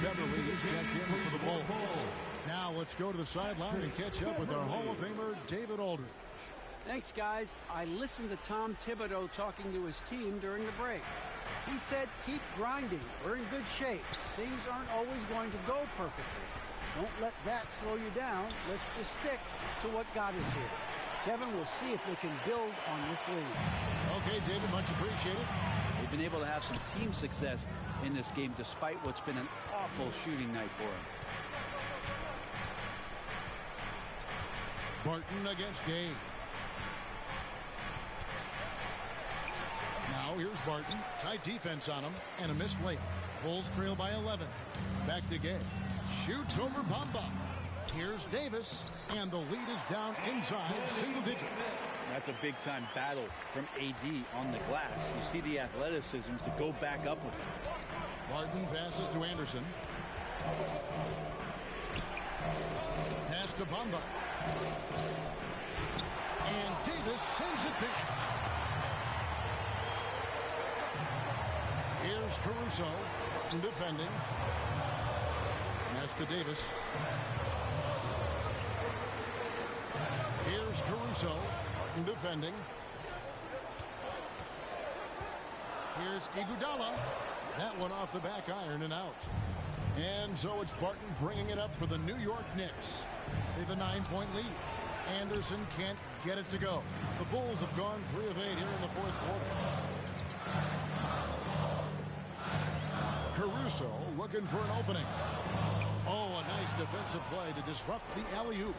Beverly is checked in for the Bulls. Now let's go to the sideline and catch up with our Hall of Famer, David Aldridge. Thanks, guys. I listened to Tom Thibodeau talking to his team during the break. He said, keep grinding. We're in good shape. Things aren't always going to go perfectly. Don't let that slow you down. Let's just stick to what got us here. Kevin, we'll see if they can build on this lead. Okay, David, much appreciated. They've been able to have some team success in this game despite what's been an awful shooting night for him. Barton against Gay. Now here's Barton. Tight defense on him and a missed layup. Bulls trail by 11. Back to Gay. Shoots over Bamba. Here's Davis, and the lead is down inside single digits. That's a big-time battle from AD on the glass. You see the athleticism to go back up with him. Barton passes to Anderson. Pass to Bamba. And Davis sends it back. Here's Caruso defending. That's to Davis. Here's Caruso defending. Here's Iguodala. That one off the back iron and out. And so it's Barton bringing it up for the New York Knicks. They have a 9-point lead. Anderson can't get it to go. The Bulls have gone 3 of 8 here in the fourth quarter. Caruso looking for an opening. Oh, a nice defensive play to disrupt the alley-oop.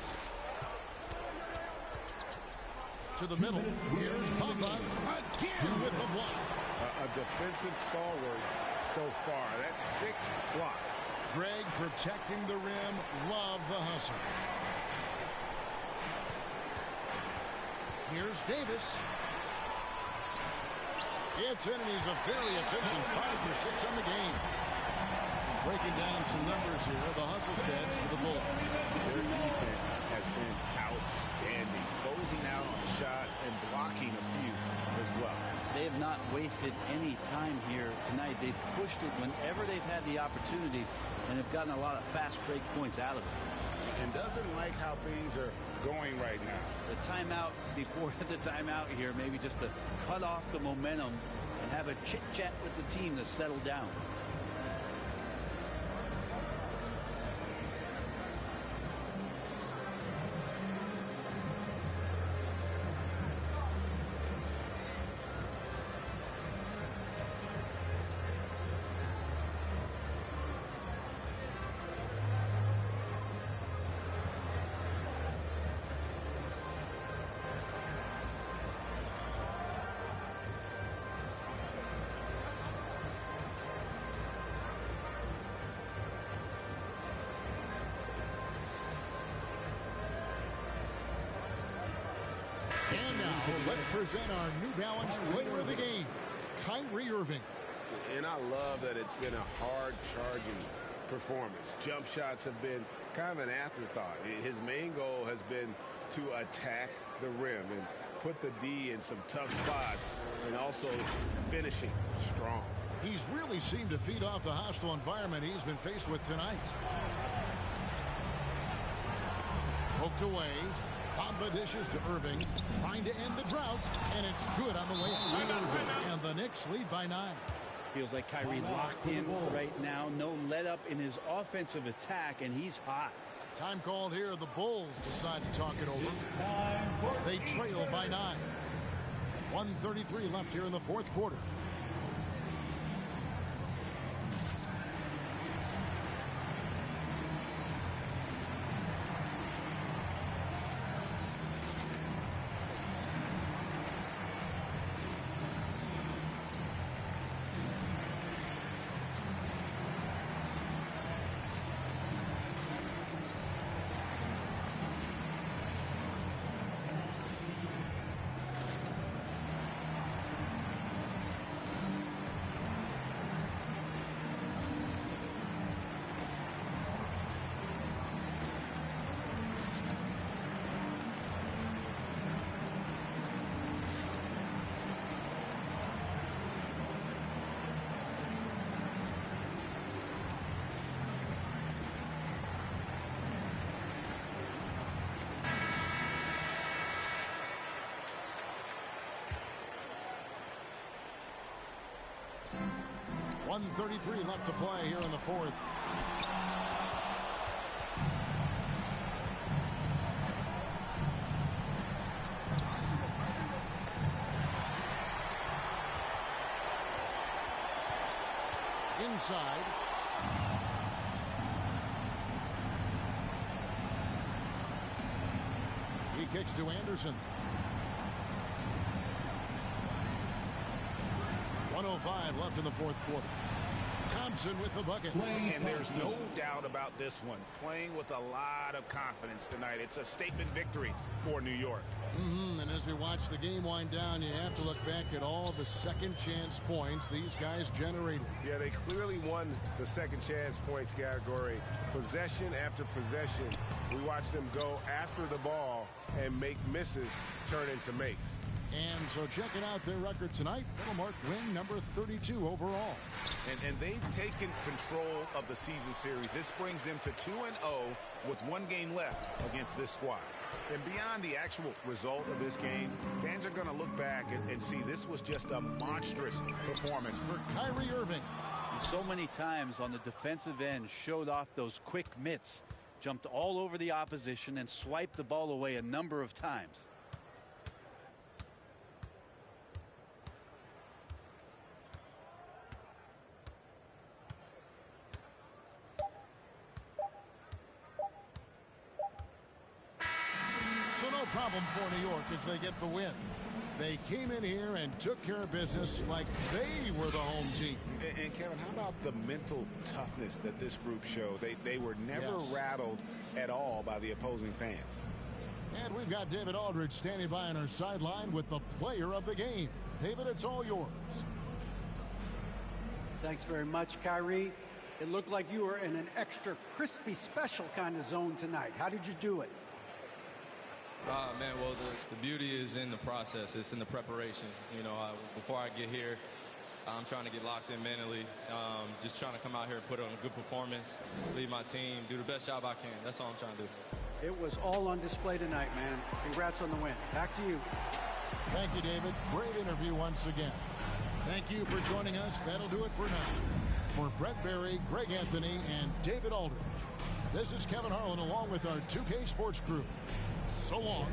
To the middle. Here's Pogba again with the block. A defensive stalwart so far. That's 6 blocks. Greg protecting the rim. Love the hustle. Here's Davis. It's in, and he's a very efficient 5 for 6 on the game. Breaking down some numbers here. The hustle stats for the Bulls. Their defense has been outstanding, closing out on shots and blocking a few as well. They have not wasted any time here tonight. They've pushed it whenever they've had the opportunity and have gotten a lot of fast break points out of it. And doesn't like how things are going right now. The timeout before the timeout here, maybe just to cut off the momentum and have a chit-chat with the team to settle down. And now, let's present our New Balance player of the game, Kyrie Irving. And I love that it's been a hard-charging performance. Jump shots have been kind of an afterthought. His main goal has been to attack the rim and put the D in some tough spots and also finishing strong. He's really seemed to feed off the hostile environment he's been faced with tonight. Poked away. Pogba dishes to Irving, trying to end the drought, and it's good on the way up. And the Knicks lead by 9. Feels like Kyrie locked in right now. No let up in his offensive attack, and he's hot. Time called here. The Bulls decide to talk it over. They trail by 9. 1:33 left here in the fourth quarter. .133 left to play here in the fourth. Inside. He kicks to Anderson. 1:05 left in the fourth quarter. Thompson with the bucket. And there's no doubt about this one. Playing with a lot of confidence tonight. It's a statement victory for New York. And as we watch the game wind down, you have to look back at all the second chance points these guys generated. Yeah, they clearly won the second chance points category. Possession after possession. We watch them go after the ball and make misses turn into makes. And so checking out their record tonight, that'll mark win number 32 overall. And they've taken control of the season series. This brings them to 2-0 with 1 game left against this squad. And beyond the actual result of this game, fans are going to look back and see this was just a monstrous performance. For Kyrie Irving. So many times on the defensive end showed off those quick mitts, jumped all over the opposition and swiped the ball away a number of times. So no problem for New York as they get the win. They came in here and took care of business like they were the home team. And Kevin, how about the mental toughness that this group showed? They were never rattled at all by the opposing fans. And we've got David Aldridge standing by on our sideline with the player of the game. David, it's all yours. Thanks very much, Kyrie. It looked like you were in an extra crispy special kind of zone tonight. How did you do it? Man, well, the beauty is in the process. It's in the preparation. You know, before I get here, I'm trying to get locked in mentally. Just trying to come out here and put on a good performance, lead my team, do the best job I can. That's all I'm trying to do. It was all on display tonight, man. Congrats on the win. Back to you. Thank you, David. Great interview once again. Thank you for joining us. That'll do it for now. For Brett Berry, Greg Anthony, and David Aldridge, this is Kevin Harlan along with our 2K Sports crew. So long.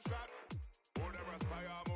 shot. Who them aspire